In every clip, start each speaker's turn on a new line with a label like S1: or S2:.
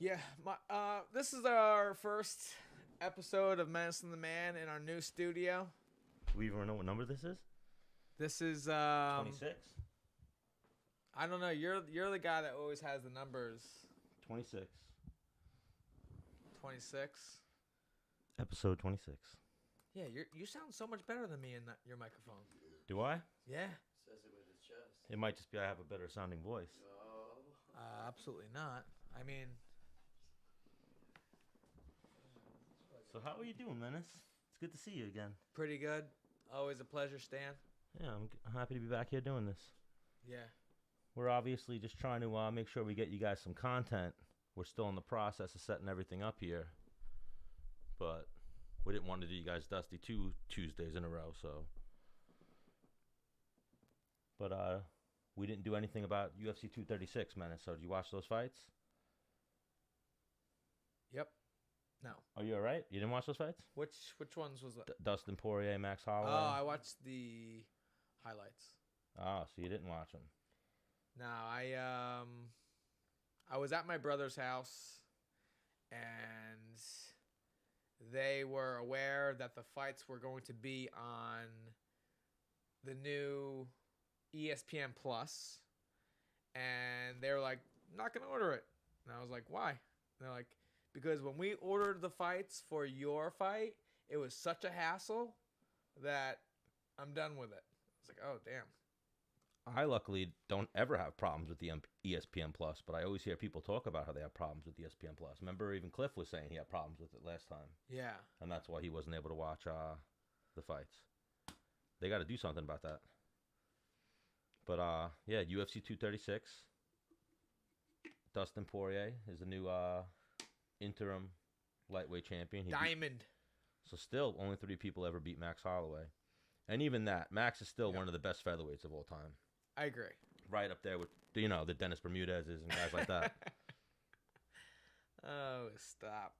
S1: Yeah, this is our first episode of Menace and The Man in our new studio.
S2: Do we even know what number this is?
S1: This is
S2: 26?
S1: I don't know. You're the guy that always has the numbers.
S2: 26.
S1: 26.
S2: Episode 26.
S1: Yeah, you sound so much better than me in your microphone.
S2: Do I?
S1: Yeah.
S3: Says it with his chest.
S2: It might just be I have a better sounding voice.
S1: Absolutely not. I mean,
S2: So how are you doing, Menace? It's good to see you again.
S1: pretty good. Always a pleasure, Stan.
S2: Yeah, I'm happy to be back here doing this.
S1: Yeah.
S2: We're obviously just trying to make sure we get you guys some content. We're still in the process of setting everything up here. But we didn't want to do you guys dusty 2 Tuesdays in a row, so. But we didn't do anything about UFC 236, Menace. So did you watch those fights?
S1: Yep. No.
S2: Are you all right? You didn't watch those fights?
S1: Which ones was that?
S2: Dustin Poirier, Max Holloway.
S1: Oh, I watched the highlights.
S2: Oh, so you didn't watch them.
S1: No, I was at my brother's house, and they were aware that the fights were going to be on the new ESPN Plus, and they were like, "Not gonna order it." And I was like, "Why?" And they're like, "Because when we ordered the fights for your fight, it was such a hassle that I'm done with it." I was like, "Oh, damn."
S2: I luckily don't ever have problems with the ESPN Plus, but I always hear people talk about how they have problems with ESPN Plus. Remember, even Cliff was saying he had problems with it last time,
S1: Yeah.
S2: and that's why he wasn't able to watch the fights. They got to do something about that. But yeah, UFC 236. Dustin Poirier is the new interim lightweight champion.
S1: Diamond.
S2: So still, only 3 people ever beat Max Holloway, and even that, Max is still one of the best featherweights of all time.
S1: I agree.
S2: Right up there with, the Dennis Bermudez's and guys like that.
S1: Oh, stop.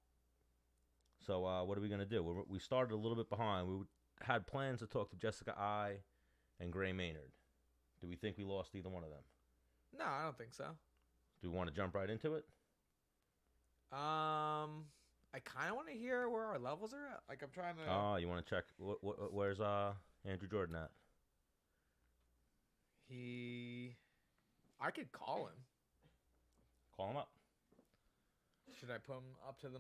S2: So what are we going to do? We started a little bit behind. We had plans to talk to Jessica I and Gray Maynard. Do we think we lost either one of them?
S1: No, I don't think so.
S2: Do we want to jump right into it?
S1: I kind of want to hear where our levels are at. Like, I'm trying to...
S2: Oh, you want to check? Where's Andrew Jordan at?
S1: I could call him.
S2: Call him up.
S1: Should I put him up to the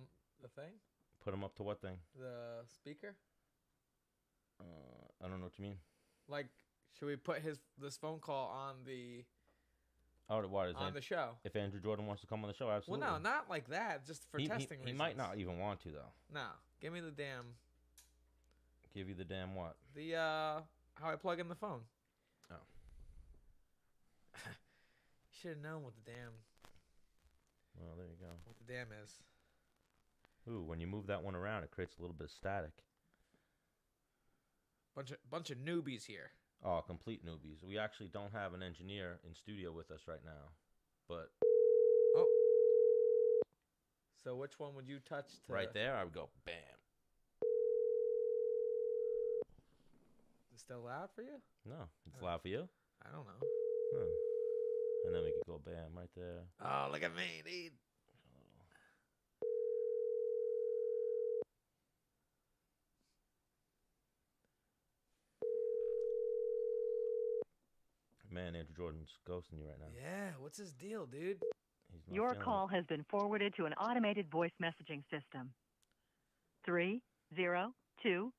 S1: thing?
S2: Put him up to what thing?
S1: The speaker?
S2: I don't know what you mean.
S1: Like, should we put this phone call on the...
S2: Oh, what is
S1: on the show?
S2: If Andrew Jordan wants to come on the show, absolutely.
S1: Well, no, not like that. Just for testing reasons.
S2: He might not even want to, though.
S1: No. Give me the damn...
S2: Give you the damn what?
S1: The, how I plug in the phone.
S2: Oh.
S1: You should have known what the damn...
S2: Well, there you go.
S1: What the damn is.
S2: Ooh, when you move that one around, it creates a little bit of static.
S1: Bunch of newbies here.
S2: Oh, complete newbies. We actually don't have an engineer in studio with us right now, but...
S1: Oh. So which one would you touch to...
S2: Right there, I would go, bam.
S1: Is it still loud for you?
S2: No, it's loud for you?
S1: I don't know.
S2: Huh. And then we could go bam right there.
S1: Oh, look at me, dude.
S2: Man, Andrew Jordan's ghosting you right now.
S1: Yeah, what's his deal, dude?
S2: He's not
S4: Your
S2: feeling
S4: call
S2: it.
S4: has been forwarded to an automated voice messaging system. 302-332-911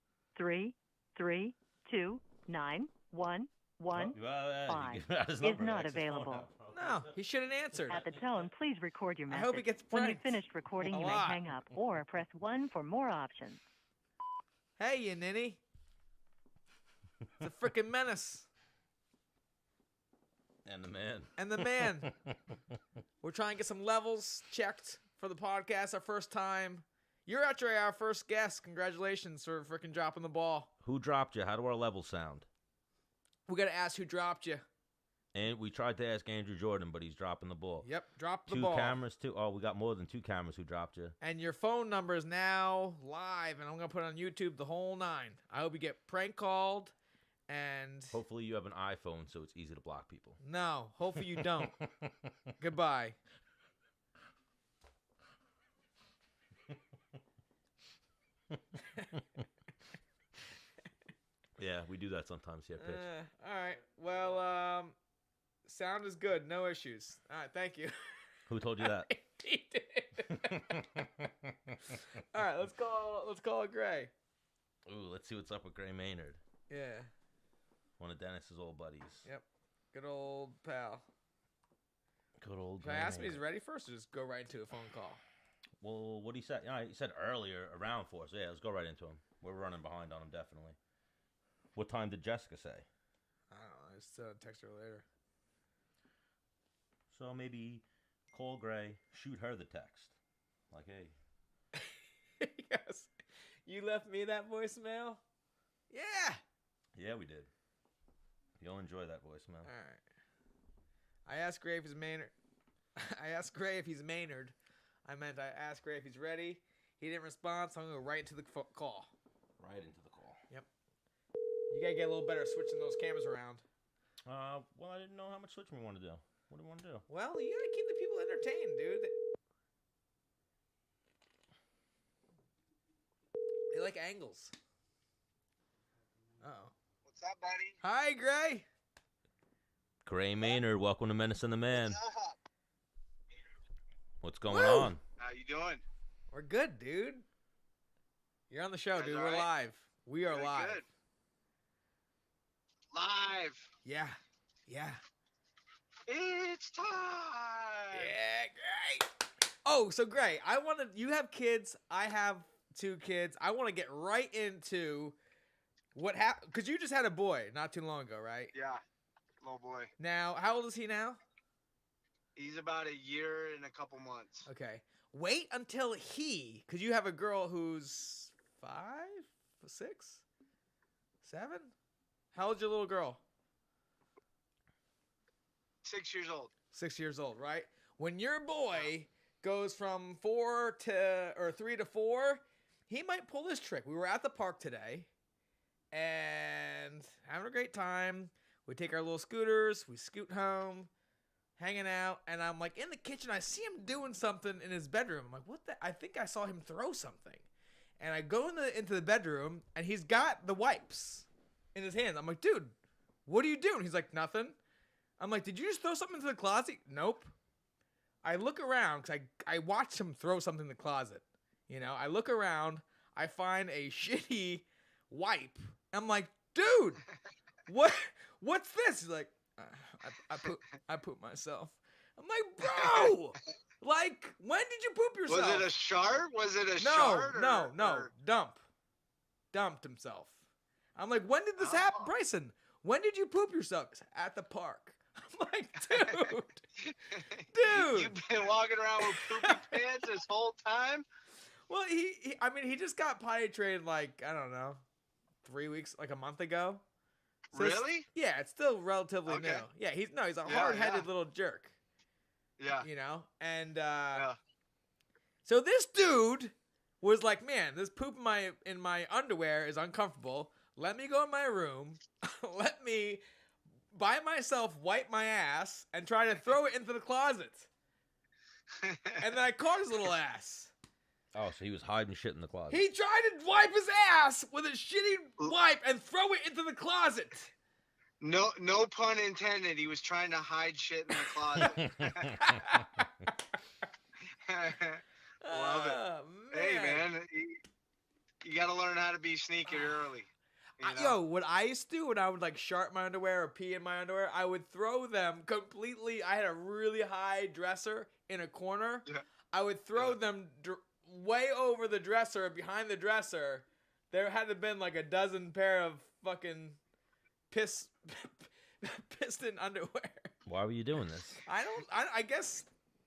S4: is not available.
S1: No, he shouldn't answer.
S4: At the tone, please record your
S1: I
S4: message.
S1: hope he gets
S4: When you've
S1: pranked.
S4: finished recording,
S1: A
S4: you may
S1: lot.
S4: hang up or press 1 for more options.
S1: Hey, you ninny. It's a freaking menace.
S2: And the man.
S1: And the man. We're trying to get some levels checked for the podcast. Our first time. You're actually our first guest. Congratulations for freaking dropping the ball.
S2: Who dropped you? How do our levels sound?
S1: We got to ask who dropped you.
S2: And we tried to ask Andrew Jordan, but he's dropping the ball.
S1: Yep, drop the
S2: 2
S1: ball.
S2: cameras, too. Oh, we got more than 2 cameras who dropped you.
S1: And your phone number is now live, and I'm going to put it on YouTube the whole 9. I hope you get prank called, and...
S2: Hopefully you have an iPhone so it's easy to block people.
S1: No, hopefully you don't. Goodbye.
S2: Yeah, we do that sometimes here, Pitch.
S1: All right. Well, sound is good. No issues. All right. Thank you.
S2: Who told you that?
S1: He did. All right. Let's call it Gray.
S2: Ooh, let's see what's up with Gray Maynard.
S1: Yeah.
S2: One of Dennis's old buddies.
S1: Yep. Good old pal.
S2: Good old
S1: Should I
S2: Gray
S1: ask me
S2: Maynard.
S1: he's ready first, or just go right into a phone call?
S2: Well, what he said? He said earlier around 4. So yeah, let's go right into him. We're running behind on him definitely. What time did Jessica say?
S1: I don't know. I just text her later.
S2: So maybe call Gray, shoot her the text. Like, hey.
S1: Yes. You left me that voicemail? Yeah.
S2: Yeah, we did. You'll enjoy that voicemail.
S1: All right. I asked Gray if he's Maynard. I asked Gray if he's Maynard. I asked Gray if he's ready. He didn't respond, so I'm going to go right into the call.
S2: Right into the call.
S1: Yep. You got to get a little better switching those cameras around.
S2: Well, I didn't know how much switching we want to do. What do you want to do?
S1: Well, you got to keep the people entertained, dude. They like angles. Uh-oh.
S3: What's up, buddy?
S1: Hi, Gray.
S2: Gray Maynard, welcome to Menace and The Man.
S3: What's up?
S2: What's going
S1: Woo!
S2: on?
S3: How you doing?
S1: We're good, dude. You're on the show,
S3: Guys
S1: dude.
S3: all
S1: We're
S3: right?
S1: live. We are
S3: Good,
S1: live.
S3: good. Live.
S1: Yeah. Yeah.
S3: It's time.
S1: Yeah, great. Oh, so Gray, you have kids. I have 2 kids. I want to get right into what happened, because you just had a boy not too long ago, right?
S3: Yeah, little boy.
S1: Now, how old is he now?
S3: He's about a year and a couple months.
S1: Okay. Wait until because you have a girl who's 5, 6, 7? How old's your little girl?
S3: 6 years old.
S1: 6 years old, right? When your boy goes from 3 to 4, he might pull this trick. We were at the park today and having a great time. We take our little scooters, we scoot home, hanging out, and I'm like in the kitchen. I see him doing something in his bedroom. I'm like, what the? I think I saw him throw something. And I go into the bedroom, and he's got the wipes in his hands. I'm like, dude, what are you doing? He's like, nothing. I'm like, did you just throw something into the closet? Nope. I look around because I watched him throw something in the closet. You know, I look around, I find a shitty wipe. I'm like, dude, what's this? He's like, I pooped myself. I'm like, bro, like, when did you poop yourself?
S3: Was it a shard? Was it a
S1: No,
S3: shard?
S1: no. Dumped himself. I'm like, when did this happen, Bryson? When did you poop yourself? At the park. I'm like, dude.
S3: You've been walking around with poopy pants this whole time?
S1: Well, he just got potty trained like, I don't know, 3 weeks, like a month ago. So
S3: Really?
S1: Yeah, it's still relatively new. Yeah, he's a hard-headed little jerk.
S3: Yeah.
S1: You know? And
S3: Yeah.
S1: so this dude was like, man, this poop in my underwear is uncomfortable. Let me go in my room. Let me, by myself, wipe my ass and try to throw it into the closet. And then I caught his little ass.
S2: Oh, so he was hiding shit in the closet.
S1: He tried to wipe his ass with a shitty wipe and throw it into the closet.
S3: No pun intended. He was trying to hide shit in the closet. Love it. Hey, man. You got to learn how to be sneaky early. You know?
S1: What I used to do when I would like shart my underwear or pee in my underwear, I would throw them completely. I had a really high dresser in a corner.
S3: Yeah.
S1: I would throw them way over the dresser, behind the dresser. There had to have been like a dozen pair of fucking piston underwear.
S2: Why were you doing this?
S1: I guess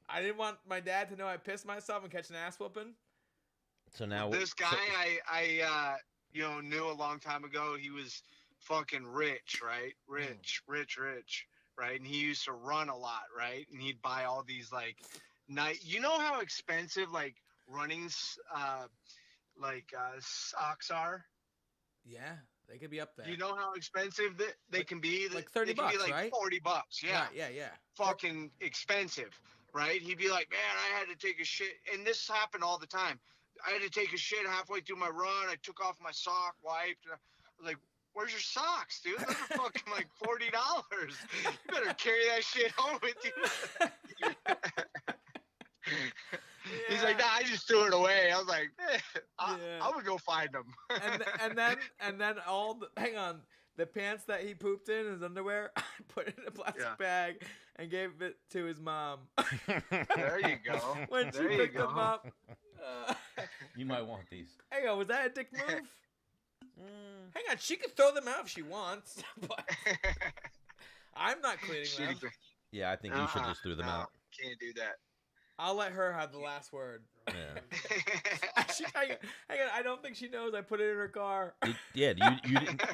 S1: I didn't want my dad to know I pissed myself and catch an ass whooping.
S2: So now
S3: this guy I knew a long time ago. He was fucking rich, right? Rich, right? And he used to run a lot, right? And he'd buy all these like you know how expensive like running socks are?
S1: Yeah, they could be up there.
S3: You know how expensive they can be?
S1: Like $30,
S3: they can be like
S1: right?
S3: $40. Yeah.
S1: Right, yeah.
S3: Fucking expensive, right? He'd be like, man, I had to take a shit. And this happened all the time. I had to take a shit halfway through my run. I took off my sock, wiped. I was like, where's your socks, dude? Those are fucking like $40. You better carry that shit home with you. He's like, nah, I just threw it away. I was like, I would go find them.
S1: and then hang on, the pants that he pooped in, his underwear, I put it in a plastic bag and gave it to his mom.
S3: There you go.
S1: When she picked them up.
S2: You might want these.
S1: Hang on, was that a dick move? Hang on, she can throw them out if she wants, but I'm not cleaning them.
S2: Yeah, I think you should just throw them out.
S3: Can't do that.
S1: I'll let her have the last word.
S2: Yeah.
S1: Hang on, I don't think she knows I put it in her car.
S2: You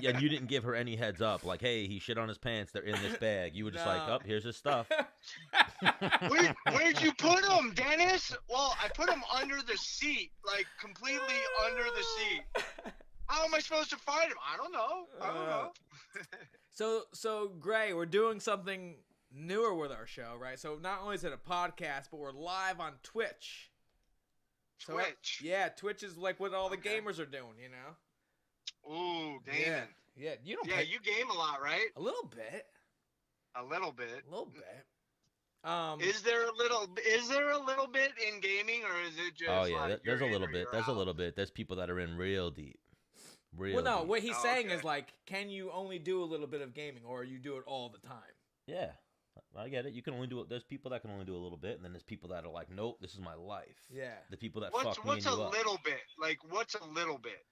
S2: didn't give her any heads up. Like, hey, he shit on his pants. They're in this bag. You were just like, oh, here's his stuff.
S3: Where'd you put them, Dennis? Well, I put them under the seat, like completely under the seat. How am I supposed to find them? I don't know.
S1: So Gray, we're doing something newer with our show, right? So not only is it a podcast, but we're live on Twitch.
S3: Twitch.
S1: Yeah, Twitch is like what all the gamers are doing, you know?
S3: Ooh, gaming.
S1: Yeah. You don't.
S3: Yeah, you game a lot, right?
S1: A little bit.
S3: A little bit. Is there a little bit in gaming, or is it just?
S2: Oh yeah,
S3: like
S2: there's a little bit. There's
S3: out?
S2: a little bit. There's people that are in real deep.
S1: Well, no, what he's saying is like, can you only do a little bit of gaming, or you do it all the time?
S2: Yeah. I get it. You can only do it. There's people that can only do a little bit, and then there's people that are like, nope, this is my life.
S1: Yeah.
S2: The people that
S3: what's
S2: fuck me and you up.
S3: What's a little bit? Like, what's a little bit?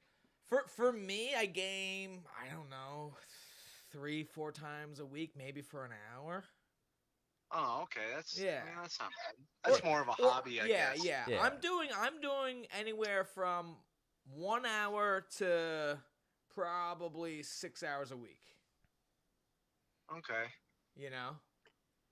S1: For me, I game, I don't know, 3-4 times a week, maybe for an hour.
S3: Oh, okay. That's
S1: yeah.
S3: I mean, that's not bad. That's more of a hobby, I guess.
S1: Yeah. I'm doing anywhere from 1 hour to probably 6 hours a week.
S3: Okay.
S1: You know?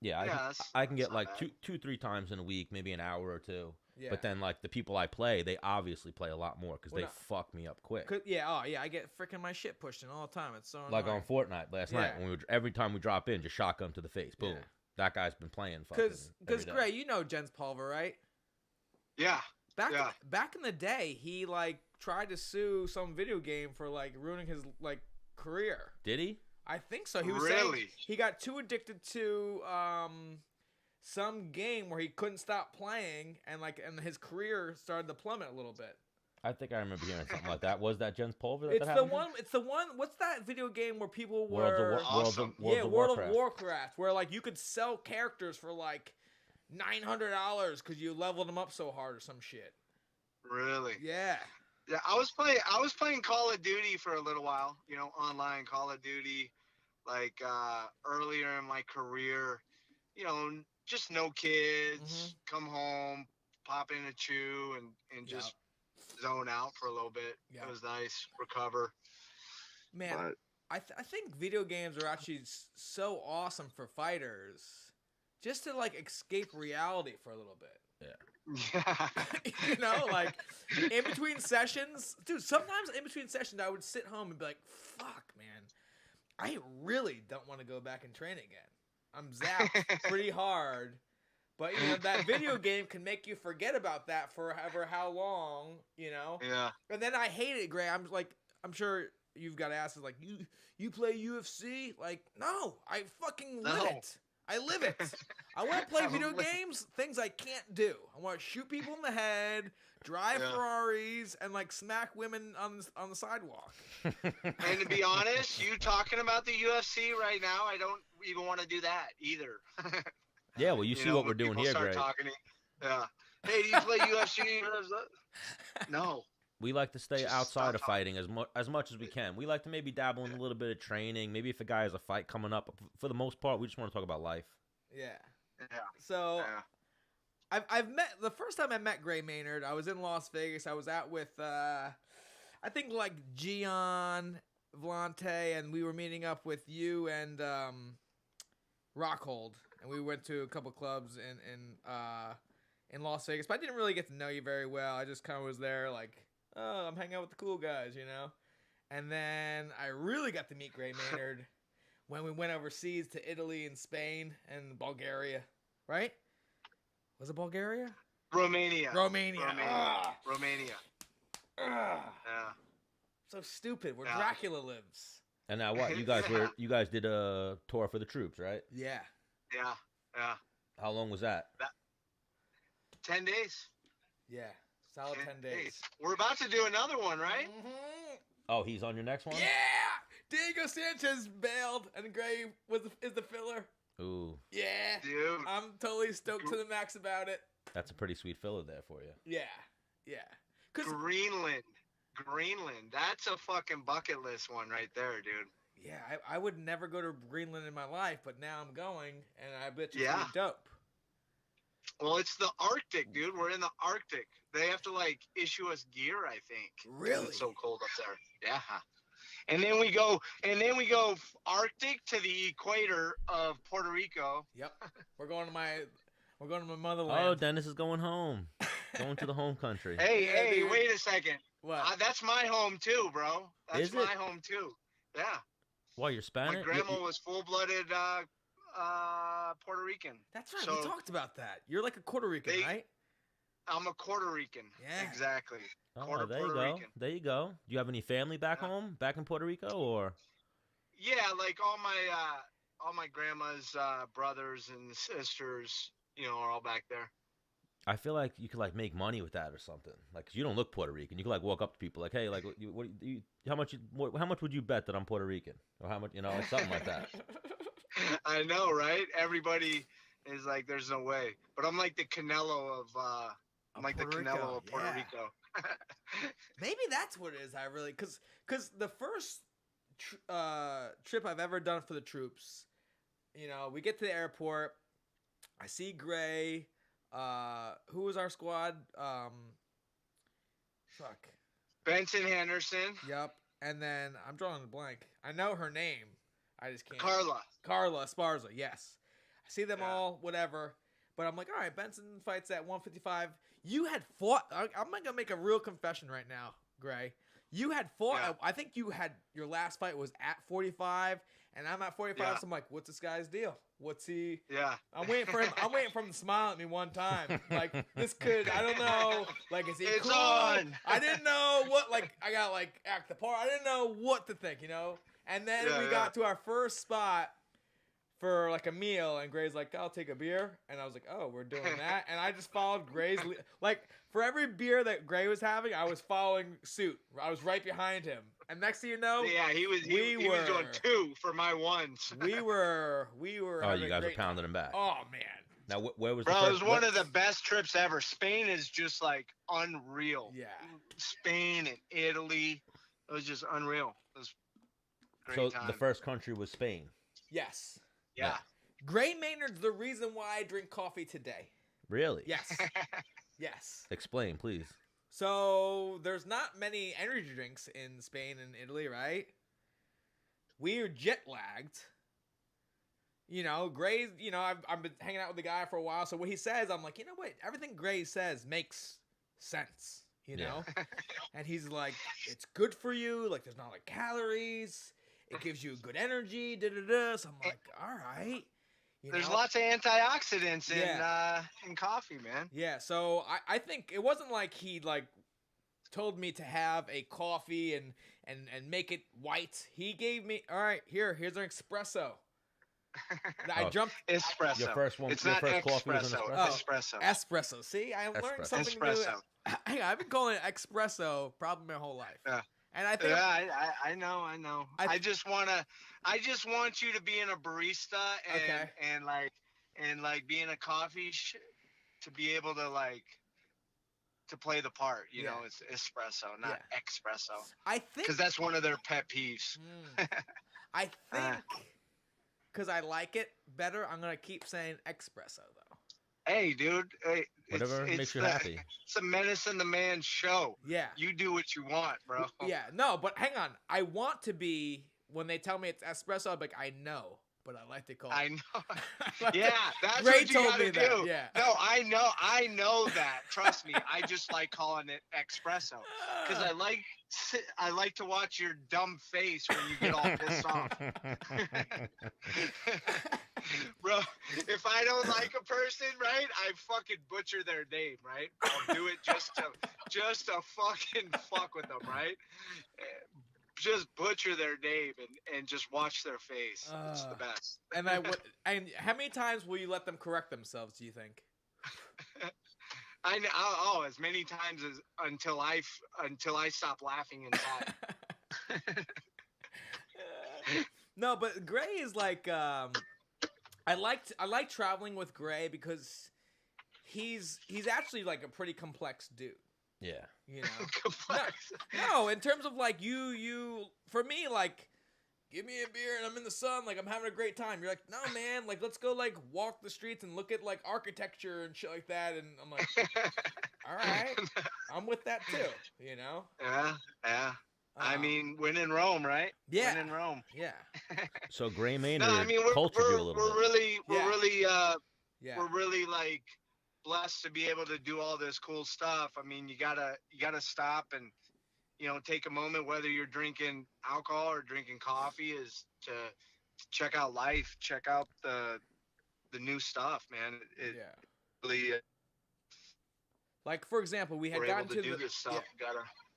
S2: Yeah, I can get like 2-3 times in a week, maybe an hour or two. Yeah. But then like the people I play, they obviously play a lot more because they fuck me up quick.
S1: I get freaking my shit pushed in all the time. It's so annoying.
S2: Like on Fortnite last night, when every time we drop in, just shotgun to the face, boom. Yeah. That guy's been playing fucking. Because
S1: Gray, you know Jens Pulver, right?
S3: Yeah.
S1: Back in the day, he like tried to sue some video game for like ruining his like career.
S2: Did he?
S1: I think so. He was saying he got too addicted to some game where he couldn't stop playing, and his career started to plummet a little bit.
S2: I think I remember hearing something like that. Was that Jens Pulver?
S1: It's the one. What's that video game where people were World of Warcraft, where like you could sell characters for like $900 because you leveled them up so hard or some shit.
S3: Really?
S1: Yeah.
S3: Yeah, I was playing Call of Duty for a little while, you know, online Call of Duty, like earlier in my career, you know, just no kids, come home, pop in a chew and just zone out for a little bit. It was nice, recover.
S1: Man, but I think video games are actually so awesome for fighters, just to like escape reality for a little bit.
S3: Yeah.
S1: You know, like in between sessions, dude, sometimes in between sessions I would sit home and be like, fuck, man, I really don't want to go back and train again. I'm zapped pretty hard. But, you know, that video game can make you forget about that for how long, you know?
S3: Yeah.
S1: And then I hate it, Gray. I'm sure you've got asses like, you play UFC? Like, no, I fucking live it. I live it. I want to play video games, things I can't do. I want to shoot people in the head, drive Ferraris, and like smack women on the sidewalk.
S3: And to be honest, you talking about the UFC right now, I don't even want to do that either.
S2: Yeah, well, you see what we're doing here, Greg.
S3: Yeah. Hey, do you play UFC? No.
S2: We like to stay outside of fighting as much as we can. We like to maybe dabble in a little bit of training. Maybe if a guy has a fight coming up. For the most part, we just want to talk about life.
S1: Yeah. So, I've met the first time I met Gray Maynard. I was in Las Vegas. I was out with I think like Gian, Vlante, and we were meeting up with you and Rockhold, and we went to a couple clubs in Las Vegas. But I didn't really get to know you very well. I just kind of was there like, oh, I'm hanging out with the cool guys, you know? And then I really got to meet Gray Maynard when we went overseas to Italy and Spain and Bulgaria, right? Was it Bulgaria?
S3: Romania.
S1: Romania.
S3: Romania.
S1: Ugh,
S3: Yeah.
S1: so stupid. Where
S3: Yeah.
S1: Dracula lives.
S2: And now what? You guys did a tour for the troops, right?
S1: Yeah.
S3: Yeah. Yeah.
S2: How long was that?
S3: 10 days.
S1: Yeah. Solid 10 days.
S3: We're about to do another one, right?
S1: Mhm.
S2: Oh, he's on your next one?
S1: Yeah. Diego Sanchez bailed, and Gray is the filler.
S2: Ooh,
S1: Yeah.
S3: Dude.
S1: I'm totally stoked to the max about it.
S2: that's a pretty sweet filler there for you.
S1: Yeah. Yeah. Cause
S3: Greenland. That's a fucking bucket list one right there, dude.
S1: yeah, I would never go to Greenland in my life, but now I'm going, and I bet it's
S3: Yeah.
S1: pretty dope.
S3: Well, it's the Arctic, dude. We're in the Arctic. They have to like issue us gear, I think. 'Cause
S1: Really?
S3: It's so cold up there. Yeah. And then we go Arctic to the equator of Puerto Rico.
S1: Yep. We're going to my motherland.
S2: Oh, Dennis is going home. Going to the home country.
S3: Hey,
S1: Yeah,
S3: hey,
S1: dude.
S3: wait a second.
S1: What?
S3: That's my home too, bro. That's
S2: Is
S3: my
S2: it?
S3: home too. Yeah.
S2: Why, you're Spanish?
S3: My grandma was full-blooded Puerto Rican.
S1: That's right.
S3: So-
S1: we talked about that. You're like a Puerto Rican,
S3: They-
S1: right?
S3: I'm a Puerto Rican.
S1: Yeah.
S3: Exactly.
S2: Oh,
S3: quarter
S2: there you
S3: Puerto
S2: go.
S3: Rican.
S2: There you go. Do you have any family back
S3: Yeah.
S2: home, back in Puerto Rico, or?
S3: Yeah, like all my grandma's brothers and sisters, are all back there.
S2: I feel like you could like make money with that or something. Like, 'cause you don't look Puerto Rican. You could like walk up to people like, hey, like, how much would you bet that I'm Puerto Rican, or how much, like something like that.
S3: I know, right? Everybody is like, there's no way. But I'm like the Canelo of I'm like
S1: Puerto
S3: the Canelo
S1: Rico,
S3: of Puerto
S1: yeah.
S3: Rico.
S1: Maybe that's what it is. I really, cause the first trip I've ever done for the troops, we get to the airport, I see Gray. Who was our squad? Fuck.
S3: Benson Henderson,
S1: Yep. And then I'm drawing a blank. I know her name. I just can't.
S3: Carla.
S1: Carla Esparza. Yes. I see them
S3: Yeah.
S1: all. Whatever. But I'm like, all right. Benson fights at 155. You had fought. I'm gonna make a real confession right now, Gray. You had fought.
S3: Yeah.
S1: I think you had your last fight was at 45, and I'm at 45.
S3: Yeah.
S1: So I'm like, what's this guy's deal? What's he?
S3: Yeah.
S1: I'm waiting for him. I'm waiting for him to smile at me one time. Like this could. I don't know. Like is he
S3: It's
S1: cool?
S3: on.
S1: I didn't know what. Like I got like act the part. I didn't know what to think. And then
S3: Yeah,
S1: we
S3: yeah.
S1: got to our first spot for like a meal, and Gray's like, "I'll take a beer," and I was like, "Oh, we're doing that," and I just followed Gray's like for every beer that Gray was having, I was following suit. I was right behind him, and next thing you know,
S3: Yeah, he was
S1: we
S3: was doing
S1: were-
S3: 2 for my ones.
S1: we were.
S2: Oh,
S1: having
S2: you
S1: a
S2: guys are
S1: great time.
S2: pounding him back.
S1: Oh man,
S2: Now, where was
S3: Bro,
S2: the
S3: it
S2: first,
S3: was one of the best trips ever. Spain is just like unreal.
S1: yeah.
S3: Spain and Italy, it was just unreal. It was a great
S2: So
S3: time.
S2: the first country was Spain.
S1: Yes,
S3: yeah.
S1: Gray Maynard's the reason why I drink coffee today.
S2: Really?
S1: Yes, yes.
S2: Explain, please.
S1: So there's not many energy drinks in Spain and Italy, right? We're jet lagged. Gray's, I've been hanging out with the guy for a while. So what he says, I'm like, you know what? Everything Gray says makes sense,
S2: Yeah.
S1: And he's like, it's good for you. Like there's not like calories. It gives you good energy. Da-da-da. So I'm like, all right.
S3: There's lots of antioxidants
S1: Yeah.
S3: in coffee, man.
S1: Yeah, so I think it wasn't like he like told me to have a coffee and make it white. He gave me, all right, here's an espresso. And I
S2: Oh.
S1: jumped
S3: Espresso.
S2: Your first one.
S3: It's
S2: your
S3: not
S2: first coffee was an
S3: espresso.
S2: espresso.
S1: Oh.
S3: Espresso.
S1: espresso. See, I learned
S2: Espresso.
S1: something
S3: Espresso.
S1: new. Hang on, I've been calling it espresso probably my whole life.
S3: Yeah.
S1: And I think
S3: Yeah, I know.
S1: I-
S3: I just want you to be in a barista and like be in a coffee to be able to to play the part. You know, it's espresso, not espresso,
S1: I think
S3: because that's one of their pet peeves.
S1: I think because I like it better, I'm gonna keep saying espresso though.
S3: Hey, dude. Hey,
S2: Whatever makes you happy.
S3: It's a Menace and The Man show.
S1: Yeah.
S3: You do what you want, bro.
S1: Yeah, no, but hang on. I want to be, when they tell me it's espresso, I'm like, I know, but I like to call it.
S3: I know.
S1: Like,
S3: Yeah, that's
S1: Ray
S3: what you
S1: told
S3: gotta
S1: me
S3: do.
S1: that, yeah.
S3: No, I know that. Trust me. I just like calling it espresso because I like to watch your dumb face when you get all pissed off. Bro, if I don't like a person, right, I fucking butcher their name, right? I'll do it just to fucking fuck with them, right? Just butcher their name and just watch their face. It's the best.
S1: And how many times will you let them correct themselves, do you think?
S3: I know, as many times as until I stop laughing inside.
S1: No, but Gray is like I like traveling with Gray because he's actually like a pretty complex dude.
S2: Yeah.
S1: You know.
S3: Complex.
S1: No, in terms of like you for me, like, give me a beer and I'm in the sun, like I'm having a great time. You're like, no man, like let's go like walk the streets and look at like architecture and shit like that. And I'm like, all right, I'm with that too, you know?
S3: Yeah. I mean, when in Rome, right?
S1: Yeah.
S3: When in Rome.
S1: Yeah.
S2: So Gray Maynard
S3: No, I mean,
S2: cultured you a little bit.
S3: We're really like blessed to be able to do all this cool stuff. I mean, you gotta stop and, you know, take a moment, whether you're drinking alcohol or drinking coffee, is to check out life, check out the new stuff, man. It really.
S1: Like, for example, we had gotten to
S3: this stuff.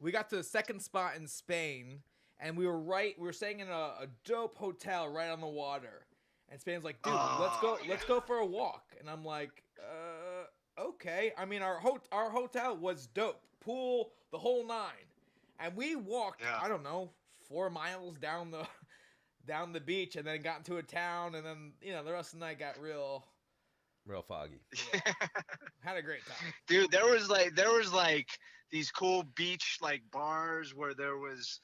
S1: We got to the second spot in Spain, and we were staying in a dope hotel right on the water. And Spain's like, dude, let's go for a walk. And I'm like, okay. I mean, our hotel was dope, pool, the whole nine. And we walked, I don't know, 4 miles down the beach, and then got into a town, and then, you know, the rest of the night got real
S2: foggy.
S1: Yeah. Had a great time.
S3: Dude, there was like these cool beach like bars where there was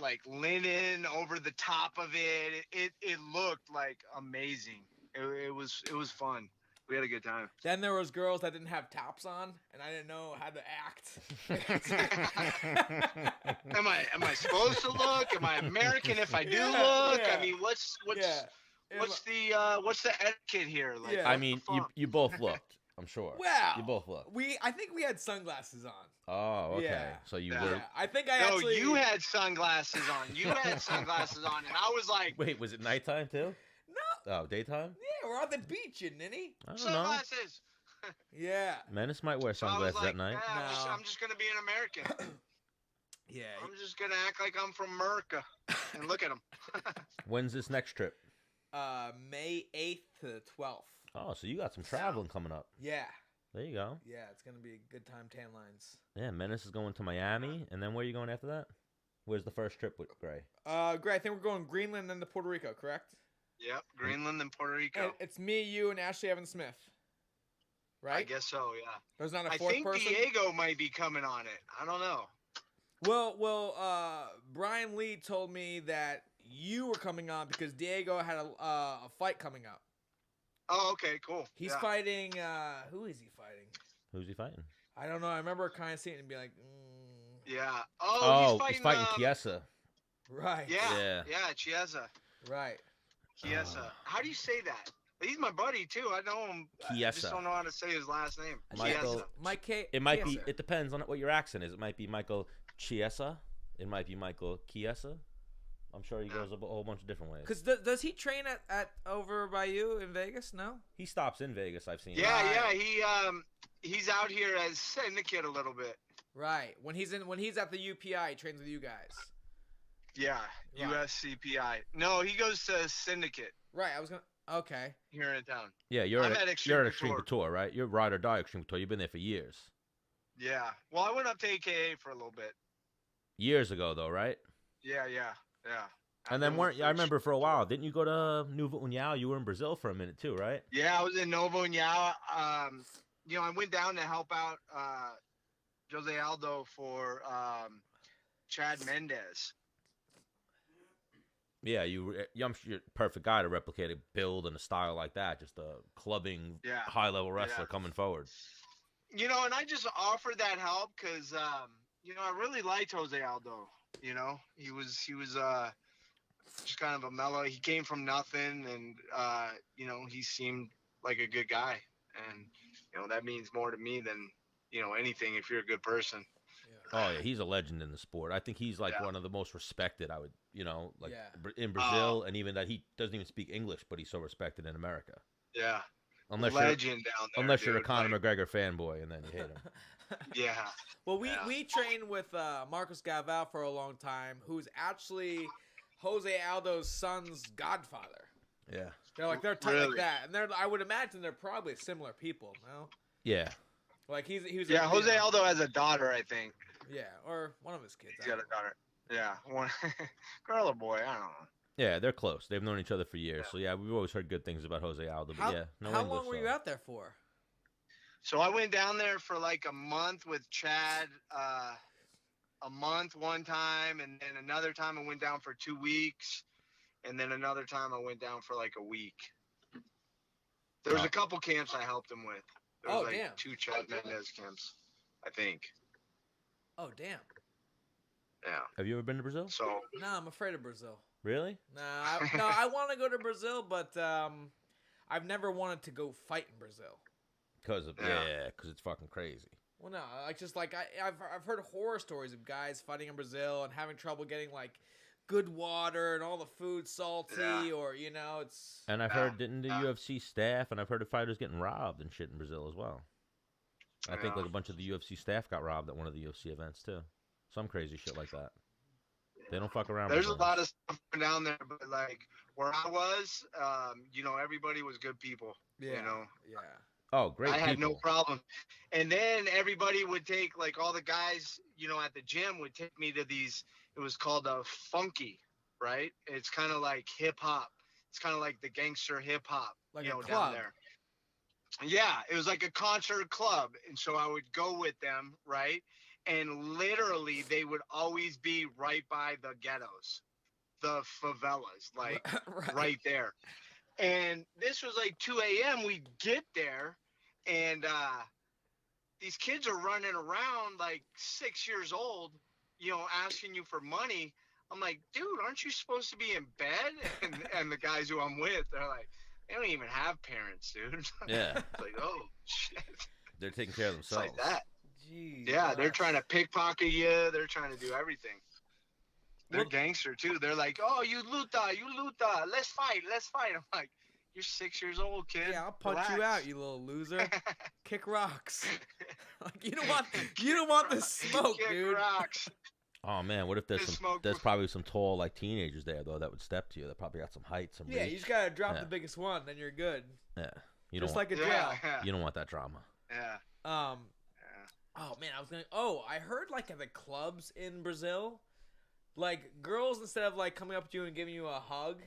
S3: like linen over the top of it. It looked like amazing. It was fun. We had a good time.
S1: Then there was girls that didn't have tops on, and I didn't know how to act.
S3: Am I supposed to look? Am I American if I do look?
S1: Yeah.
S3: I mean, what's the etiquette here? Like,
S2: I mean, you both looked, I'm sure.
S1: Wow.
S2: You both looked.
S1: I think we had sunglasses on.
S2: Oh, okay.
S1: Yeah.
S2: So you
S1: Yeah.
S2: were.
S1: I think I
S3: No,
S1: actually.
S3: you had sunglasses on. You had sunglasses on, and I was like,
S2: Wait, was it nighttime too?
S1: No.
S2: Oh, daytime?
S1: Yeah, we're on the beach, you ninny.
S2: I don't know.
S3: sunglasses.
S1: Yeah.
S2: Menace might wear
S3: So I was
S2: sunglasses
S3: like,
S2: at night.
S3: nah, I'm just gonna be an American.
S1: Yeah.
S3: I'm just gonna act like I'm from America, and look at him.
S2: When's this next trip?
S1: May 8th to the 12th.
S2: Oh, so you got some traveling coming up.
S1: Yeah.
S2: There you go.
S1: Yeah, it's gonna be a good time. Tan lines.
S2: Yeah, Menace is going to Miami, and then where are you going after that? Where's the first trip with Gray?
S1: Gray, I think we're going Greenland and then to Puerto Rico, correct?
S3: Yep, Greenland and Puerto Rico.
S1: And it's me, you, and Ashley Evans Smith. Right?
S3: I guess so. Yeah.
S1: There's not a
S3: I
S1: fourth
S3: think
S1: person.
S3: Diego might be coming on it. I don't know.
S1: Well, Brian Lee told me that you were coming on because Diego had a fight coming up.
S3: Oh, okay, cool.
S1: He's fighting. Who is he fighting?
S2: Who's he fighting?
S1: I don't know. I remember kind of seeing it and be like,
S3: Yeah.
S2: Oh, he's fighting Chiesa.
S1: right.
S3: Yeah. Chiesa.
S1: Right.
S3: Chiesa. How do you say that? He's my buddy too. I know him.
S2: Chiesa.
S3: I just don't know how to say his last name.
S2: Michael.
S3: Chiesa.
S1: Mike K.
S2: It might be. It depends on what your accent is. It might be Michael Chiesa. It might be Michael Chiesa. I'm sure he goes a whole bunch of different ways.
S1: Because does he train at over by you in Vegas? No.
S2: He stops in Vegas. I've seen.
S3: Yeah. He's out here as syndicate a little bit.
S1: Right. When he's at the UPI, he trains with you guys.
S3: Yeah.
S1: Right.
S3: USCPI. No, he goes to syndicate.
S1: Right. I was gonna. Okay.
S3: Here in town.
S2: Yeah, you're
S3: I'm
S2: at
S3: Xtreme
S2: Xtreme Couture, right? You're ride or die Xtreme Couture. You've been there for years.
S3: Yeah. Well, I went up to AKA for a little bit.
S2: Years ago, though, right?
S3: Yeah.
S2: And then I remember for a while, didn't you go to Nova Uniao? You were in Brazil for a minute too, right?
S3: Yeah, I was in Nova Uniao. I went down to help out Jose Aldo for Chad Mendez.
S2: Yeah, I'm sure you're the perfect guy to replicate a build and a style like that. Just a clubbing, high-level wrestler coming forward.
S3: And I just offered that help because, I really liked Jose Aldo. He was just kind of a mellow. He came from nothing, and he seemed like a good guy, and that means more to me than anything if you're a good person.
S2: Oh yeah, he's a legend in the sport. I think he's like
S3: Yeah.
S2: one of the most respected. I would, like
S1: Yeah.
S2: in Brazil, and even that he doesn't even speak English, but he's so respected in America.
S3: Yeah.
S2: Unless
S3: Legend down there.
S2: you're a
S3: dude.
S2: Conor
S3: Like,
S2: McGregor fanboy, and then you hate him.
S3: yeah.
S1: Well, we
S3: Yeah.
S1: we trained with Marcos Galvão for a long time, who's actually Jose Aldo's son's godfather.
S2: Yeah.
S1: They're tight
S3: Really?
S1: like that, and I would imagine they're probably similar people, no?
S2: Yeah.
S1: Like he was.
S3: Yeah, Jose Aldo has a daughter, I think.
S1: Yeah, or one of his kids.
S3: He's got a daughter. Yeah. One girl or boy, I don't know.
S2: Yeah, they're close. They've known each other for years. So yeah, we've always heard good things about Jose Aldo. But yeah, no
S1: How
S2: English,
S1: long were
S2: so.
S1: you out there for?
S3: So I went down there for like a month with Chad, a month one time, and then another time I went down for 2 weeks, and then another time I went down for like a week. There was a couple camps I helped him with. There was
S1: damn.
S3: 2 Chad Mendez camps, I think.
S1: Oh damn.
S3: Yeah.
S2: Have you ever been to Brazil?
S3: So
S1: No, I'm afraid of Brazil.
S2: Really?
S1: I want to go to Brazil, but I've never wanted to go fight in Brazil.
S2: Because it's fucking crazy.
S1: Well, no, I've heard horror stories of guys fighting in Brazil and having trouble getting like good water and all the food salty, or it's.
S2: And I've heard didn't the UFC staff, and I've heard of fighters getting robbed and shit in Brazil as well. I think like a bunch of the UFC staff got robbed at one of the UFC events too. Some crazy shit like that. They don't fuck around.
S3: there's a lot of stuff down there, but like where I was, everybody was good people.
S1: Yeah. Yeah.
S2: Oh, great
S3: I
S2: people.
S3: had no problem. And then everybody would take, like, all the guys, at the gym would take me to these, it was called a funky, right? It's kind of like hip hop. It's kind of like the gangster hip hop,
S1: Like a
S3: down
S1: club.
S3: there. Yeah, it was like a concert club. And so I would go with them, right? And literally they would always be right by the ghettos, the favelas, like right there. And this was like 2 a.m. We get there, and these kids are running around like 6 years old, asking you for money. I'm like, dude, aren't you supposed to be in bed? And the guys who I'm with, they're like, they don't even have parents, dude.
S2: Yeah.
S3: It's like, oh, shit.
S2: They're taking care of
S3: It's
S2: themselves.
S3: like that.
S1: Jeez.
S3: Yeah, they're trying to pickpocket you. They're trying to do everything. They're gangster, too. They're like, oh, you luta. Let's fight. I'm like, you're 6 years old, kid.
S1: Yeah, I'll punch
S3: Relax.
S1: you out, you little loser. Kick rocks. Like you don't want the smoke,
S3: Kick
S1: dude.
S3: rocks.
S2: Oh man, what if there's
S3: Just
S2: some?
S3: smoke.
S2: There's probably some tall like teenagers there though that would step to you. That probably got some height, some
S1: Yeah,
S2: reach.
S1: you just gotta drop
S2: Yeah.
S1: the biggest one, then you're good.
S2: Yeah, you
S1: Just
S2: don't
S1: like a jail.
S3: Yeah.
S2: you don't want that drama.
S3: Yeah.
S1: Oh man, I heard like at the clubs in Brazil, like girls instead of like coming up to you and giving you a hug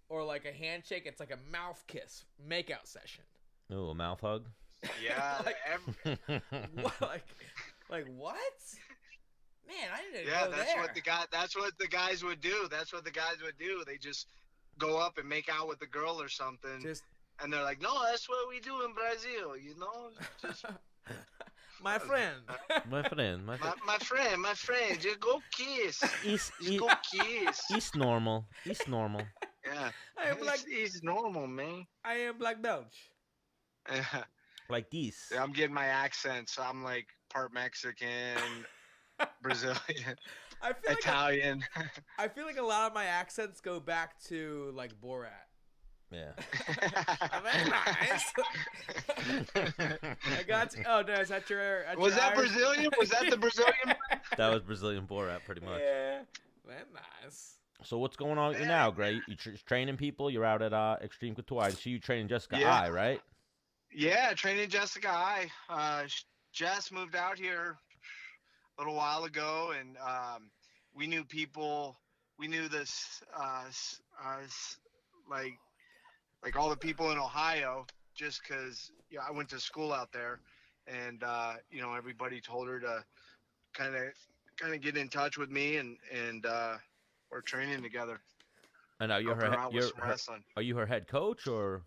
S1: or like a handshake, it's like a mouth kiss makeout session.
S2: Ooh, a mouth hug.
S3: Yeah.
S1: What? Like what? Man, I didn't
S3: Yeah,
S1: go
S3: that's
S1: there.
S3: that's what the guys would do. They just go up and make out with the girl or something. And they're like, no, that's what we do in Brazil, Just
S1: My friend.
S2: my friend.
S3: my friend, just go kiss. Just go kiss.
S2: It's normal.
S3: Yeah.
S1: I am like
S3: It's normal, man.
S1: I am black Belge.
S3: Yeah.
S2: Like this.
S3: I'm getting my accent, so I'm like part Mexican, Brazilian,
S1: I feel like
S3: Italian.
S1: I feel like a lot of my accents go back to like Borat.
S2: Yeah.
S1: Very nice. I got you. Oh no, is that your?
S3: Was that Brazilian? Was that the Brazilian?
S2: That was Brazilian Borat, pretty much.
S1: Yeah, very nice.
S2: So what's going on with you now, Gray? You training people? You're out at Xtreme Couture. I see you training Jessica
S3: Yeah.
S2: I, right?
S3: Yeah, training Jessica I. Jess moved out here a little while ago, and we knew people. We knew this, like all the people in Ohio, just because I went to school out there, and everybody told her to kind of get in touch with me, and we're training together.
S2: And now you're
S3: Helping her out with some wrestling.
S2: Are you her head coach or?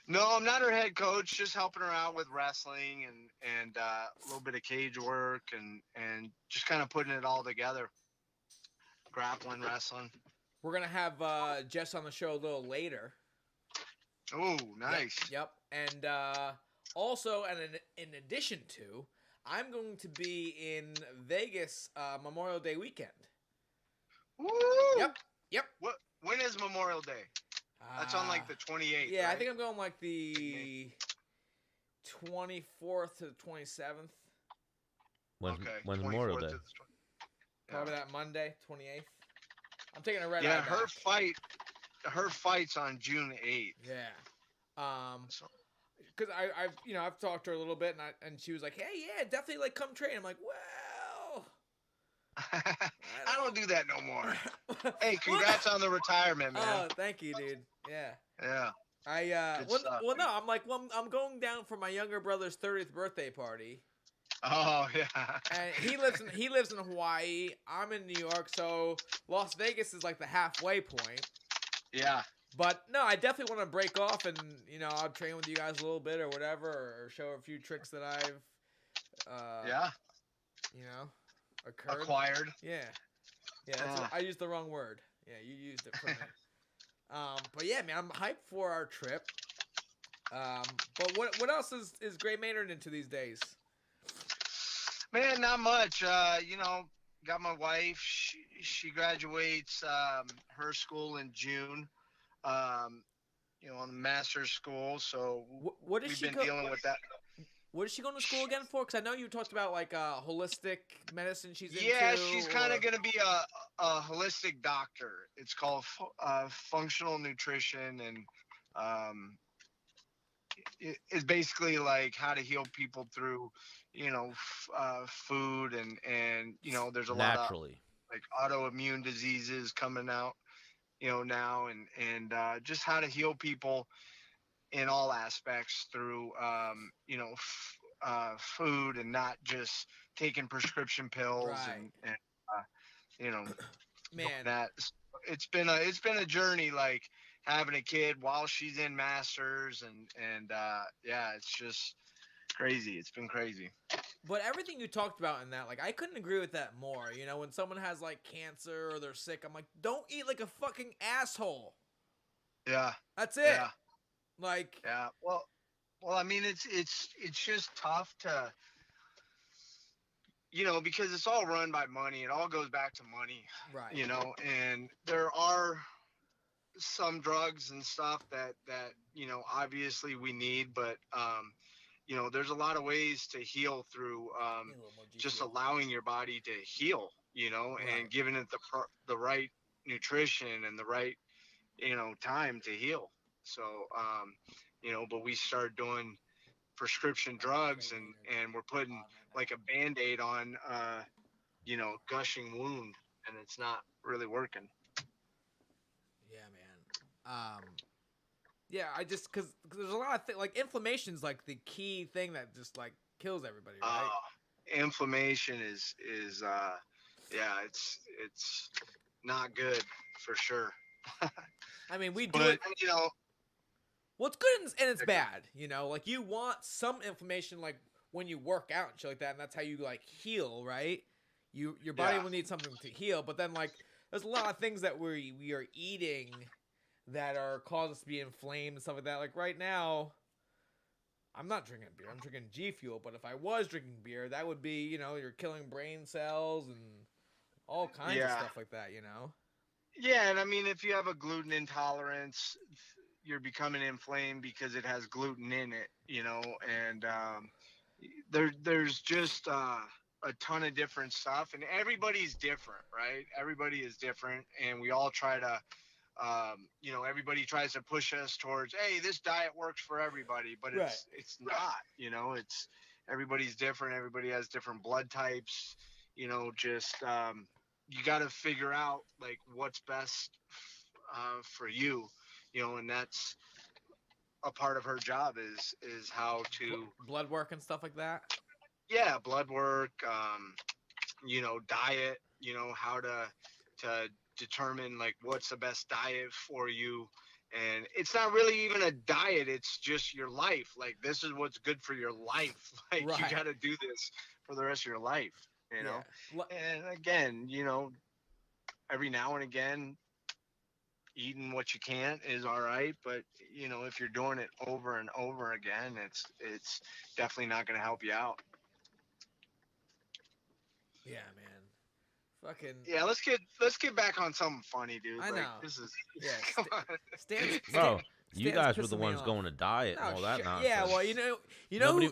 S3: No, I'm not her head coach. Just helping her out with wrestling and a little bit of cage work and just kind of putting it all together. Grappling, wrestling.
S1: We're gonna have Jess on the show a little later.
S3: Oh, nice.
S1: Yep. And also, and in addition to, I'm going to be in Vegas Memorial Day weekend.
S3: Woo!
S1: Yep.
S3: When is Memorial Day? That's on like the 28th.
S1: Yeah,
S3: right?
S1: I think I'm going like the 24th to the 27th.
S2: When's
S3: Okay,
S2: Memorial
S3: 24th
S2: Day?
S3: to the
S1: Probably that Monday, 28th. I'm taking a red eye
S3: Yeah,
S1: back.
S3: her fight's on June 8th.
S1: Yeah.
S3: So,
S1: Because I've talked to her a little bit, and she was like, hey, yeah, definitely, like, come train. I'm like, well...
S3: I don't do that no more. Hey, congrats on the retirement, man.
S1: Oh, thank you, dude. Yeah.
S3: Yeah. Good stuff,
S1: no, I'm like, I'm going down for my younger brother's 30th birthday party.
S3: Oh, yeah.
S1: And he lives in Hawaii. I'm in New York, so Las Vegas is like the halfway point.
S3: Yeah.
S1: But no, I definitely want to break off, and I'll train with you guys a little bit or whatever, or show a few tricks that I've
S3: Acquired.
S1: Yeah. I used the wrong word. Yeah, you used it for me. But yeah, man, I'm hyped for our trip. But what else is Gray Maynard into these days?
S3: Man, not much. Got my wife. She graduates her school in June. On the master's school. So
S1: what is
S3: we've
S1: she
S3: been dealing with that.
S1: What is she going to school again for? Because I know you talked about like holistic medicine she's into.
S3: Yeah, she's kind of going to be a holistic doctor. It's called functional nutrition, and it's basically like how to heal people through, food and there's a lot of like autoimmune diseases coming out, now and just how to heal people in all aspects through, food and not just taking prescription pills and
S1: man,
S3: that it's been a journey, like having a kid while she's in masters and it's just crazy. It's been crazy.
S1: But everything you talked about in that, like, I couldn't agree with that more. When someone has like cancer or they're sick, I'm like, don't eat like a fucking asshole.
S3: Yeah.
S1: That's it.
S3: Yeah.
S1: Like.
S3: Yeah. Well, I mean, it's just tough to, because it's all run by money. It all goes back to money.
S1: Right.
S3: And there are some drugs and stuff that obviously we need, but there's a lot of ways to heal through just allowing your body to heal, and giving it the right nutrition and the right time to heal. So but we started doing prescription drugs and we're putting like a Band-Aid on gushing wound, and it's not really working.
S1: Yeah, man. Yeah, I just because there's a lot of things, like inflammation's like the key thing that just like kills everybody, right?
S3: Inflammation is it's not good for sure.
S1: I mean, we do it. Well, it's good and it's bad, like you want some inflammation, like when you work out and shit like that, and that's how you like heal, right? Your body will need something to heal, but then like there's a lot of things that we are eating that are cause us to be inflamed and stuff like that. Like right now, I'm not drinking beer. I'm drinking G Fuel, but if I was drinking beer, that would be, you're killing brain cells and all kinds of stuff like that,
S3: Yeah, and I mean, if you have a gluten intolerance, you're becoming inflamed because it has gluten in it, and there's just a ton of different stuff, and everybody's different, right? Everybody is different, and we all try to, everybody tries to push us towards, hey, this diet works for everybody, but it's not, it's everybody's different. Everybody has different blood types, just you got to figure out like what's best for you, and that's a part of her job is how to
S1: blood work and stuff like that.
S3: Yeah, blood work, diet, how to determine like what's the best diet for you. And it's not really even a diet, it's just your life. Like, this is what's good for your life. Like, you got to do this for the rest of your life, And again, every now and again, eating what you can is all right, but if you're doing it over and over again, it's definitely not going to help you out.
S1: Yeah, man. Fucking.
S3: Yeah, let's get back on something funny, dude.
S1: I
S3: Like,
S1: know.
S3: This is.
S1: Yeah.
S3: Come on.
S2: Bro, you
S1: Stan's
S2: guys were the
S1: pissing me
S2: ones
S1: off.
S2: going to diet and
S1: No,
S2: all that
S1: shit.
S2: nonsense.
S1: Yeah, well, you know,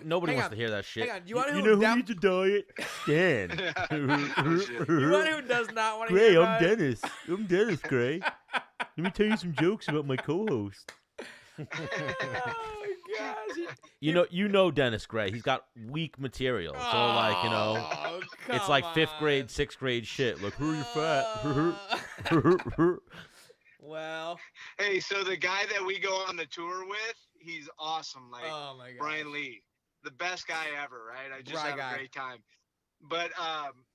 S2: Nobody
S1: hang
S2: wants
S1: on.
S2: to hear that shit.
S1: Hang on. You want to
S2: you
S1: know
S2: know who
S1: who
S2: needs a diet? Stan.
S3: Oh, shit.
S1: You want who does not want to
S2: Gray,
S1: hear
S2: I'm
S1: about it?
S2: Dennis. I'm Dennis, Gray. Let me tell you some jokes about my co-host.
S1: Oh my gosh.
S2: You know Dennis Gray. He's got weak material. So like,
S1: Oh,
S2: it's
S1: come
S2: like 5th
S1: on.
S2: grade, 6th grade shit. Look, who you fat?
S1: Well,
S3: Hey, so the guy that we go on the tour with, he's awesome. Like
S1: oh my god.
S3: Brian Lee, the best guy ever, right? I just
S1: Right
S3: had
S1: guy.
S3: a great time. But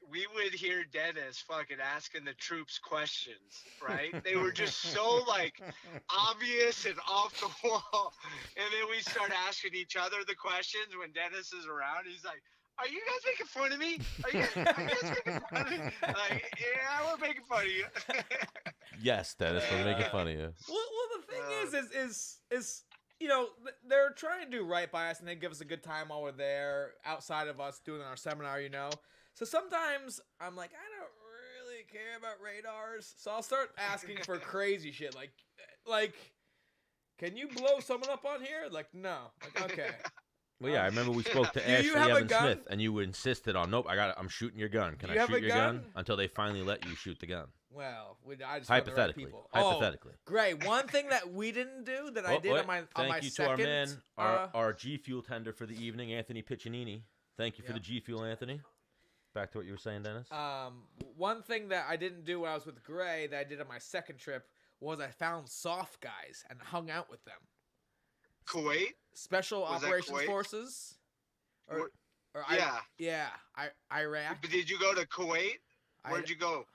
S3: we would hear Dennis fucking asking the troops questions, right? They were just so like obvious and off the wall. And then we start asking each other the questions when Dennis is around. He's like, "Are you guys making fun of me? Are you guys making fun of me?" Like, yeah, we're making fun of you.
S2: Yes, Dennis, we're making fun of you.
S1: Well, the thing is they're trying to do right by us and they give us a good time while we're there outside of us doing our seminar, So sometimes I'm like, I don't really care about radars, so I'll start asking for crazy shit, like, can you blow someone up on here? Like, no. Like, okay.
S2: Well, yeah, I remember we spoke to
S1: Do you
S2: Ashley
S1: have a
S2: Evans
S1: gun?
S2: Smith, and you insisted on, nope, I'm shooting your gun. Can
S1: Do you
S2: I
S1: have
S2: shoot
S1: a
S2: your gun?
S1: gun?
S2: Until they finally let you shoot the gun.
S1: Well, I just found the right
S2: Hypothetically.
S1: people.
S2: Hypothetically.
S1: Oh, great. One thing that we didn't do that I did
S2: wait.
S1: on my
S2: Thank you
S1: second,
S2: to our man, our G Fuel tender for the evening, Anthony Piccininni. Thank you for
S1: Yeah.
S2: the G Fuel, Anthony. Back to what you were saying, Dennis.
S1: one thing that I didn't do when I was with Gray that I did on my second trip was I found soft guys and hung out with them.
S3: Kuwait?
S1: Special
S3: Was that
S1: Operations
S3: Kuwait?
S1: Forces.
S3: Yeah.
S1: Iraq.
S3: But did you go to Kuwait? Where'd you go?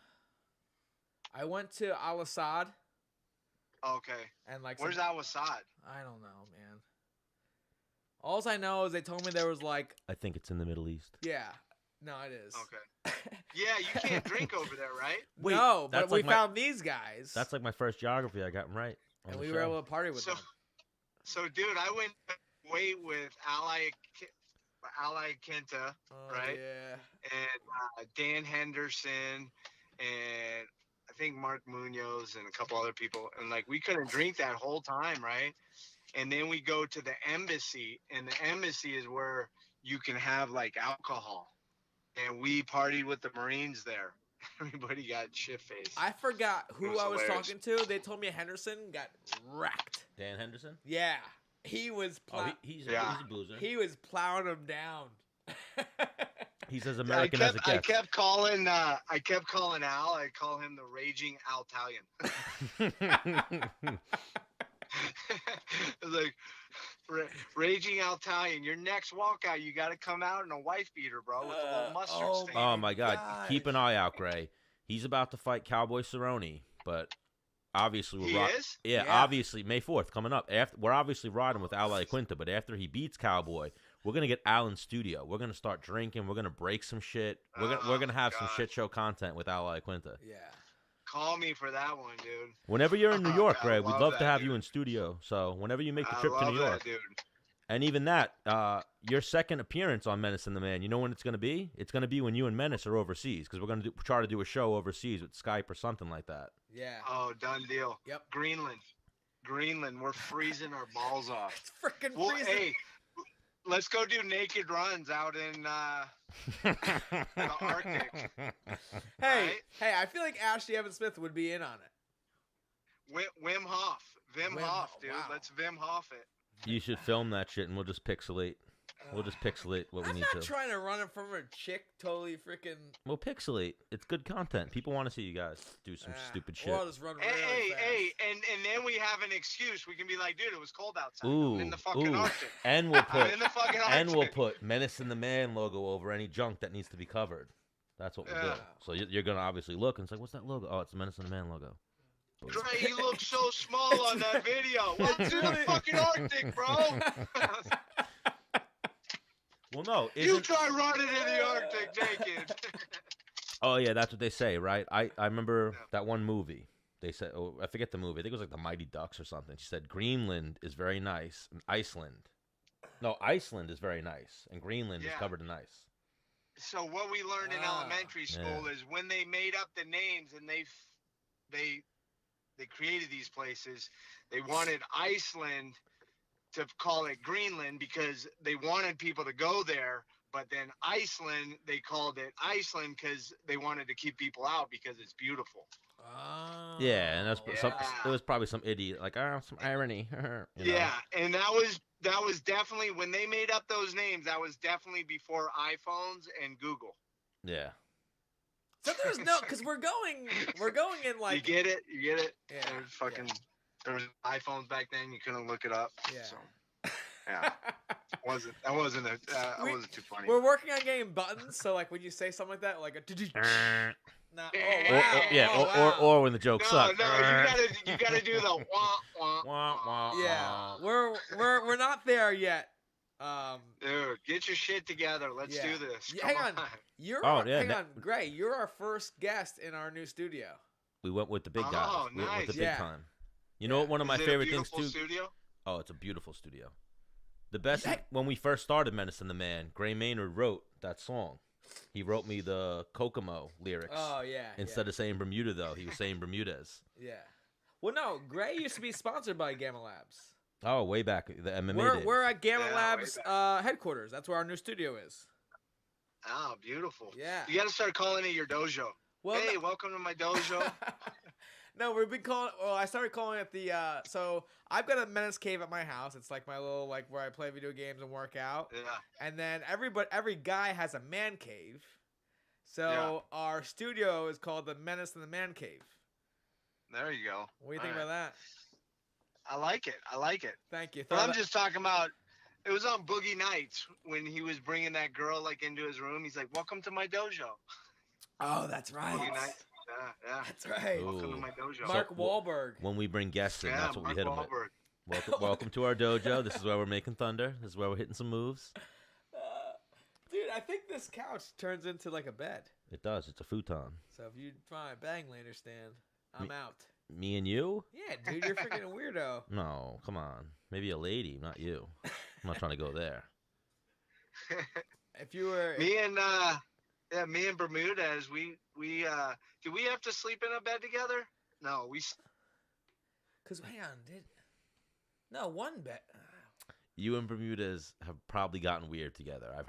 S1: I went to Al Assad
S3: Okay.
S1: and like.
S3: Where's Al Assad?
S1: I don't know, man. All I know is they told me there was like.
S2: I think it's in the Middle East.
S1: Yeah. No, it is.
S3: Okay. Yeah, you can't drink over there, right?
S2: Wait,
S1: no, but
S2: that's
S1: we
S2: like my-
S1: found these guys.
S2: That's like my first geography. I got them right. on
S1: and
S2: the
S1: we were
S2: show.
S1: able to party with
S3: So,
S1: them.
S3: so dude, I went to Kuwait with Ali Kenta,
S1: Oh,
S3: right?
S1: Yeah.
S3: And Dan Henderson, and I think Mark Munoz and a couple other people. And like, we couldn't drink that whole time, right? And then we go to the embassy, and the embassy is where you can have like alcohol. And we partied with the Marines there. Everybody got shit-faced.
S1: I forgot
S3: It
S1: who
S3: was
S1: I was
S3: hilarious.
S1: talking to. They told me Henderson got wrecked.
S2: Dan Henderson?
S1: Yeah. He was
S2: He's
S3: Yeah.
S2: a boozer.
S1: he was plowing him down.
S2: He's as American as it
S3: I
S2: gets.
S3: kept calling Al. I call him the raging Altalian. It's like raging Altalian. Your next walkout, you got to come out in a wife beater, bro, with a little mustard
S1: oh
S3: stain.
S2: Oh my God!
S1: gosh.
S2: Keep an eye out, Gray. He's about to fight Cowboy Cerrone, but obviously
S3: He
S2: we're
S3: is?
S2: Yeah,
S1: Yeah.
S2: obviously May 4th coming up. We're obviously riding with Ali Quinta, but after he beats Cowboy, we're gonna get Al in studio. We're gonna start drinking. We're gonna break some shit. We're gonna have some
S3: God.
S2: shit show content with Ali Quinta.
S1: Yeah.
S3: Call me for that one, dude.
S2: Whenever you're in New York,
S3: I
S2: Gray, we'd
S3: love
S2: love to
S3: that,
S2: have you
S3: dude.
S2: in studio. So whenever you make the
S3: I
S2: trip to
S3: love
S2: New York,
S3: that, dude.
S2: and even that, your second appearance on Menace and the Man, you know when it's gonna be? It's gonna be when you and Menace are overseas, because we're gonna try to do a show overseas with Skype or something like that.
S1: Yeah.
S3: Oh, done deal.
S1: Yep.
S3: Greenland. We're freezing our balls off.
S1: It's freaking
S3: Well,
S1: freezing.
S3: hey, let's go do naked runs out in the Arctic.
S1: Hey,
S3: right?
S1: hey, I feel like Ashley Evans Smith would be in on it.
S3: Wim Hof. Wim
S1: Wim
S3: Hof,
S1: Hof,
S3: dude.
S1: wow.
S3: Let's Wim Hof it.
S2: You should film that shit, and we'll just pixelate. We'll just pixelate what we
S1: I'm
S2: need
S1: not
S2: to.
S1: trying to run it from a chick totally freaking.
S2: We'll pixelate. It's good content. People want to see you guys do some stupid shit.
S1: Or I'll just run really
S3: Hey,
S1: fast.
S3: and then we have an excuse. We can be like, dude, it was cold outside.
S2: Ooh,
S3: I'm in the fucking
S2: ooh.
S3: Arctic.
S2: And we'll
S3: I'm
S2: put
S3: in the fucking Arctic.
S2: and we'll put Menace and the Man logo over any junk that needs to be covered. That's what we'll do.
S3: Yeah.
S2: So you're gonna obviously look and say, "What's that logo?" Oh, it's the Menace and the Man logo. Boom.
S3: Dre, you look so small on that video. What's in the fucking Arctic, bro?
S2: Well, no,
S3: You
S2: isn't.
S3: try running in the Arctic naked.
S2: Oh yeah, that's what they say, right? I remember
S3: Yeah.
S2: that one movie. They said, oh, I forget the movie. I think it was like the Mighty Ducks or something. She said Greenland is very nice, and Iceland. No, Iceland is very nice, and Greenland is
S3: Yeah.
S2: covered in ice.
S3: So what we learned in elementary school is when they made up the names and they created these places, they wanted Iceland to call it Greenland because they wanted people to go there. But then Iceland, they called it Iceland because they wanted to keep people out because it's beautiful.
S2: Oh, yeah, and that's it was probably some idiot like, some irony.
S3: Yeah, and that was definitely when they made up those names. That was definitely before iPhones and Google.
S2: Yeah.
S1: So there's no, because we're going in like.
S3: You get it. Yeah.
S1: There
S3: was iPhones back then. You couldn't look it up.
S1: Yeah.
S3: So, yeah. That wasn't too funny.
S1: We're working on getting buttons, so like when you say something like that, like a
S2: or when the joke sucks.
S3: No, you gotta do the wah wah.
S1: Yeah, we're not there yet.
S3: Dude, get your shit together. Let's do this.
S1: Hang on, Gray. You're our first guest in our new studio.
S2: We went with the big guys.
S3: Oh, nice.
S2: We went with the big time. You know what? One of my favorite things too.
S3: Studio?
S2: Oh, it's a beautiful studio. The best when we first started Menace and the Man, Gray Maynard wrote that song. He wrote me the Kokomo lyrics.
S1: Oh yeah.
S2: Instead of saying Bermuda, though, he was saying Bermudez.
S1: Yeah. Well, no, Gray used to be sponsored by Gamma Labs.
S2: Oh, way back the MMA days.
S1: We're at Gamma Labs headquarters. That's where our new studio is.
S3: Oh, beautiful.
S1: Yeah.
S3: You got to start calling it your dojo. Well, hey, welcome to my dojo.
S1: No, we've been calling. Well, I started calling it the. So I've got a Menace cave at my house. It's like my little where I play video games and work out.
S3: Yeah.
S1: And then every guy has a man cave. So our studio is called the Menace and the Man Cave.
S3: There you go.
S1: What do you think about that?
S3: I like it.
S1: Thank you.
S3: But I'm just talking about. It was on Boogie Nights when he was bringing that girl into his room. He's like, "Welcome to my dojo."
S1: Oh, that's right.
S3: Boogie Nights. Yeah.
S1: That's right.
S3: Welcome to my dojo.
S1: Mark Wahlberg.
S2: When we bring guests in, that's what we hit them with.
S3: Wahlberg.
S2: Welcome to our dojo. This is where we're making thunder. This is where we're hitting some moves.
S1: Dude, I think this couch turns into like a bed.
S2: It does. It's a futon.
S1: So if you try a bang later stand, I'm out.
S2: Me and you?
S1: Yeah, dude, you're freaking a weirdo.
S2: No, come on. Maybe a lady, not you. I'm not trying to go there.
S1: If you were
S3: me and Bermudez, we do we have to sleep in a bed together? No,
S1: Cause hang on, one bed.
S2: You and Bermudez have probably gotten weird together. I've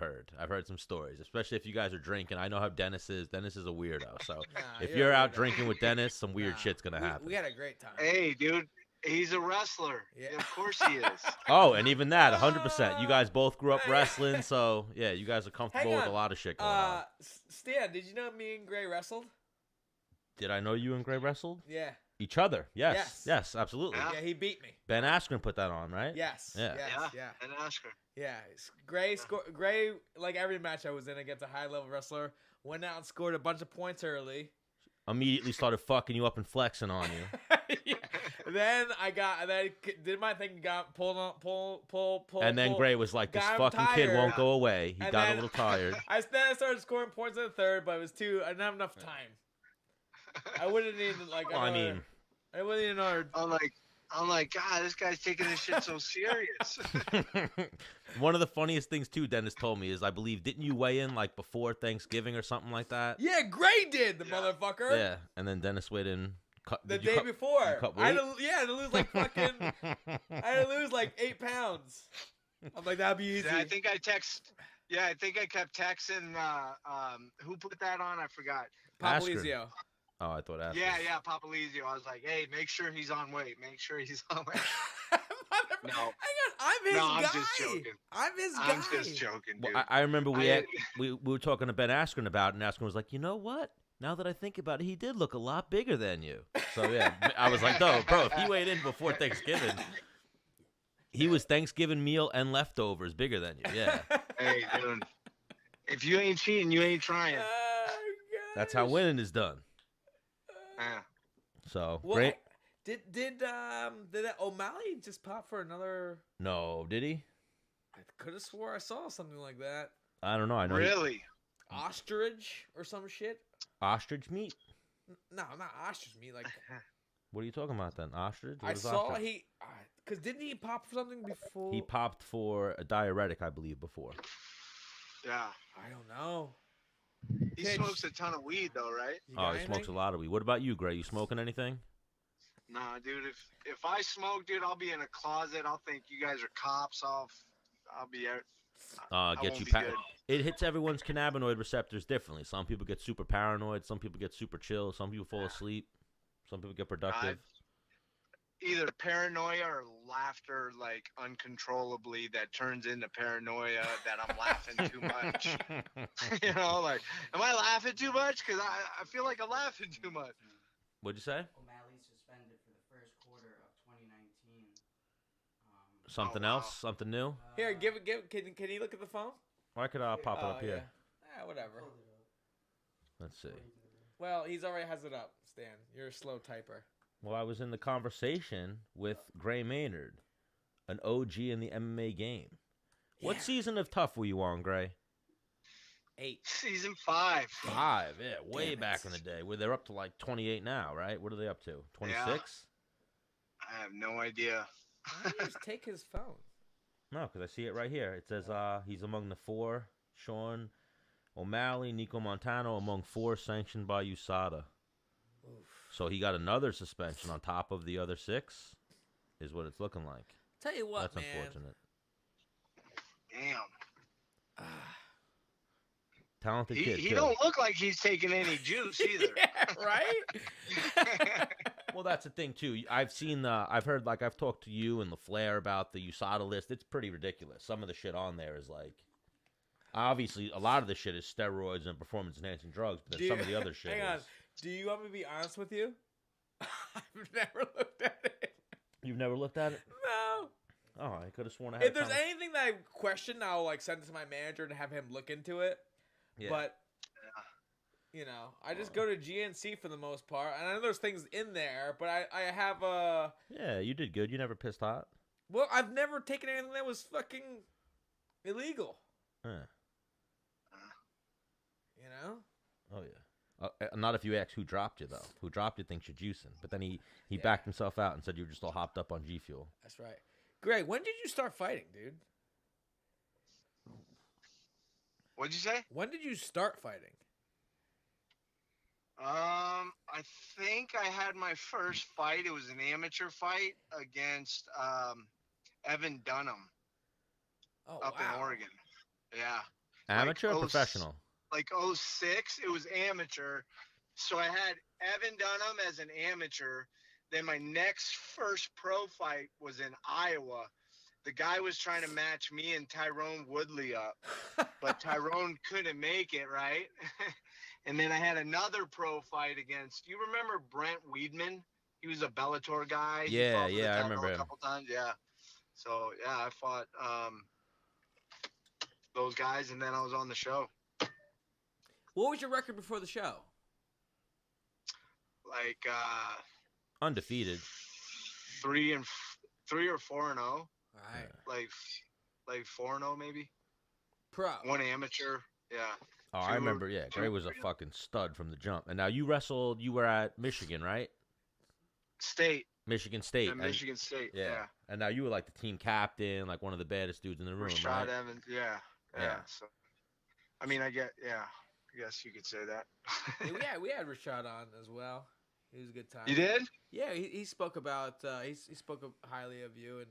S2: heard some stories, especially if you guys are drinking. I know how Dennis is. Dennis is a weirdo. So if you're out drinking with Dennis, some weird shit's gonna happen.
S1: We had a great time.
S3: Hey, dude, he's a wrestler. Yeah, of course he is.
S2: Oh, and even that, 100%. You guys both grew up wrestling, so yeah, you guys are comfortable with a lot of shit going on.
S1: Stan, did you know me and Gray wrestled?
S2: Did I know you and Gray wrestled?
S1: Yeah.
S2: Each other? Yes, absolutely.
S1: Yeah, he beat me.
S2: Ben Askren put that on, right?
S1: Yes.
S2: Yeah.
S3: Ben Askren.
S1: Yeah. Gray, like every match I was in against a high-level wrestler, went out and scored a bunch of points early.
S2: Immediately started fucking you up and flexing on you.
S1: Yeah. Then I did my thing, got pull.
S2: And then Gray was like, this fucking kid won't go away. He got a little tired.
S1: I started scoring points in the third, but it was I didn't have enough time. I wouldn't need I wouldn't need another.
S3: I'm like, God, this guy's taking this shit so serious.
S2: One of the funniest things too, Dennis told me is, I believe, didn't you weigh in like before Thanksgiving or something like that?
S1: Yeah, Gray did, the motherfucker.
S2: Yeah, and then Dennis weighed in
S1: the day before.
S2: I had
S1: to lose like fucking. I had to lose like 8 pounds. I'm like, that'd be easy.
S3: Yeah, I think I kept texting. Who put that on? I forgot.
S1: Papalizio.
S2: Oh, I thought Askren.
S3: Yeah, Papalizio. I was like, hey, make sure he's on weight. No.
S1: Hang on, I'm his guy.
S3: I'm just joking. I'm just joking, dude.
S2: Well, I remember we were talking to Ben Askren about it, and Askren was like, you know what? Now that I think about it, he did look a lot bigger than you. So, yeah, I was like, no, bro, if he weighed in before Thanksgiving, he was Thanksgiving meal and leftovers bigger than you, yeah.
S3: Hey, dude, if you ain't cheating, you ain't trying.
S2: That's how winning is done.
S3: Yeah.
S2: So,
S1: well,
S2: great.
S1: Did that O'Malley just pop for another?
S2: No, did he?
S1: I could have swore I saw something like that.
S2: I don't know. I know.
S3: Really?
S1: Ostrich or some shit?
S2: Ostrich meat?
S1: No, not ostrich meat. Like,
S2: what are you talking about then? Ostrich?
S1: I saw ostrich? Because didn't he pop for something before?
S2: He popped for a diuretic, I believe, before.
S3: Yeah.
S1: I don't know.
S3: He
S1: Pitch.
S3: smokes a ton of weed though, right?
S1: You got
S2: Oh, he smokes
S1: anything?
S2: a lot of weed. What about you, Gray? You smoking anything?
S3: Nah, dude. If I smoke, dude, I'll be in a closet. I'll think you guys are cops. I'll be out. I
S2: Get
S3: won't
S2: you.
S3: be good.
S2: It hits everyone's cannabinoid receptors differently. Some people get super paranoid. Some people get super chill. Some people fall asleep. Some people get productive.
S3: Either paranoia or laughter, like uncontrollably, that turns into paranoia that I'm laughing too much. You know, like, am I laughing too much? Because I feel like I'm laughing too much.
S2: What'd you say?
S5: O'Malley suspended for the first quarter of 2019.
S2: Something
S3: Oh, wow.
S2: else? Something new?
S1: Here, can you look at the phone?
S2: Or I could pop it up here.
S1: Yeah, whatever.
S2: Let's see.
S1: Well, he's already has it up, Stan. You're a slow typer.
S2: Well, I was in the conversation with Gray Maynard, an OG in the MMA game. What
S1: Yeah.
S2: season of Tough were you on, Gray?
S1: 8.
S3: Season 5.
S2: 5, yeah, way
S1: Damn
S2: back
S1: it.
S2: in the day. Where they're up to like 28 now, right? What are they up to? 26?
S3: I have no idea.
S1: Why don't you just take his phone?
S2: No, because I see it right here. It says he's among the 4. Sean O'Malley, Nico Montano among 4 sanctioned by USADA.
S1: Oof.
S2: So he got another suspension on top of the other 6, is what it's looking like.
S1: Tell you what,
S2: That's
S1: man.
S2: unfortunate.
S3: Damn.
S2: Talented kid,
S3: He
S2: too.
S3: don't look like he's taking any juice either.
S1: Yeah, right?
S2: Well, that's the thing too. I've heard, like, I've talked to you and LaFleur about the USADA list. It's pretty ridiculous. Some of the shit on there is like, obviously, a lot of the shit is steroids and performance-enhancing drugs, but then some of the other shit
S1: Hang on.
S2: is.
S1: Do you want me to be honest with you? I've never looked at it.
S2: You've never looked at it?
S1: No.
S2: Oh, I could have sworn I had.
S1: If there's anything that I question, I'll like send it to my manager and have him look into it.
S2: Yeah.
S1: But you know, I just go to GNC for the most part, and I know there's things in there, but I have a.
S2: Yeah, you did good. You never pissed hot.
S1: Well, I've never taken anything that was fucking illegal.
S2: Yeah.
S1: You know.
S2: Oh yeah. Not if you ask who dropped you though. Who dropped you thinks you're juicing, but then he backed himself out and said you were just all hopped up on G Fuel.
S1: That's right. Greg, when did you start fighting, dude?
S3: What'd you say?
S1: When did you start fighting?
S3: I think I had my first fight. It was an amateur fight against Evan Dunham
S1: Oh,
S3: up
S1: wow.
S3: in Oregon. Yeah.
S2: Amateur or
S3: Like,
S2: professional?
S3: Like 06, it was amateur. So I had Evan Dunham as an amateur. Then my next first pro fight was in Iowa. The guy was trying to match me and Tyrone Woodley up, but Tyrone couldn't make it, right? And then I had another pro fight against, you remember Brent Weedman? He was a Bellator guy. He
S2: Yeah,
S3: fought for the
S2: yeah, I
S3: title
S2: remember
S3: a
S2: him.
S3: couple times, yeah. So, yeah, I fought those guys, and then I was on the show.
S1: What was your record before the show?
S3: Like
S2: Undefeated.
S3: 3 or 4-0.
S1: All right.
S3: Like 4-0 maybe.
S1: Pro.
S3: 1 amateur, yeah.
S2: Oh, I remember. Yeah, Gray was a fucking stud from the jump. And now you wrestled. You were at Michigan, right?
S3: State.
S2: Michigan State.
S3: At Michigan State.
S2: Yeah.
S3: Yeah.
S2: And now you were like the team captain, like one of the baddest dudes in the room,
S3: Rashad
S2: right?
S3: Evans. Yeah.
S2: Yeah.
S3: So, I mean, I guess you could say that.
S1: Yeah, we had Rashad on as well. He was a good time.
S3: You did?
S1: Yeah, he spoke about he spoke highly of you and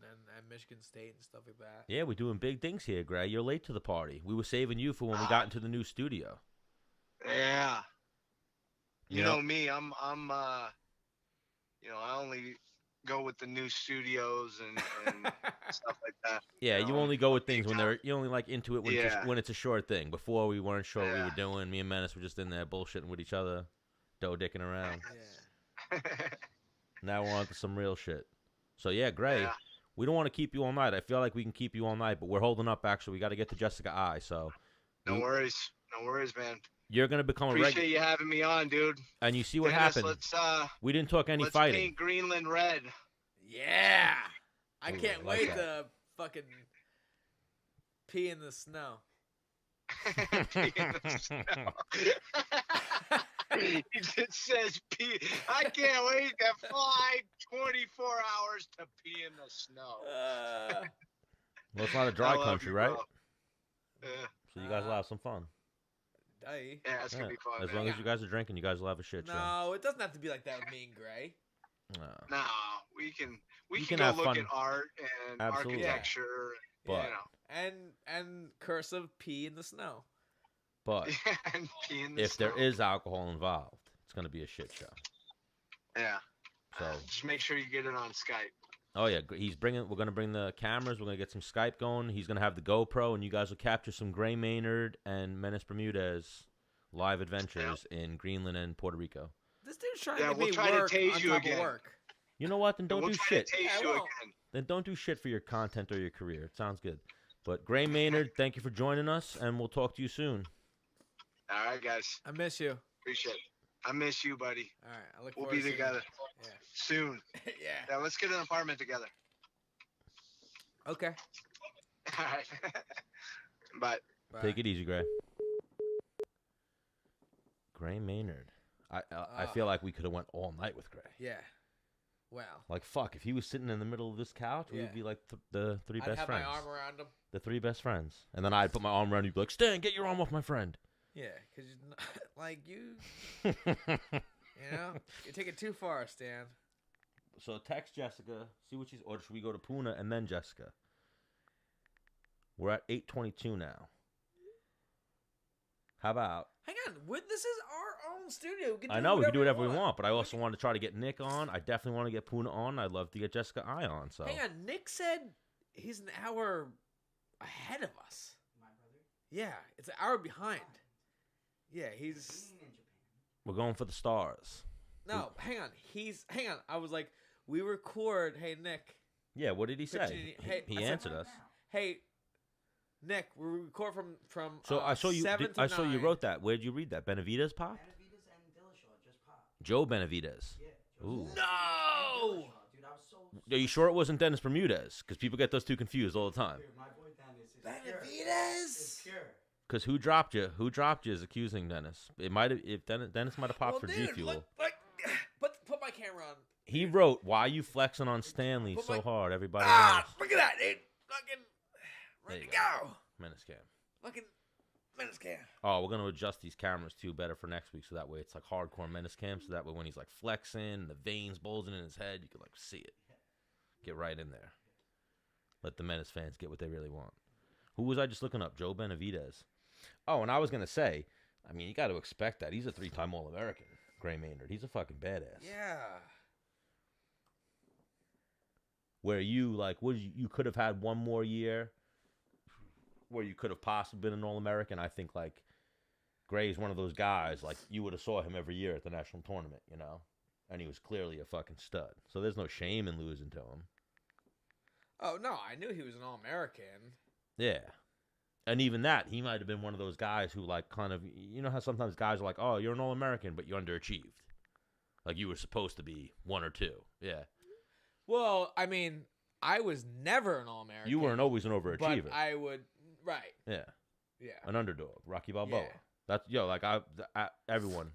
S1: Michigan State and stuff like that.
S2: Yeah, we're doing big things here, Gray. You're late to the party. We were saving you for when we got into the new studio.
S3: Yeah. You
S2: know-
S3: know me, I'm I only go with the new studios and stuff like that.
S2: Yeah,
S3: You
S2: you
S3: know,
S2: only go with things
S3: big
S2: when
S3: time.
S2: you only like into it when
S3: Yeah.
S2: when it's a short thing. Before we weren't sure what we
S3: Yeah.
S2: were doing. Me and Menace were just in there bullshitting with each other, dicking around.
S1: Yeah.
S2: Now we're on to some real shit. So yeah, Gray,
S3: Yeah.
S2: we don't want to keep you all night. I feel like we can keep you all night, but we're holding up. Actually, we got to get to Jessica I. So
S3: No worries, man.
S2: you're gonna become a
S3: Appreciate
S2: regular,
S3: you having me on, dude.
S2: and you see what
S3: Dennis,
S2: happened.
S3: Let's
S2: We didn't talk any
S3: let's
S2: fighting.
S3: paint Greenland red.
S1: Yeah. I
S2: Ooh,
S1: can't
S2: I like
S1: wait
S2: that.
S1: to fucking pee in the snow.
S3: He just says pee. I can't wait to fly 24 hours to pee in the snow.
S2: Well, it's not a
S3: I
S2: dry
S3: love
S2: country,
S3: you,
S2: right?
S3: bro. Yeah.
S2: So you guys will have some fun.
S1: Day.
S3: Yeah, it's gonna be fun.
S2: As
S3: man.
S2: long as you guys are drinking, you guys will have a shit show.
S1: No, it doesn't have to be like that with me and Gray.
S2: No.
S3: No, we can
S2: can
S3: go
S2: have
S3: look
S2: fun.
S3: at art and
S2: Absolutely.
S3: architecture.
S2: But-
S3: You know.
S1: And cursive pee in the snow.
S2: But
S3: and pee in the
S2: if there
S3: snow.
S2: is alcohol involved, it's gonna be a shit show.
S3: Yeah.
S2: So,
S3: Just make sure you get it on Skype.
S2: oh yeah, we're gonna bring the cameras. We're gonna get some Skype going. He's gonna have the GoPro, and you guys will capture some Gray Maynard and Menace Bermudez live adventures in Greenland and Puerto Rico.
S1: This dude's trying
S3: Yeah,
S1: to
S3: we'll
S1: make
S3: try to
S1: work
S3: tase
S1: on
S3: you
S1: top
S3: again.
S1: of work.
S2: You know what? Then don't
S3: we'll
S2: do
S3: try
S2: shit.
S3: to taste
S1: Yeah, I
S3: you
S1: won't.
S3: again.
S2: Then don't do shit for your content or your career. It sounds good. But Gray Maynard, thank you for joining us, and we'll talk to you soon.
S3: All right, guys.
S1: I miss you.
S3: Appreciate it. I miss you, buddy.
S1: All right, I look
S3: We'll
S1: forward
S3: be
S1: to seeing you.
S3: together
S1: Yeah.
S3: soon.
S1: Yeah.
S3: Yeah, let's get an apartment together.
S1: Okay.
S3: All right. Bye.
S1: Bye.
S2: Take it easy, Gray. Gray Maynard. I feel like we could have went all night with Gray.
S1: Yeah. Wow.
S2: Like, fuck, if he was sitting in the middle of this couch, we
S1: Yeah.
S2: would be like the three
S1: I'd
S2: best
S1: have
S2: friends.
S1: my arm around him.
S2: The three best friends. And then I'd put my arm around you, be like, Stan, get your arm off my friend.
S1: Yeah, because like you know, you take it too far, Stan.
S2: So text Jessica, see what she's, or should we go to Puna and then Jessica? We're at 8:22 now. How about?
S1: Hang on, this is our own studio. We can
S2: I know we can do whatever we want, but I also want to try to get Nick on. I definitely want to get Puna on. I'd love to get Jessica I on. So
S1: Hang on, Nick said he's an hour ahead of us.
S5: My brother.
S1: Yeah, it's an hour behind. Yeah, he's
S5: Being in Japan.
S2: we're going for the stars.
S1: no. Hang on. I was like, we record. Hey Nick.
S2: Yeah, what did he say?
S1: Piccininni- hey,
S2: He
S1: I said
S2: answered us.
S1: Hey, Nick. We record from.
S2: So I saw you.
S1: 7 to
S2: I saw you
S1: 9.
S2: wrote that. Where did you read that? Benavides pop?
S5: Benavides and Dillashaw just popped.
S2: Joe Benavides.
S5: Yeah.
S2: Ooh.
S1: No.
S5: Dillashaw, dude, I was so.
S2: Are you sure it wasn't Dennis Bermudez? Because people get those two confused all the time.
S5: Dude, my boy Dennis is pure.
S1: Benavides.
S5: It's pure.
S2: Because who dropped you? Who dropped you is accusing Dennis. It might have. If Dennis might have popped
S1: Well,
S2: for
S1: dude,
S2: G Fuel.
S1: look, put my camera on.
S2: He wrote, "Why you flexing on Stanley
S1: Put
S2: so
S1: my-
S2: hard? Everybody
S1: Ah,
S2: knows."
S1: look at that, dude. Fucking
S2: There
S1: ready
S2: you
S1: to go.
S2: Menace cam.
S1: Fucking Menace cam.
S2: Oh, we're gonna adjust these cameras too better for next week, so that way it's like hardcore Menace cam. So that way when he's like flexing, the veins bulging in his head, you can like see it. Get right in there. Let the Menace fans get what they really want. Who was I just looking up? Joe Benavides. Oh, and I was gonna say, I mean, you got to expect that he's a 3-time All-American. Gray Maynard. He's a fucking badass.
S1: Yeah.
S2: Where you like, you could have had one more year where you could have possibly been an All-American. I think like Gray's one of those guys, like you would have saw him every year at the national tournament, you know, and he was clearly a fucking stud. So there's no shame in losing to him.
S1: Oh no, I knew he was an All-American.
S2: Yeah. And even that, he might have been one of those guys who like kind of, you know how sometimes guys are like, oh, you're an All-American, but you underachieved. Like you were supposed to be 1 or 2. Yeah.
S1: Well, I mean, I was never an All-American.
S2: You weren't always an overachiever.
S1: But I would, right?
S2: Yeah.
S1: Yeah.
S2: An underdog, Rocky Balboa.
S1: Yeah.
S2: That's like everyone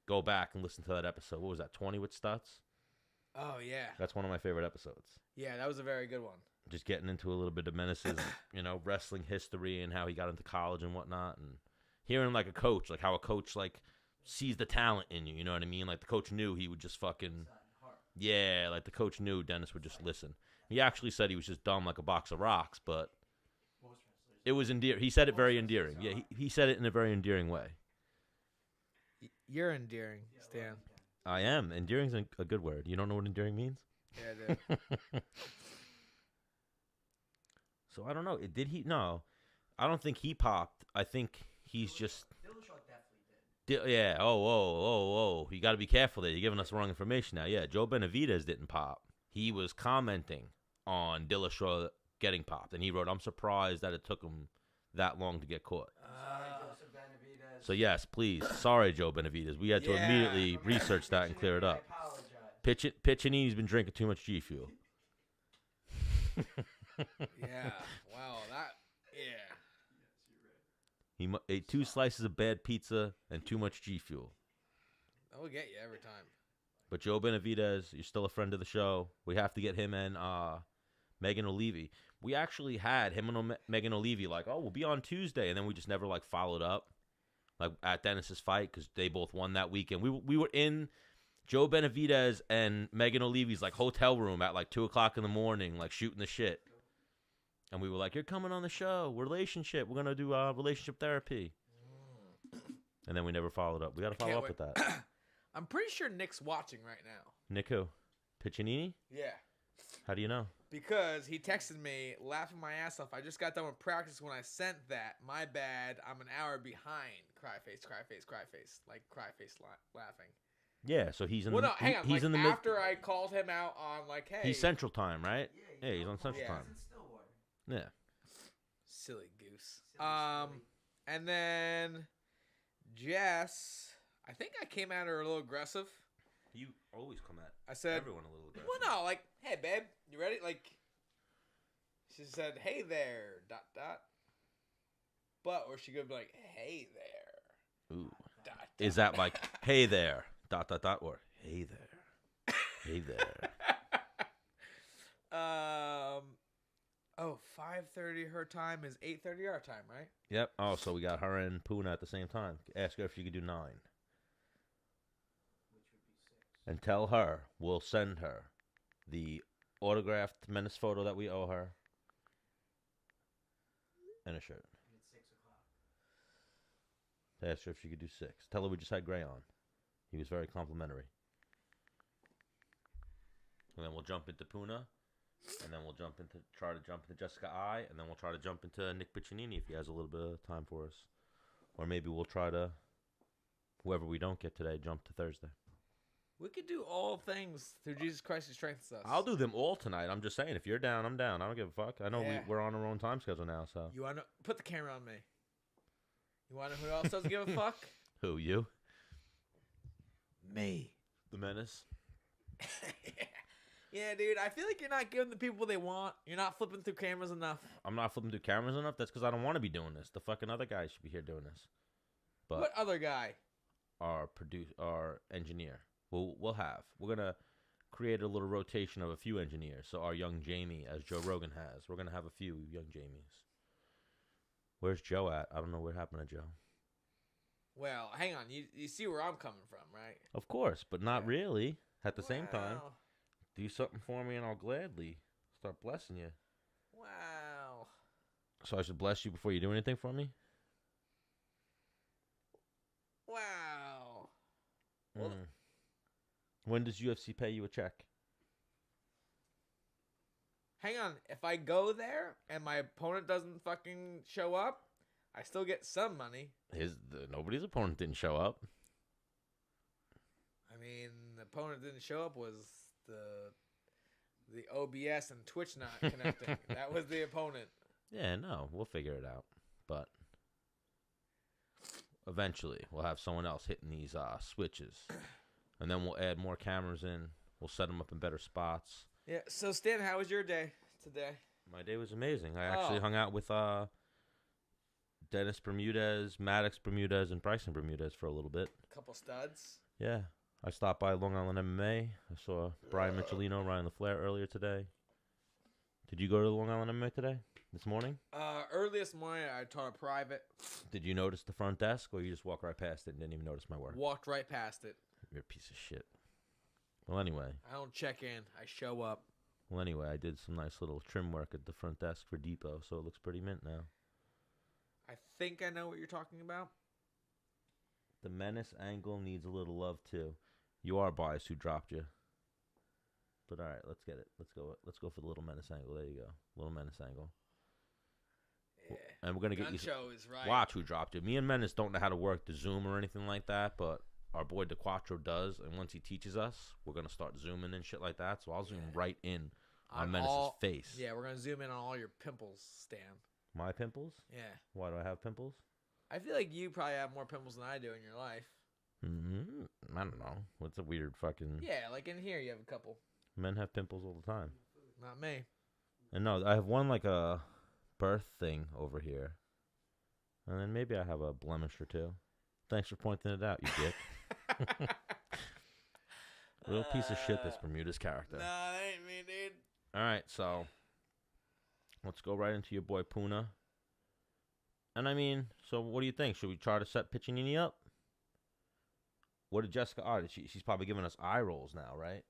S2: go back and listen to that episode. What was that? 20 with Stutz.
S1: Oh yeah.
S2: That's one of my favorite episodes.
S1: Yeah, that was a very good one.
S2: Just getting into a little bit of Menace's, wrestling history and how he got into college and whatnot, and hearing like a coach, like how a coach like sees the talent in you. You know what I mean? Like the coach knew he would just fucking, yeah. Like the coach knew Dennis would just listen. He actually said he was just dumb like a box of rocks, but it was endearing. He said it very endearing. Yeah, he said it in a very endearing way.
S1: You're endearing, Stan.
S2: I am. Endearing's a good word. You don't know what endearing means?
S1: Yeah, I do.
S2: So I don't know. Did he? No, I don't think he popped. I think he's just.
S5: Dillashaw definitely did.
S2: Yeah. Oh. You got to be careful there. You're giving us the wrong information now. Yeah. Joe Benavides didn't pop. He was commenting on Dillashaw getting popped, and he wrote, "I'm surprised that it took him that long to get caught."
S5: Joseph Benavides.
S2: So yes, please. Sorry, Joe Benavides. We had to
S1: Yeah.
S2: immediately research that and clear it up.
S5: I apologize.
S2: Piccininni's been drinking too much G Fuel.
S1: Yeah. Wow. That. Yeah.
S2: He ate 2 slices of bad pizza and too much G Fuel.
S1: That will get you every time.
S2: But Joe Benavides, you're still a friend of the show. We have to get him and Megan O'Leary. We actually had him and Megan O'Leary like, oh, we'll be on Tuesday, and then we just never like followed up. like at Dennis's fight, because they both won that weekend. We were in Joe Benavidez and Megan O'Leary's like hotel room at like 2:00 in the morning, like shooting the shit. And we were like, "You're coming on the show, relationship. We're gonna do relationship therapy." And then we never followed up. We got to follow up with that.
S1: I'm pretty sure Nick's watching right now.
S2: Nick who? Piccininni?
S1: Yeah.
S2: How do you know?
S1: Because he texted me laughing my ass off. I just got done with practice when I sent that. My bad. I'm an hour behind. Cry face, cry face, cry face. Like cry face laughing.
S2: Yeah, so he's in
S1: Well,
S2: the
S1: no, hang on.
S2: he's
S1: like,
S2: in the
S1: after I called him out on like, hey.
S2: He's Central Time, right? Yeah, he's on Central
S1: Yeah.
S2: Time.
S5: He's in Stillwater.
S2: Yeah.
S1: Silly goose.
S5: Silly.
S1: And then Jess, I think I came at her a little aggressive.
S2: You always come at
S1: I said,
S2: everyone a little aggressive.
S1: well, no, like, hey, babe, you ready? Like, she said, hey there, ... But, or she could be like, hey there, ...
S2: Ooh. Is that like, hey there, ... or hey there, hey there?
S1: 5:30 her time is 8:30 our time, right?
S2: Yep. Oh, so we got her and Puna at the same time. Ask her if she could do 9.
S5: Which would be 6.
S2: And tell her we'll send her the autographed Menace photo that we owe her and a shirt.
S5: And it's 6 o'clock.
S2: Ask her if she could do 6. Tell her we just had Gray on. He was very complimentary. And then we'll jump into Puna. And then we'll try to jump into Jessica I. And then we'll try to jump into Nick Piccininni if he has a little bit of time for us. Or maybe we'll try to, whoever we don't get today, jump to Thursday.
S1: We could do all things through Jesus Christ who strengthens us.
S2: I'll do them all tonight. I'm just saying, if you're down, I'm down. I don't give a fuck. I know
S1: Yeah.
S2: we're on our own time schedule now, so.
S1: You want to put the camera on me? You want to know who else doesn't give a fuck?
S2: Who, you?
S1: Me.
S2: The Menace?
S1: Yeah, dude. I feel like you're not giving the people what they want. You're not flipping through cameras enough.
S2: I'm not flipping through cameras enough. That's because I don't want to be doing this. The fucking other guys should be here doing this. But
S1: What other guy?
S2: our engineer. We're gonna create a little rotation of a few engineers. So our young Jamie, as Joe Rogan has, we're gonna have a few young Jamies. Where's Joe at? I don't know what happened to Joe.
S1: Well, hang on. You see where I'm coming from, right?
S2: Of course, but not
S1: Yeah.
S2: really. At the same time,
S1: Wow.
S2: do something for me and I'll gladly start blessing you.
S1: Wow.
S2: So I should bless you before you do anything for me?
S1: Wow. Well,
S2: When does UFC pay you a check?
S1: hang on. If I go there and my opponent doesn't fucking show up, I still get some money.
S2: Nobody's opponent didn't show up.
S1: I mean, the opponent didn't show up was the OBS and Twitch not connecting. That was the opponent.
S2: Yeah, no, we'll figure it out. But eventually, we'll have someone else hitting these switches. And then we'll add more cameras in. We'll set them up in better spots.
S1: Yeah. So, Stan, how was your day today?
S2: My day was amazing. I actually hung out with Dennis Bermudez, Maddox Bermudez, and Bryson Bermudez for a little bit.
S1: Couple studs.
S2: Yeah. I stopped by Long Island MMA. I saw Brian Michelino, Ryan LaFleur earlier today. Did you go to Long Island MMA today? This morning?
S1: Early this morning, I taught a private.
S2: Did you notice the front desk, or you just walked right past it and didn't even notice my work?
S1: Walked right past it.
S2: You're a piece of shit. Well, anyway.
S1: I don't check in. I show up.
S2: Well, anyway, I did some nice little trim work at the front desk for Depot, so it looks pretty mint now.
S1: I think I know what you're talking about.
S2: The Menace angle needs a little love, too. You are biased who dropped you. But all right, let's get it. Let's go for the little Menace angle. There you go. Little Menace angle.
S1: Yeah.
S2: And we're going to get
S1: Gun
S2: you
S1: show is right.
S2: watch who dropped you. Me and Menace don't know how to work the Zoom or anything like that, but our boy DeQuattro does, and once he teaches us, we're going to start zooming and shit like that, so I'll zoom right in on Menace's face.
S1: Yeah, we're going to zoom in on all your pimples, Stan.
S2: My pimples?
S1: Yeah.
S2: Why do I have pimples?
S1: I feel like you probably have more pimples than I do in your life.
S2: I don't know. What's a weird fucking...
S1: Yeah, like in here you have a couple.
S2: Men have pimples all the time.
S1: Not me.
S2: And no, I have one like a birth thing over here. And then maybe I have a blemish or two. Thanks for pointing it out, you dick. Real piece of shit, this Bermuda's character.
S1: Nah, that ain't me, dude.
S2: All right, so let's go right into your boy Puna. And I mean, so what do you think? Should we try to set Piccininni up? What did Jessica? Oh, she's probably giving us eye rolls now, right?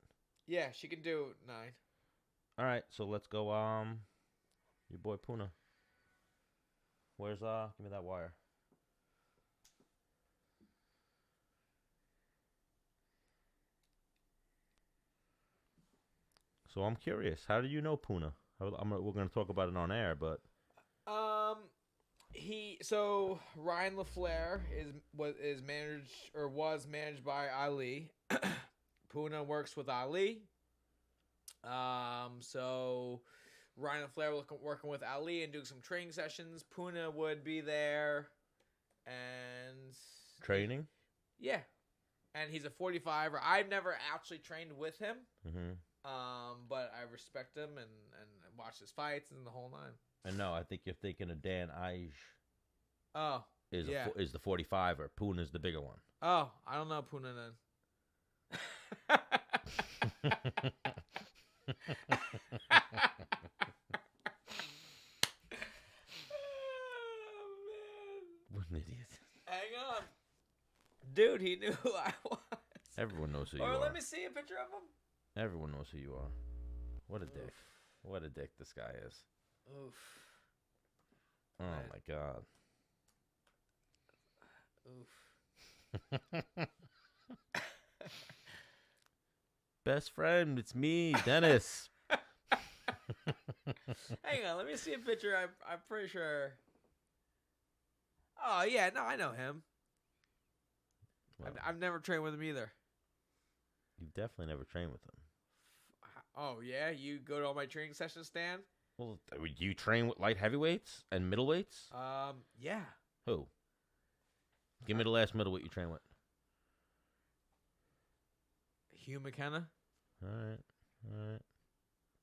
S1: Yeah, she can do 9.
S2: All right, so let's go. Your boy Puna. Where's Give me that wire. So I'm curious. How do you know Puna? We're going to talk about it on air, but
S1: Ryan LaFleur was managed by Ali. Puna works with Ali. So Ryan LaFleur working with Ali and doing some training sessions. Puna would be there and
S2: training.
S1: Yeah, and he's a 45er. I've never actually trained with him.
S2: Mm-hmm.
S1: But I respect him and watch his fights and the whole 9.
S2: And no, I think you're thinking of Dan Ige.
S1: Oh,
S2: is the 45er. Puna's the bigger one.
S1: Oh, I don't know Puna then.
S2: What an idiot.
S1: Hang on. Dude, he knew who I was.
S2: Everyone knows who you are.
S1: Or let me see a picture of him.
S2: Everyone knows who you are. What a dick. What a dick this guy is.
S1: Oof.
S2: Oh, my God.
S1: Oof.
S2: Best friend, it's me, Dennis.
S1: Hang on, let me see a picture. I'm pretty sure. Oh, yeah, no, I know him.
S2: Well,
S1: I've never trained with him either.
S2: You've definitely never trained with him.
S1: Oh, yeah? You go to all my training sessions, Stan?
S2: Well, you train with light heavyweights and middleweights?
S1: Yeah.
S2: Who? Give me the last middleweight you train with.
S1: Hugh McKenna.
S2: All right.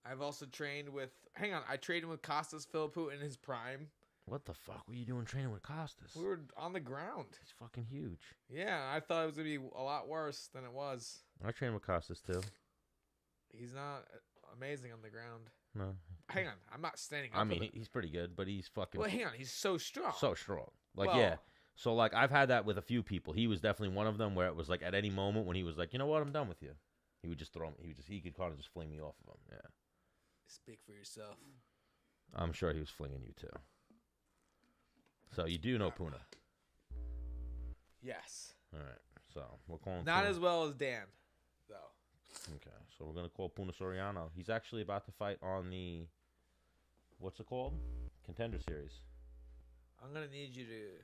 S1: I've also trained with... Hang on, I trained with Costas Philippou in his prime.
S2: What the fuck were you doing training with Costas?
S1: We were on the ground.
S2: He's fucking huge.
S1: Yeah, I thought it was going to be a lot worse than it was.
S2: I trained with Costas, too.
S1: He's not amazing on the ground.
S2: No.
S1: Hang on, I'm not standing up.
S2: I mean, he's pretty good, but he's fucking...
S1: Well, hang on, he's so strong.
S2: So strong. Like,
S1: well,
S2: yeah. So, like, I've had that with a few people. He was definitely one of them where it was, like, at any moment when he was like, you know what, I'm done with you. He would just throw me. He could kind of just fling me off of him. Yeah.
S1: Speak for yourself.
S2: I'm sure he was flinging you, too. So, you do know Puna.
S1: Yes.
S2: All right. So, we're calling
S1: Not
S2: Puna.
S1: as well as Dan, though.
S2: Okay. So, we're going to call Puna Soriano. He's actually about to fight on the... What's it called? Contender Series.
S1: I'm going to need you to...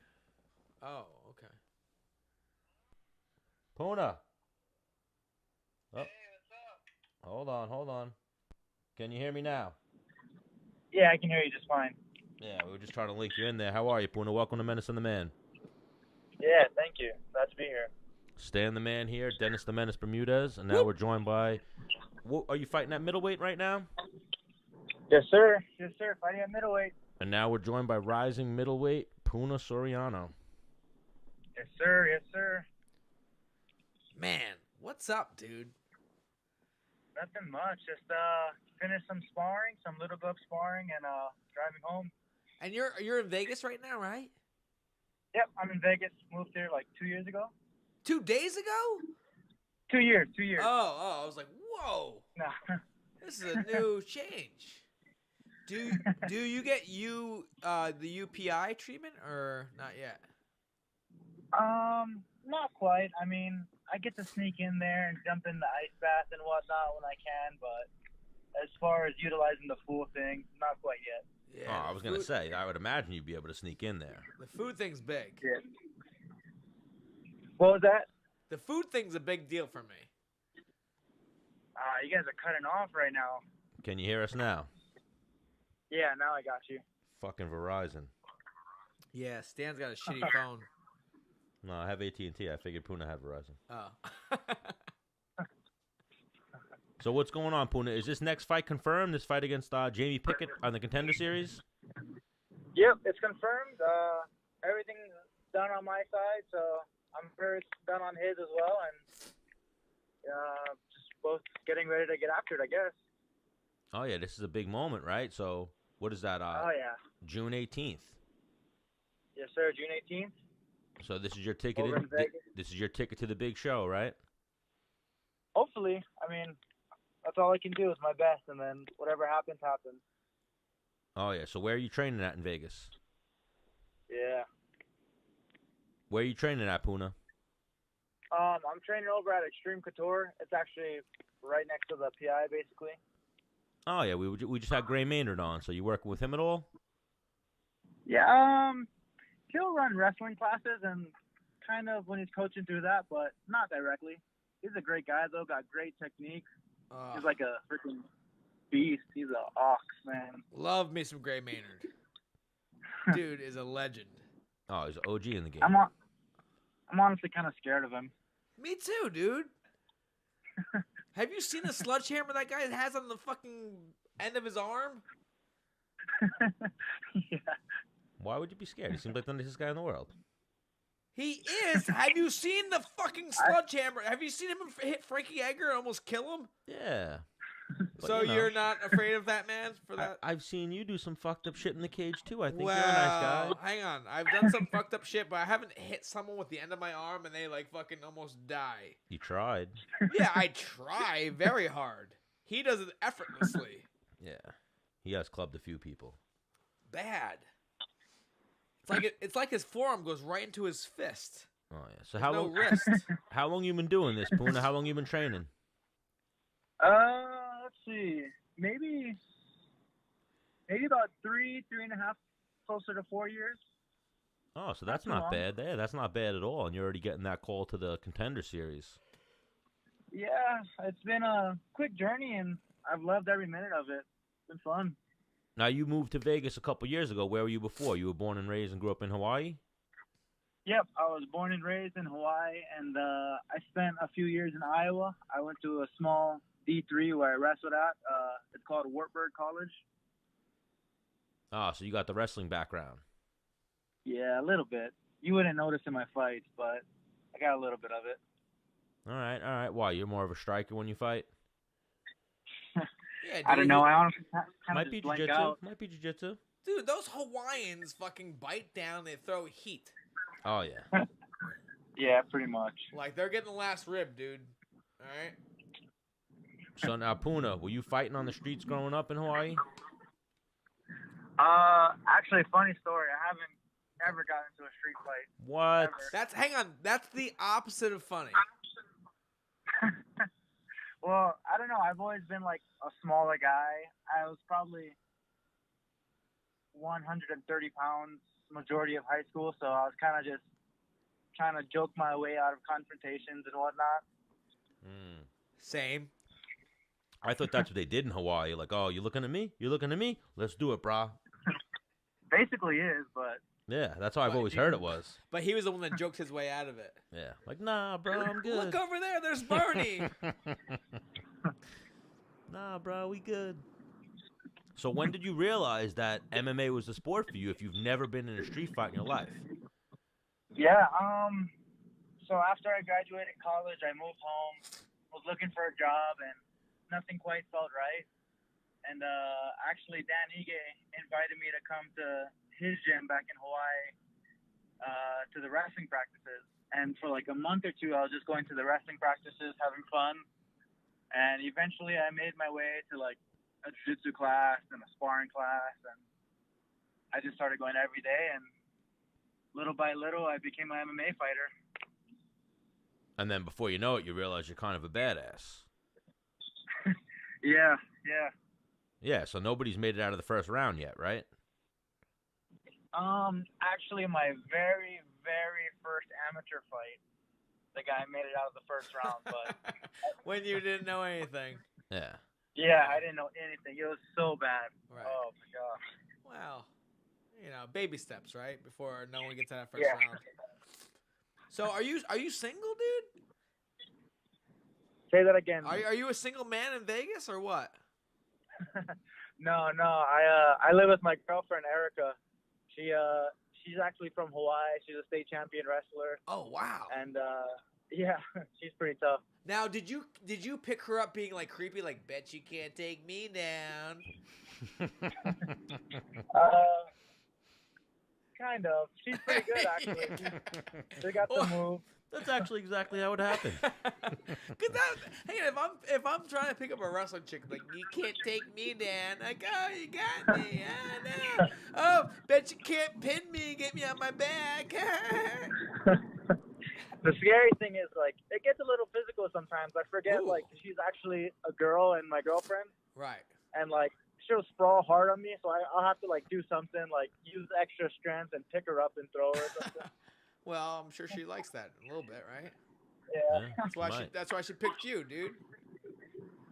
S1: Oh, okay.
S2: Puna. Oh.
S3: Hey, what's up?
S2: Hold on. Can you hear me now?
S6: Yeah, I can hear you just fine.
S2: Yeah, we were just trying to link you in there. How are you, Puna? Welcome to Menace and The Man.
S6: Yeah, thank you. Glad to be here.
S2: Stan the Man here, Dennis the Menace Bermudez, and now we're joined by... Are you fighting at middleweight right now?
S6: Yes, sir. Fighting at middleweight.
S2: And now we're joined by rising middleweight Puna Soriano.
S6: Yes, sir.
S1: Man, what's up, dude?
S6: Nothing much. Just finished some sparring, some little buck sparring, and driving home.
S1: And you're in Vegas right now, right?
S6: Yep, I'm in Vegas. Moved here like 2 years ago.
S1: 2 days ago?
S6: 2 years.
S1: Oh, I was like, whoa.
S6: No.
S1: This is a new change. Do you get the UPI treatment or not yet?
S6: Not quite. I mean, I get to sneak in there and jump in the ice bath and whatnot when I can, but as far as utilizing the full thing, not quite yet.
S1: Yeah.
S2: Oh, I was going to say, I would imagine you'd be able to sneak in there.
S1: The food thing's big.
S6: Yeah. What was that?
S1: The food thing's a big deal for me.
S6: You guys are cutting off right now.
S2: Can you hear us now?
S6: Yeah, now I got you.
S2: Fucking Verizon.
S1: Yeah, Stan's got a shitty phone.
S2: No, I have AT&T. I figured Puna had Verizon.
S1: Oh.
S2: So what's going on, Puna? Is this next fight confirmed? This fight against Jamie Pickett on the Contender Series?
S6: Yep, it's confirmed. Everything's done on my side, so I'm sure it's done on his as well, and just both getting ready to get after it, I guess.
S2: Oh, yeah, this is a big moment, right? So what is that?
S6: Oh, yeah.
S2: June 18th.
S6: Yes, sir. June 18th.
S2: So this is your ticket.
S6: Over in Vegas.
S2: This is your ticket to the big show, right?
S6: Hopefully. I mean, that's all I can do is my best, and then whatever happens, happens.
S2: Oh yeah. So where are you training at in Vegas?
S6: Yeah.
S2: Where are you training at, Puna?
S6: I'm training over at Xtreme Couture. It's actually right next to the PI, basically.
S2: Oh yeah, we just had Gray Maynard on. So you working with him at all?
S6: Yeah. He'll run wrestling classes and kind of when he's coaching through that, but not directly. He's a great guy though. Got great technique. He's like a freaking beast. He's an ox, man.
S1: Love me some Gray Maynard. Dude is a legend.
S2: Oh, he's OG in the game.
S6: I'm honestly kind of scared of him.
S1: Me too, dude. Have you seen the sledgehammer that guy has on the fucking end of his arm?
S6: Yeah.
S2: Why would you be scared? He seems like the nicest guy in the world.
S1: He is. Have you seen the fucking sledgehammer? Have you seen him hit Frankie Edgar and almost kill him?
S2: Yeah. But,
S1: So you're not afraid of that, man? For that?
S2: I've seen you do some fucked up shit in the cage too. I think
S1: Well,
S2: you're a nice guy.
S1: hang on. I've done some fucked up shit, but I haven't hit someone with the end of my arm and they like fucking almost die.
S2: You tried.
S1: Yeah, I try very hard. He does it effortlessly.
S2: Yeah. He has clubbed a few people.
S1: Bad. It's like his forearm goes right into his fist.
S2: Oh yeah. So
S1: There's no wrist.
S2: how long you been doing this, Puna? How long you been training?
S6: Let's see. Maybe about 3.5, closer to 4 years.
S2: Oh, so that's
S6: too
S2: not
S6: long.
S2: bad. Yeah, that's not bad at all. And you're already getting that call to the Contender Series.
S6: Yeah, it's been a quick journey, and I've loved every minute of it. It's been fun.
S2: Now, you moved to Vegas a couple years ago. Where were you before? You were born and raised and grew up in Hawaii?
S6: Yep, I was born and raised in Hawaii, and I spent a few years in Iowa. I went to a small D3 where I wrestled at. It's called Wartburg College.
S2: Oh, so you got the wrestling background.
S6: Yeah, a little bit. You wouldn't notice in my fights, but I got a little bit of it.
S2: All right. Why? You're more of a striker when you fight?
S1: Yeah, dude.
S6: I don't know. I honestly kind
S2: Might
S6: of
S2: be
S6: just blank
S2: jiu-jitsu.
S6: out.
S2: Might be jiu-jitsu.
S1: Dude, those Hawaiians fucking bite down. They throw heat.
S2: Oh, yeah.
S6: Yeah, pretty much.
S1: Like they're getting the last rib, dude. All right.
S2: So now, Puna, were you fighting on the streets growing up in Hawaii?
S6: Actually, funny story. I haven't ever gotten into a street fight.
S2: What?
S6: Ever.
S1: Hang on. That's the opposite of funny.
S6: Well, I don't know. I've always been like a smaller guy. I was probably 130 pounds majority of high school, so I was kind of just trying to joke my way out of confrontations and whatnot.
S1: Same.
S2: I thought that's what they did in Hawaii. Like, oh, you looking at me? You looking at me? Let's do it, brah.
S6: Basically is, but
S2: Yeah, that's how I've always heard it was.
S1: But he was the one that joked his way out of it.
S2: Yeah. Like, nah, bro, I'm good.
S1: Look over there. There's Bernie.
S2: Nah, bro, we good. So when did you realize that MMA was the sport for you if you've never been in a street fight in your life?
S6: yeah. So after I graduated college, I moved home, was looking for a job, and nothing quite felt right. And actually, Dan Ige invited me to come to his gym back in Hawaii to the wrestling practices. And for like a month or two, I was just going to the wrestling practices, having fun. And eventually, I made my way to like a jiu-jitsu class and a sparring class, and I just started going every day. And little by little, I became an MMA fighter.
S2: And then before you know it, you realize you're kind of a badass.
S6: Yeah.
S2: Yeah, so nobody's made it out of the first round yet, right?
S6: Actually, my very, very first amateur fight, the guy made it out of the first round, but
S1: When you didn't know anything.
S2: Yeah.
S6: yeah, I didn't know anything. It was so bad.
S1: Right.
S6: Oh my gosh.
S1: Well, baby steps, right? Before no one gets out of first
S6: Yeah.
S1: round. So are you single, dude?
S6: Say that again.
S1: Are you a single man in Vegas or what?
S6: No. I live with my girlfriend Erica. She's actually from Hawaii. She's a state champion wrestler,
S1: Oh wow.
S6: and yeah, she's pretty tough.
S1: Now, did you pick her up being like creepy, like bet you can't take me down?
S6: kind of. She's pretty good, actually. She got the move.
S2: That's actually exactly how it happened.
S1: Cause hey, if I'm trying to pick up a wrestling chick, like you can't take me down, like oh you got me, no. Oh bet you can't pin me and get me on my back.
S6: The scary thing is like it gets a little physical sometimes. I forget
S1: Ooh.
S6: like she's actually a girl and my girlfriend,
S1: Right.
S6: and like she'll sprawl hard on me, so I'll have to like do something like use extra strength and pick her up and throw her or something.
S1: Well, I'm sure she likes that a little bit, right?
S6: Yeah,
S1: That's why she picked you, dude.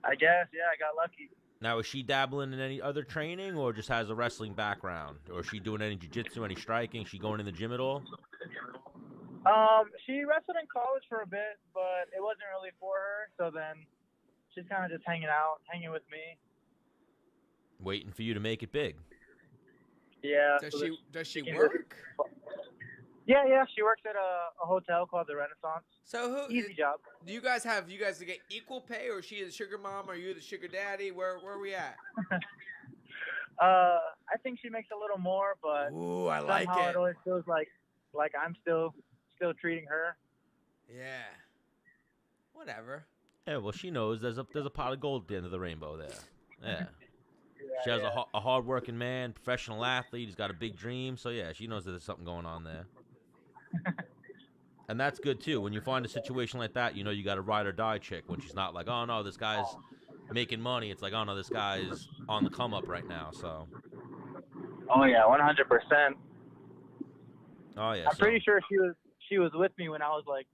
S6: I guess. Yeah, I got lucky.
S2: Now, is she dabbling in any other training or just has a wrestling background? Or is she doing any jiu-jitsu, any striking? She going in the gym at all?
S6: She wrestled in college for a bit, but it wasn't really for her. So then she's kind of just hanging with me.
S2: Waiting for you to make it big.
S6: Yeah.
S1: Does she work?
S6: Yeah. She works at a hotel called the Renaissance.
S1: So
S6: Easy job.
S1: Do you guys get equal pay, or is she the sugar mom, or you the sugar daddy? Where are we at?
S6: I think she makes a little more, but
S1: Ooh, I like
S6: somehow
S1: it.
S6: it always feels like I'm still treating her.
S1: Yeah. Whatever.
S2: Yeah, well, she knows there's a pot of gold at the end of the rainbow there. Yeah.
S6: Yeah,
S2: She has a hard-working man, professional athlete. He's got a big dream. So, yeah, she knows that there's something going on there. And that's good, too. When you find a situation like that, you know you got a ride-or-die chick. When she's not like, oh, no, this guy's making money. It's like, oh, no, this guy's on the come-up right now. So.
S6: Oh, yeah, 100%.
S2: Oh, yeah.
S6: I'm pretty sure she was with me when I was, like,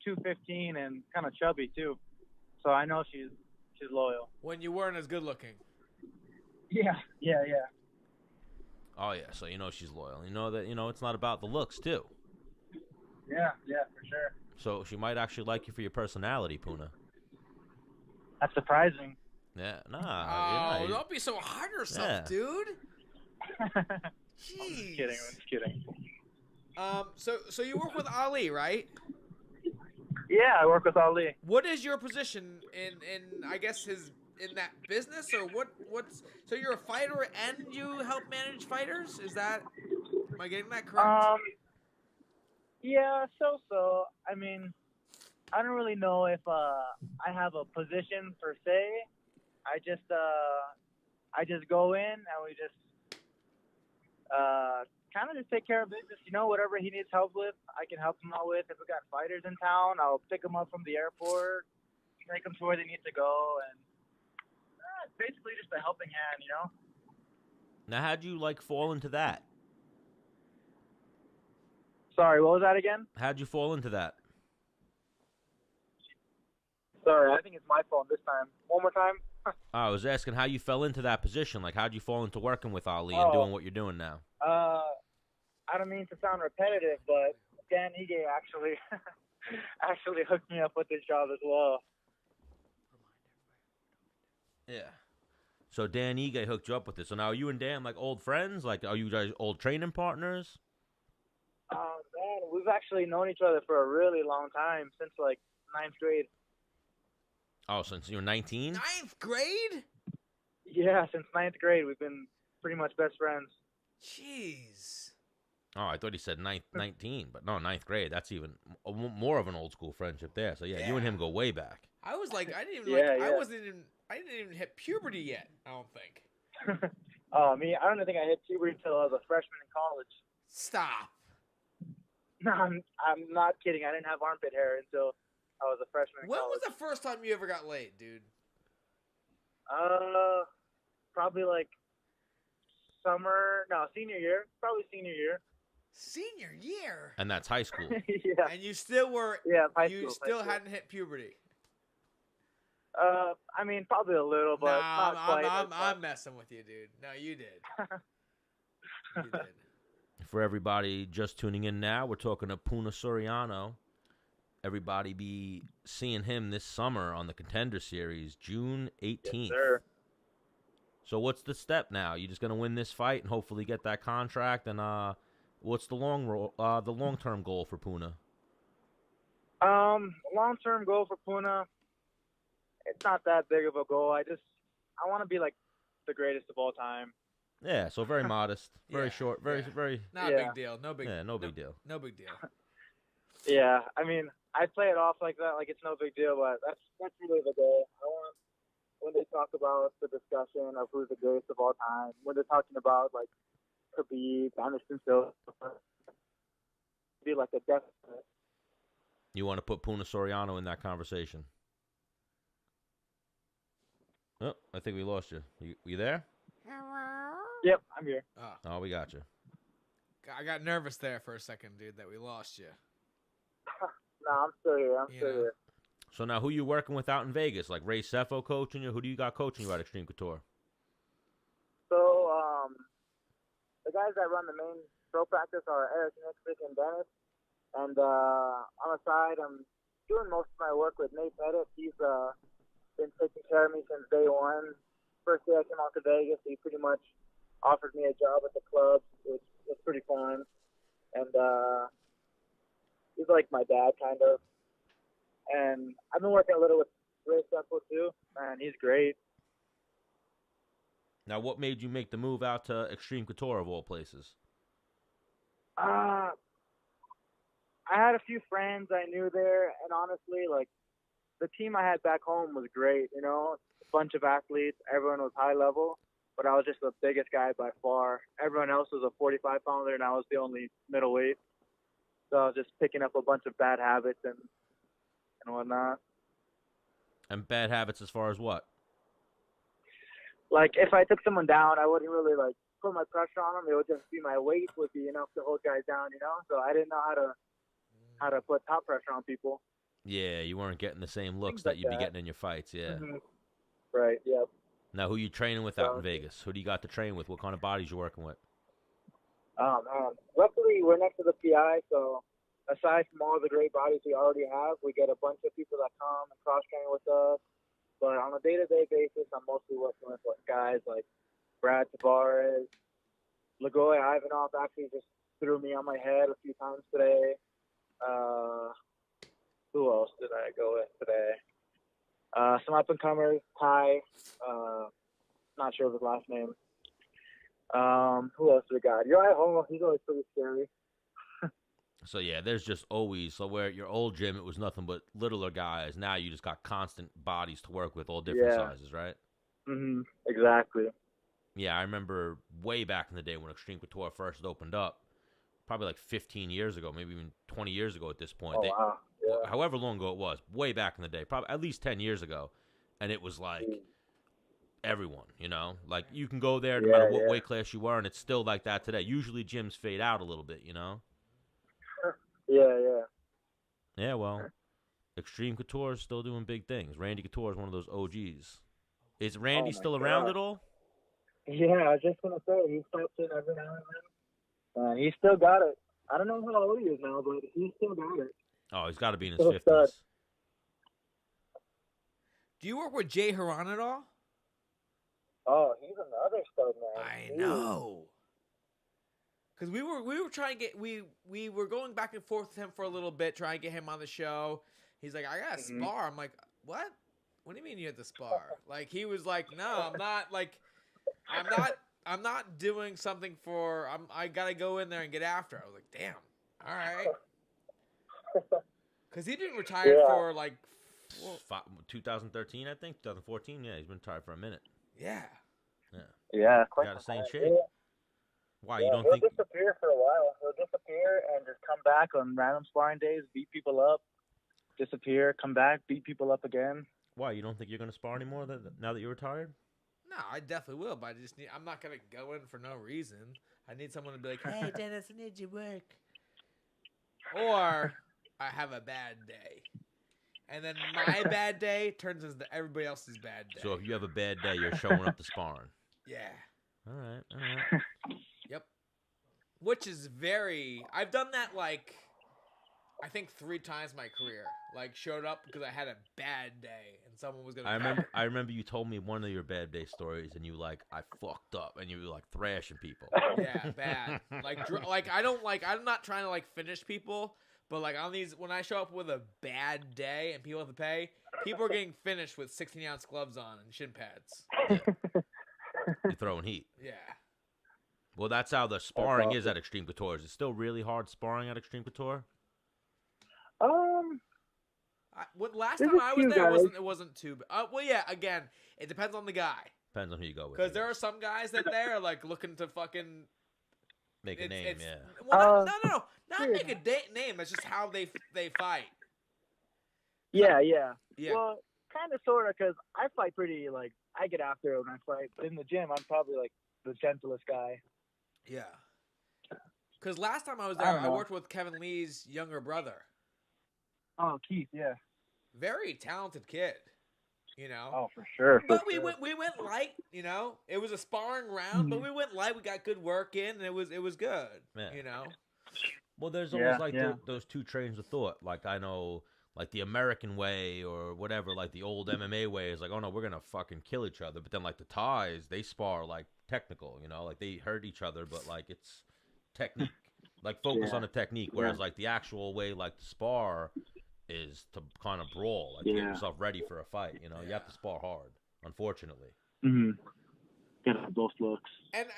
S6: 215 and kind of chubby, too. So I know she's loyal.
S1: When you weren't as good looking.
S6: Yeah.
S2: Oh, yeah, so you know she's loyal. You know that, it's not about the looks, too.
S6: Yeah, for sure.
S2: So she might actually like you for your personality, Puna.
S6: That's surprising.
S2: Yeah,
S1: Oh, don't be so hard on yourself, dude. Jeez.
S6: I'm just kidding.
S1: So you work with Ali, right?
S6: Yeah, I work with Ali.
S1: What is your position in I guess in that business, or what's so you're a fighter and you help manage fighters? Am I getting that correct?
S6: Yeah, so. I mean, I don't really know if I have a position per se. I just go in and we just kind of just take care of business. Whatever he needs help with, I can help him out with. If we got fighters in town, I'll pick them up from the airport, take them to where they need to go, and it's basically just a helping hand,
S2: Now, how'd you, fall into that?
S6: Sorry, what was that again?
S2: How'd you fall into that?
S6: Sorry, I think it's my phone this time. One more time.
S2: I was asking how you fell into that position. How'd you fall into working with Ali and doing what you're doing now?
S6: I don't mean to sound repetitive, but Dan Ige actually hooked me up with this job as well.
S2: Yeah. So Dan Ige hooked you up with this. So now are you and Dan old friends? Are you guys old training partners?
S6: Man, we've actually known each other for a really long time, since 9th grade.
S2: Oh, since you were 19?
S1: 9th grade?
S6: Yeah, since 9th grade, we've been pretty much best friends.
S1: Jeez.
S2: Oh, I thought he said 19, but no, 9th grade. That's even more of an old school friendship there. So yeah, you and him go way back.
S1: I was like, I didn't even hit puberty yet. I don't think.
S6: Oh, me, I don't think I hit puberty until I was a freshman in college.
S1: Stop.
S6: No, I'm not kidding. I didn't have armpit hair until I was a freshman in
S1: When
S6: college.
S1: was the first time you ever got laid, dude?
S6: Probably senior year. Probably senior year.
S1: Senior year?
S2: And that's high school.
S6: Yeah.
S1: And you still were,
S6: high
S1: you
S6: school,
S1: still
S6: high school.
S1: hadn't hit puberty.
S6: I mean, probably a little, but not quite.
S1: I'm messing with you, dude. No, you did. You did.
S2: For everybody just tuning in now, we're talking to Puna Soriano. Everybody be seeing him this summer on the Contender Series, June 18th.
S6: Yes, sir.
S2: So what's the step now? You just gonna win this fight and hopefully get that contract? And what's the long-term goal for Puna?
S6: Long-term goal for Puna, it's not that big of a goal. I want to be the greatest of all time.
S2: Yeah, so very modest, very short, very.
S1: Not a big deal. No big.
S2: Yeah, no big deal.
S1: No big deal.
S6: Yeah, I mean, I play it off like that, like it's no big deal, but that's really the goal. I want when they talk about the discussion of who's the greatest of all time, when they're talking about like Khabib, Anderson Silva, be like a definite.
S2: You want to put Puna Soriano in that conversation? Oh, I think we lost you. You there?
S6: Yep, I'm here.
S2: Oh, we got you.
S1: I got nervous there for a second, dude, that we lost you.
S6: No, I'm still here. I'm still here.
S2: So now, who you working with out in Vegas? Like Ray Cepho coaching you? Who do you got coaching you at Xtreme Couture?
S6: So, the guys that run the main pro practice are Eric Nixick and Dennis. And on the side, I'm doing most of my work with Nate Pettit. He's been taking care of me since day one. First day I came out to Vegas, he pretty much offered me a job at the club, which was pretty fun. And he's like my dad, kind of. And I've been working a little with Ray Cepho too, and he's great.
S2: Now, what made you make the move out to Xtreme Couture of all places?
S6: I had a few friends I knew there, and honestly, like, the team I had back home was great, you know, a bunch of athletes, everyone was high level, but I was just the biggest guy by far. Everyone else was a 45-pounder, and I was the only middleweight. So I was just picking up a bunch of bad habits and whatnot.
S2: And bad habits as far as what?
S6: Like, if I took someone down, I wouldn't really, like, put my pressure on them. It would just be my weight would be enough to hold guys down, you know? So I didn't know how to put top pressure on people.
S2: Yeah, you weren't getting the same looks
S6: Things like
S2: that you'd be
S6: that.
S2: getting in your fights, yeah.
S6: Mm-hmm. Right, yep.
S2: Now, who you training with out in Vegas? Who do you got to train with? What kind of bodies you working with?
S6: Man. Luckily, we're next to the PI, so aside from all the great bodies we already have, we get a bunch of people that come and cross-train with us. But on a day-to-day basis, I'm mostly working with guys like Brad Tavares. Lagoy Ivanov actually just threw me on my head a few times today. Who else did I go with today? Some up-and-comers, Ty. Not sure of his last name. Who else do we got? Uriah Hall, he's always pretty scary.
S2: So, yeah, there's just always, so where at your old gym, it was nothing but littler guys. Now you just got constant bodies to work with, all different sizes, right?
S6: Mm-hmm. Exactly.
S2: Yeah, I remember way back in the day when Xtreme Couture first opened up, probably like 15 years ago, maybe even 20 years ago at this point.
S6: Wow. Yeah.
S2: However long ago it was, way back in the day, probably at least 10 years ago. And it was like everyone, you know? Like you can go there no matter what weight class you were, and it's still like that today. Usually gyms fade out a little bit, you know?
S6: Yeah.
S2: Yeah, well, Xtreme Couture is still doing big things. Randy Couture is one of those OGs. Is Randy still around at all?
S6: Yeah, I was just going to say, he stops in every now and then. He's still got it. I don't know how old he is now, but he's still got it.
S2: Oh, he's got to be in his 50s.
S1: Do you work with Jay Haran at all?
S6: Oh, he's another stud, man.
S1: I know. Because we were trying to get we were going back and forth with him for a little bit, trying to get him on the show. He's like, I got to spar. I'm like, what? What do you mean you have to spar? Like he was like, no, I'm not. Like I'm not doing something for. I gotta go in there and get after. I was like, damn. All right. Because he didn't retire for like
S2: 2013, I think 2014. Yeah, he's been retired for a minute.
S1: Yeah.
S2: Got to stay in shape. Why you don't think?
S6: He'll disappear for a while. He'll disappear and just come back on random sparring days, beat people up, disappear, come back, beat people up again.
S2: Why you don't think you're gonna spar anymore now that you're retired?
S1: No, I definitely will, but I'm not gonna go in for no reason. I need someone to be like, hey Dennis, I need your work. Or I have a bad day. And then my bad day turns into everybody else's bad day.
S2: So if you have a bad day, you're showing up to sparring.
S1: Yeah.
S2: All right.
S1: Yep. Which is I've done that like, I think 3 times in my career. Like showed up because I had a bad day and someone was gonna.
S2: I remember you told me one of your bad day stories, and you like I fucked up, and you were like thrashing people.
S1: Yeah, bad. I'm not trying to like finish people, but like on these when I show up with a bad day and people have to pay, people are getting finished with 16-ounce gloves on and shin pads.
S2: You're throwing heat.
S1: Yeah.
S2: Well, that's how the sparring is at Xtreme Couture. Is it still really hard sparring at Xtreme Couture?
S1: Last
S6: There's
S1: time
S6: a
S1: I was
S6: few
S1: there,
S6: guys.
S1: it wasn't too bad. Well, yeah, again, it depends on the guy.
S2: Depends on who you go with.
S1: Because there are some guys that they're like looking to fucking
S2: make a name, yeah.
S1: Well, not
S6: dude.
S1: make a name. That's just how they fight.
S6: Yeah.
S1: Yeah.
S6: Well, kind of, sort of, because I fight pretty, like, I get after it when I fight. But in the gym, I'm probably, like, the gentlest guy.
S1: Yeah. Because last time I was
S6: I
S1: there,
S6: don't
S1: I
S6: know.
S1: worked with Kevin Lee's younger brother.
S6: Oh, Keith, yeah.
S1: Very talented kid, you know.
S6: Oh, for sure.
S1: But we went light, you know. It was a sparring round, but we went light. We got good work in, and it was good,
S2: Yeah.
S1: you know.
S2: Well, there's
S6: Yeah,
S2: almost like
S6: yeah.
S2: those two trains of thought. Like, I know, like, the American way or whatever, like the old MMA way is like, oh, no, we're going to fucking kill each other. But then, like, the Thais, they spar, like, technical, you know? Like, they hurt each other, but, like, it's technique. Like, focus
S6: Yeah.
S2: on the technique. Whereas, like, the actual way, like, to spar is to kind of brawl. Like, to get yourself ready for a fight, you know? You have to spar hard, unfortunately.
S6: Mm-hmm. Get both looks.
S1: And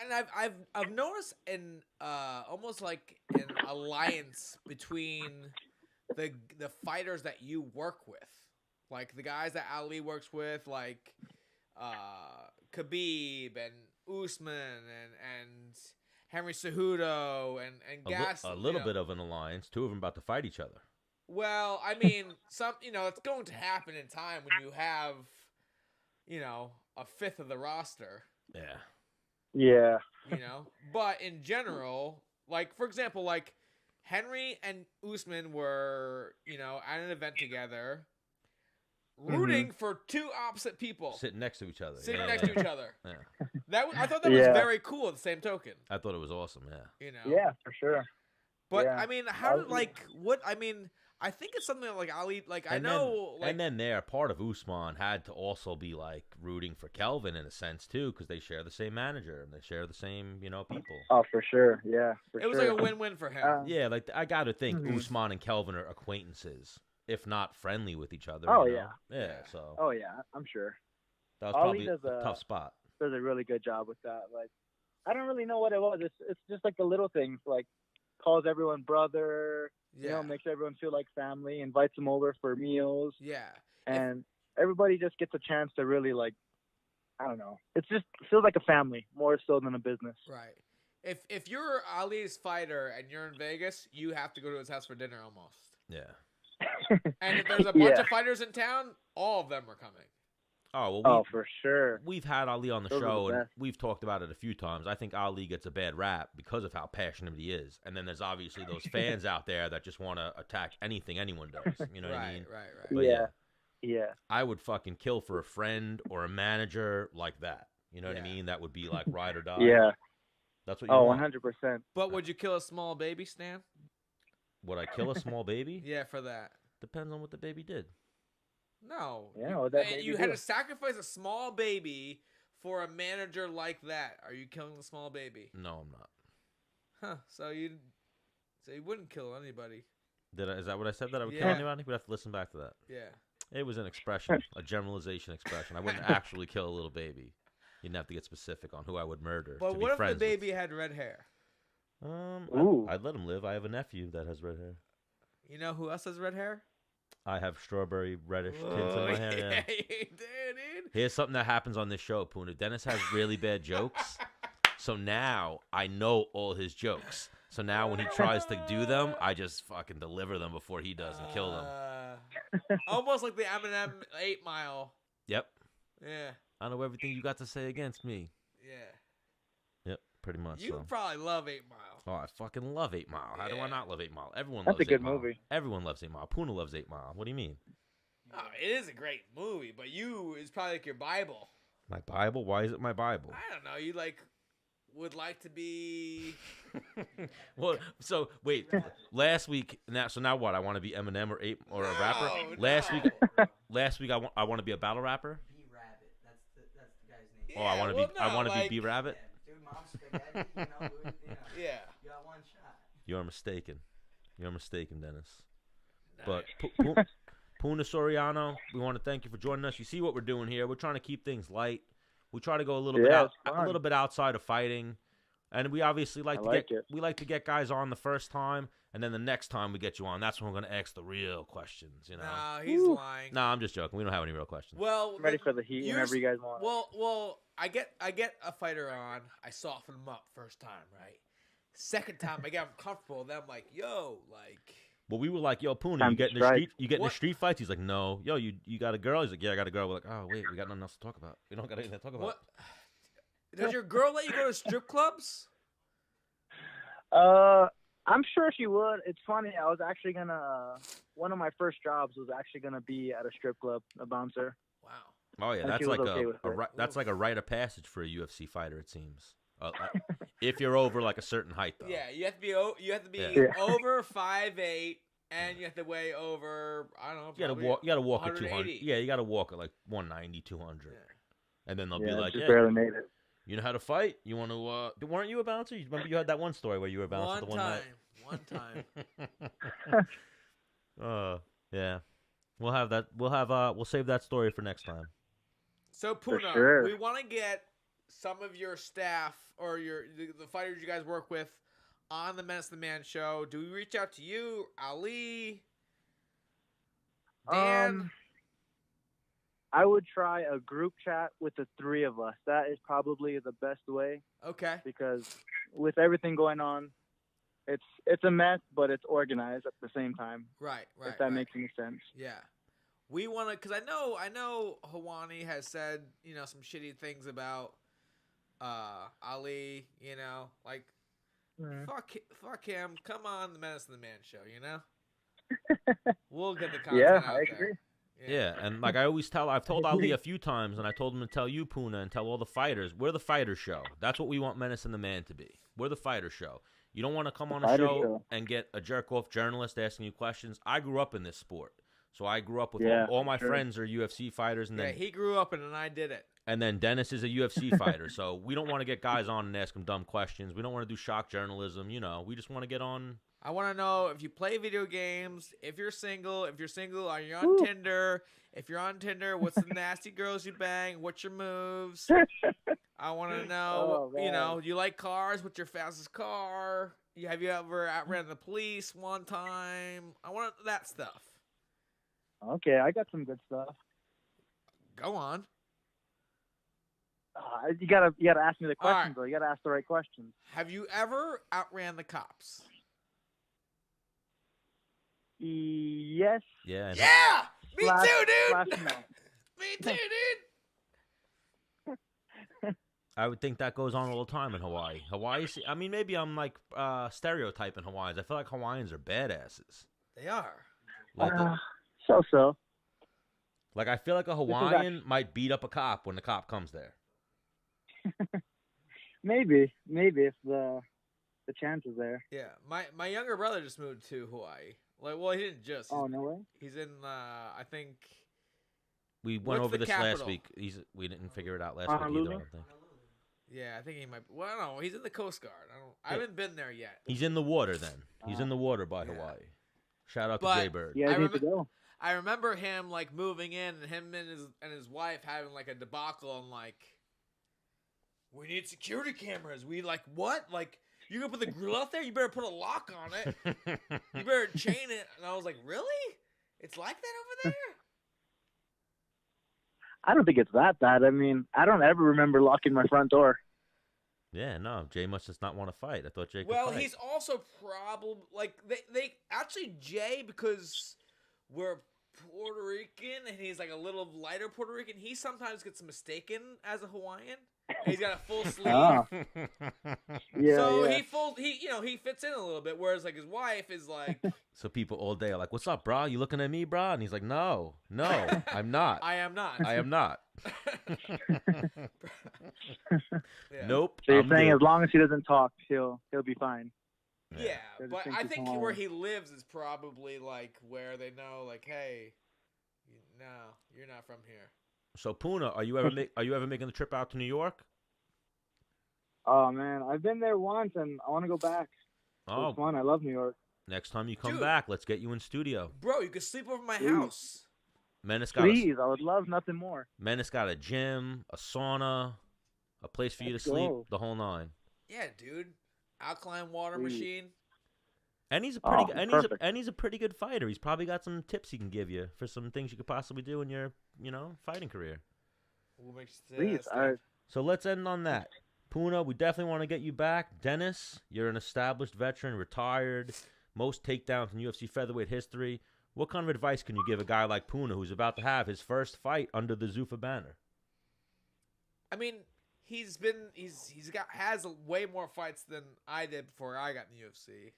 S1: I've noticed an almost like an alliance between the fighters that you work with, like the guys that Ali works with, like Khabib and Usman and Henry Cejudo and Gas.
S2: A little bit of an alliance. Two of them about to fight each other.
S1: Well, I mean, it's going to happen in time when you have, a fifth of the roster.
S2: Yeah.
S6: Yeah.
S1: But in general, like, for example, like Henry and Usman were, at an event together, rooting for two opposite people.
S2: Sitting next to each other.
S1: Next to each other.
S2: Yeah.
S1: I thought that was very cool at the same token.
S2: I thought it was awesome, yeah.
S6: Yeah, for sure.
S1: But,
S6: Yeah.
S1: I mean, I think it's something that, like, Ali, like,
S2: And
S1: then
S2: there, part of Usman had to also be, like, rooting for Kelvin in a sense, too, because they share the same manager and they share the same, people.
S6: Oh, for sure. Yeah,
S1: it was like a win-win for him.
S2: Yeah, like, I got to think Usman and Kelvin are acquaintances, if not friendly with each other.
S6: Oh,
S2: you know?
S6: yeah.
S2: Yeah, so.
S6: Oh, yeah, I'm sure.
S2: That was
S6: Ali
S2: probably
S6: does
S2: a tough spot.
S6: Does a really good job with that. Like, I don't really know what it was. It's just like the little things, like calls everyone brother, makes everyone feel like family, invites them over for meals.
S1: Yeah.
S6: And everybody just gets a chance to really, like, I don't know. It just feels like a family more so than a business.
S1: Right. If you're Ali's fighter and you're in Vegas, you have to go to his house for dinner almost.
S2: Yeah.
S1: And if there's a bunch of fighters in town, all of them are coming.
S2: Oh, well,
S6: for sure.
S2: We've had Ali on the
S6: Those are
S2: show,
S6: the
S2: and
S6: best.
S2: we've talked about it a few times. I think Ali gets a bad rap because of how passionate he is. And then there's obviously those fans out there that just want to attack anything anyone does. You know what I mean?
S1: Right.
S2: But
S6: Yeah.
S2: I would fucking kill for a friend or a manager like that. You know what I mean? That would be like ride or die.
S6: Yeah.
S2: That's what you want.
S6: 100%.
S1: But would you kill a small baby, Stan?
S2: Would I kill a small baby?
S1: Yeah, for that.
S2: Depends on what the baby did.
S1: No.
S6: Yeah, what that baby
S1: you had
S6: do?
S1: to sacrifice a small baby for a manager like that. Are you killing the small baby?
S2: No, I'm not.
S1: Huh. So you wouldn't kill anybody.
S2: Is that what I said, that I would kill anybody? We'd have to listen back to that.
S1: Yeah.
S2: It was an expression, a generalization expression. I wouldn't actually kill a little baby. You didn't have to get specific on who I would murder.
S1: But
S2: to
S1: what
S2: be
S1: if the
S2: friends
S1: baby had red hair?
S6: Ooh.
S2: I'd let him live. I have a nephew that has red hair.
S1: You know who else has red hair?
S2: I have strawberry reddish tints in my hair. Yeah.
S1: Dude.
S2: Here's something that happens on this show, Puna. Dennis has really bad jokes. So now I know all his jokes. So now when he tries to do them, I just fucking deliver them before he does and kill them.
S1: Almost like the Eminem 8 Mile.
S2: Yep.
S1: Yeah.
S2: I know everything you got to say against me.
S1: Yeah.
S2: Yep, pretty much.
S1: You probably love 8 Mile.
S2: Oh, I fucking love 8 Mile. How do I not love 8 Mile? Everyone
S6: That's
S2: loves
S6: a good
S2: 8 Mile.
S6: movie.
S2: Everyone loves 8 Mile. Puna loves 8 Mile. What do you mean?
S1: Oh, it is a great movie, but it's probably like your Bible.
S2: My Bible? Why is it my Bible?
S1: I don't know. You would like to be.
S2: Well, so wait. Last week, now what? I want to be Eminem or a rapper. Last week I want to be a battle rapper.
S5: B Rabbit. That's the guy's name.
S2: Oh, I want to be B Rabbit.
S5: Dude, mom's spaghetti.
S1: Yeah.
S5: You got one shot.
S2: You're mistaken. You're mistaken, Dennis.
S1: No.
S2: But Puna Soriano, we want to thank you for joining us. You see what we're doing here. We're trying to keep things light. We try to go a little bit outside of fighting. And we obviously
S6: I like it.
S2: we like to get guys on the first time, and then the next time we get you on, that's when we're gonna ask the real questions. You know?
S1: Nah, he's lying.
S2: No, I'm just joking. We don't have any real questions.
S1: Well,
S6: I'm ready for the heat whenever you guys want.
S1: Well, I get a fighter on. I soften him up first time, right? Second time, I get him comfortable. Then I'm like, yo, like.
S2: But we were like, yo, Puna,
S6: Time
S2: you
S6: to
S2: get in the
S6: strike.
S2: street, you get in the street fights. He's like, no, yo, you got a girl? He's like, yeah, I got a girl. We're like, oh wait, we got nothing else to talk about. We don't got anything to talk about.
S1: What? Does your girl let you go to strip clubs?
S6: I'm sure she would. It's funny. I was actually gonna. One of my first jobs was actually gonna be at a strip club, a bouncer.
S1: Wow.
S2: Oh yeah,
S6: And
S2: that's
S6: she was
S2: like
S6: okay with it.
S2: that's like a rite of passage for a UFC fighter. It seems. If you're over like a certain height, though.
S1: Yeah, you have to be
S2: Yeah.
S1: over 5'8", and you have to weigh over, I don't know.
S2: You
S1: probably
S2: gotta walk at 200.
S1: 180.
S2: Yeah, you gotta walk at like 190, 200.
S1: Yeah.
S2: And then they'll be
S6: Yeah,
S2: like,
S6: just
S2: yeah,
S6: barely made it.
S2: you know how to fight? You want to? Weren't you a bouncer? You remember you had that one story where you were a bouncer
S1: One
S2: the one
S1: time.
S2: night. Yeah. We'll save that story for next time.
S1: So Puna,
S6: sure.
S1: we want to get some of your staff or the fighters you guys work with on the Menace and The Man show. Do we reach out to you, Ali, Dan?
S6: I would try a group chat with the three of us. That is probably the best way
S1: Okay.
S6: because with everything going on, it's a mess, but it's organized at the same time.
S1: Right.
S6: If that makes any sense.
S1: Yeah. We want to, because I know Hawani has said, some shitty things about Ali, like, fuck him. Come on the Menace and The Man show, We'll get the content
S6: Yeah,
S1: out
S6: I
S1: there.
S6: agree.
S2: Yeah, and like I've told Ali a few times, and I told him to tell you, Puna, and tell all the fighters, we're the fighter show. That's what we want Menace and The Man to be. We're the fighter show. You don't want to come on a
S6: Fighter
S2: show
S6: show.
S2: and get a jerk-off journalist asking you questions. I grew up in this sport. So I grew up with
S6: Yeah,
S2: all my
S6: sure.
S2: friends are UFC fighters, and
S1: Yeah,
S2: then
S1: he grew up in it and I did it.
S2: and then Dennis is a UFC fighter. So we don't want to get guys on and ask them dumb questions. We don't want to do shock journalism. We just want to get on.
S1: I want to know if you play video games, if you're single, are you on Tinder? If you're on Tinder, what's the nasty girls you bang? What's your moves? I want to know,
S6: Oh, man.
S1: you like cars? What's your fastest car? Have you ever outran the police one time? I want that stuff.
S6: Okay, I got some good stuff.
S1: Go on.
S6: You gotta ask me the
S1: All right.
S6: questions though. You gotta ask the right questions.
S1: Have you ever outran the cops?
S6: Yes.
S2: Yeah. and-
S1: Yeah! Me
S6: Slash-
S1: too, dude!
S6: slash no.
S1: Me too, dude!
S2: I would think that goes on all the time in Hawaii. I mean, maybe I'm like stereotyping Hawaiians. I feel like Hawaiians are badasses.
S1: They are.
S2: Like,
S6: So.
S2: like I feel like a Hawaiian might beat up a cop when the cop comes there.
S6: Maybe if the chance is there.
S1: Yeah, my younger brother just moved to Hawaii. Like, well, he didn't just.
S6: Oh, no way.
S1: He's in. I think.
S2: We went
S1: What's
S2: over
S1: the
S2: this last
S1: capital?
S2: week. We didn't figure it out last week either. I
S6: Honolulu?
S2: don't think.
S1: Yeah, I think he might. Well, I don't know. He's in the Coast Guard. I haven't been there yet.
S2: He's in the water then. He's in the water by
S1: Yeah.
S2: Hawaii. Shout out
S1: But-
S2: to Jay Bird.
S6: Yeah,
S1: I
S6: I need to
S1: remem-
S6: go.
S1: I remember him like moving in, and him and his wife having like a debacle, and like, we need security cameras. We like what? Like, you gonna put the grill out there? You better put a lock on it. You better chain it. And I was like, really? It's like that over there?
S6: I don't think it's that bad. I mean, I don't ever remember locking my front door.
S2: Yeah, no, Jay must just not want to fight. I thought Jay could
S1: Well,
S2: fight.
S1: he's also probably like they actually Jay, because we're Puerto Rican and he's like a little lighter Puerto Rican. He sometimes gets mistaken as a Hawaiian. He's got a full sleeve.
S6: Ah. Yeah,
S1: So
S6: yeah.
S1: he fits in a little bit, whereas like his wife is like,
S2: So people all day are like, "What's up, bro? You looking at me, bro?" And he's like, "No, I'm not.
S1: I am not.
S2: I am not.
S1: Yeah.
S2: Nope.
S6: So you're
S2: I'm
S6: saying
S2: good."
S6: as long as he doesn't talk, he'll be fine.
S1: Yeah,
S6: They're
S1: but
S6: just
S1: I
S6: thinking
S1: think where
S6: Hawaiian.
S1: he lives is probably like where they know, like, hey, no, you're not from here.
S2: So Puna, are you ever making the trip out to New York?
S6: Oh man, I've been there once and I want to go back.
S2: Oh,
S6: It's fun. I love New York.
S2: next time you come
S1: Dude.
S2: back, let's get you in studio.
S1: Bro, you could sleep over my
S6: Please.
S1: house.
S2: Menace got
S6: Please, I would love nothing more.
S2: Menace got a gym, a sauna, a place for you to
S6: Let's
S2: sleep,
S6: go.
S2: the whole nine.
S1: Yeah, dude. Alkaline water
S6: Sweet.
S1: machine.
S2: And he's a pretty
S6: Oh,
S2: and
S6: perfect.
S2: he's a pretty good fighter. He's probably got some tips he can give you for some things you could possibly do in your, fighting career.
S1: What makes
S6: Please,
S1: stand?
S2: So let's end on that. Puna, we definitely want to get you back. Dennis, you're an established veteran, retired, most takedowns in UFC featherweight history. What kind of advice can you give a guy like Puna who's about to have his first fight under the Zuffa banner?
S1: I mean, has way more fights than I did before I got in the UFC.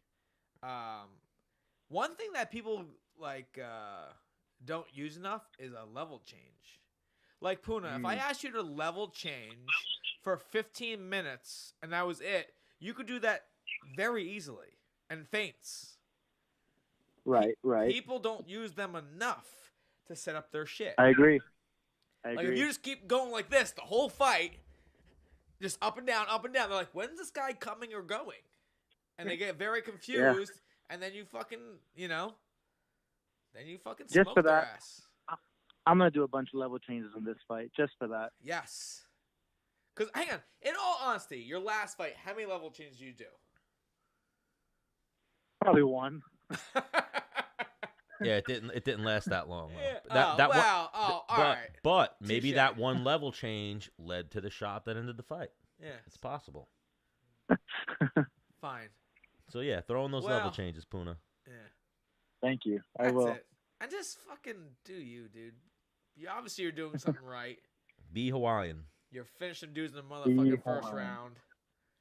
S1: One thing that people don't use enough is a level change. Like Puna, if I asked you to level change for 15 minutes and that was it, you could do that very easily. And feints.
S6: Right.
S1: People don't use them enough to set up their shit.
S6: I agree.
S1: Like if you just keep going like this the whole fight, just up and down, they're like, when's this guy coming or going? And they get very confused, and then you fucking,
S6: Just
S1: smoke
S6: for
S1: their
S6: that.
S1: ass.
S6: I'm gonna do a bunch of level changes in this fight just for that.
S1: Yes. Because, hang on, in all honesty, your last fight, how many level changes did you do?
S6: Probably one.
S2: Yeah, it didn't last that long.
S1: Yeah. All right.
S2: But maybe
S1: Touche.
S2: that one level change led to the shot that ended the fight.
S1: Yeah,
S2: It's possible.
S1: fine.
S2: So yeah, throw in those level changes, Puna.
S1: Yeah.
S6: Thank you.
S1: That's
S6: I will.
S1: it. And just fucking do you, dude. You're doing something right.
S2: Be Hawaiian.
S1: You're finishing dudes in the motherfucking first
S6: Hawaiian.
S1: round.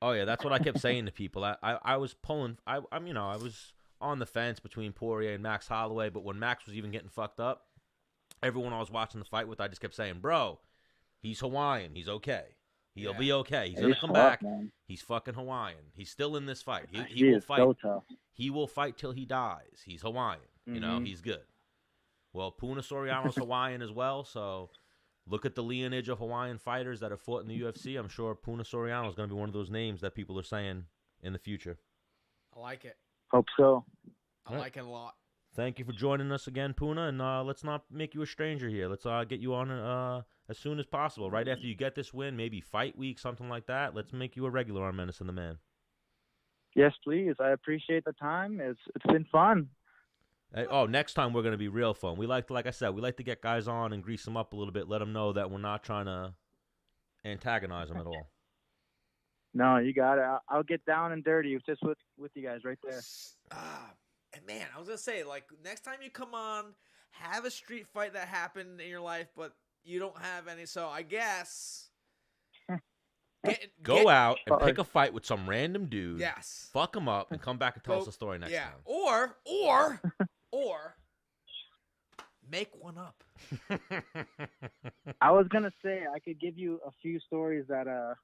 S2: Oh yeah, that's what I kept saying to people. I was pulling. I was on the fence between Poirier and Max Holloway, but when Max was even getting fucked up, everyone I was watching the fight with, I just kept saying, "Bro, he's Hawaiian. He's okay. He'll be okay. He's gonna come back.
S6: Man.
S2: He's fucking Hawaiian. He's still in this fight. He
S6: He
S2: will
S6: is
S2: fight.
S6: so tough.
S2: He will fight till he dies. He's Hawaiian. He's good. Well, Puna Soriano's Hawaiian as well, so look at the lineage of Hawaiian fighters that have fought in the UFC. I'm sure Puna Soriano is going to be one of those names that people are saying in the future.
S1: I like it.
S6: Hope so.
S1: I like it a lot.
S2: Thank you for joining us again, Puna, and let's not make you a stranger here. Let's get you on as soon as possible. Right after you get this win, maybe fight week, something like that. Let's make you a regular on Menace and the Man.
S6: Yes, please. I appreciate the time. It's been fun.
S2: Next time we're going to be real fun. Like I said, we like to get guys on and grease them up a little bit, let them know that we're not trying to antagonize them at all.
S6: No, you got it. I'll get down and dirty just with you guys right there.
S1: And man, I was going to say, like, next time you come on, have a street fight that happened in your life, but you don't have any. So I guess
S2: Go out and pick a fight with some random dude.
S1: Yes.
S2: Fuck him up and come back and tell us a story next time.
S1: Or make one up.
S6: I was gonna say I could give you a few stories that that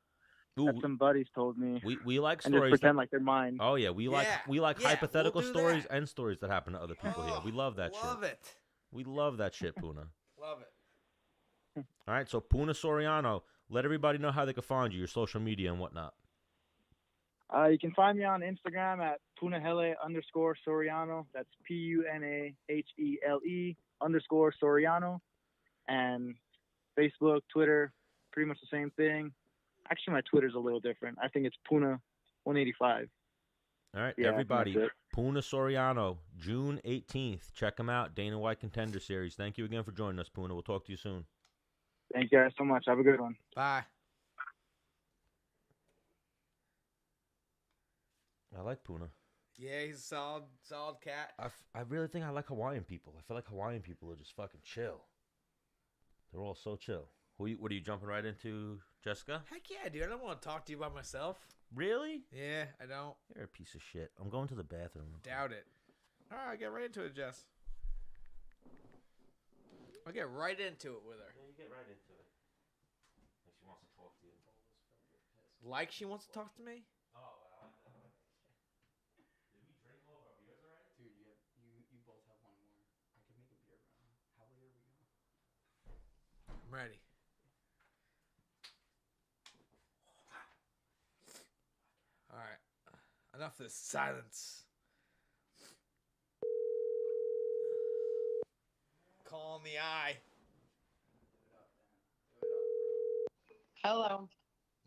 S6: some buddies told me.
S2: We like
S6: and
S2: stories.
S6: Just pretend like they're mine.
S2: Oh yeah, we like hypothetical
S1: we'll
S2: stories
S1: that.
S2: and stories that happen to other people here. We love that shit.
S1: Love it.
S2: We love that shit, Puna.
S1: Love it.
S2: All right, so Puna Soriano, let everybody know how they can find you, your social media and whatnot.
S6: You can find me on Instagram at Punahele_Soriano. That's PUNAHELE_Soriano. And Facebook, Twitter, pretty much the same thing. Actually, my Twitter's a little different. I think it's Puna185.
S2: All right,
S6: Yeah,
S2: everybody.
S6: that's it.
S2: Puna Soriano, June 18th. Check him out. Dana White Contender Series. Thank you again for joining us, Puna. We'll talk to you soon.
S6: Thank you guys so much. Have a good one.
S1: Bye.
S2: I like Puna.
S1: Yeah, he's a solid cat.
S2: I really think I like Hawaiian people. I feel like Hawaiian people are just fucking chill. They're all so chill. What are you jumping right into, Jessica?
S1: Heck yeah, dude. I don't want to talk to you by myself.
S2: Really?
S1: Yeah, I don't.
S2: You're a piece of shit. I'm going to the bathroom.
S1: Doubt it. All right, get right into it, Jess. I'll get right into it with her.
S2: Yeah, you get right into it. Like she wants to talk to you.
S1: Like she wants to talk to me?
S2: Oh, I like that. Did we drink all of our beers already?
S5: Dude, you both have one more. I could make a beer run. How late are we going?
S1: I'm ready. All right. Enough of this silence. Call in the eye.
S5: Hello.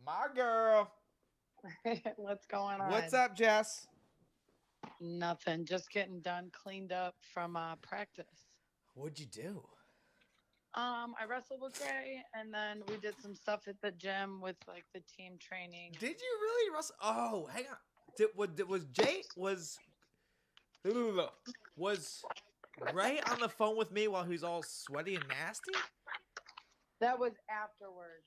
S1: My girl.
S7: What's going on?
S1: What's up, Jess?
S7: Nothing. Just getting done, cleaned up from practice.
S1: What'd you do?
S7: I wrestled with Gray, and then we did some stuff at the gym with like the team training.
S1: Did you really wrestle? Oh, hang on. Was Ray on the phone with me while he's all sweaty and nasty?
S7: That was afterwards.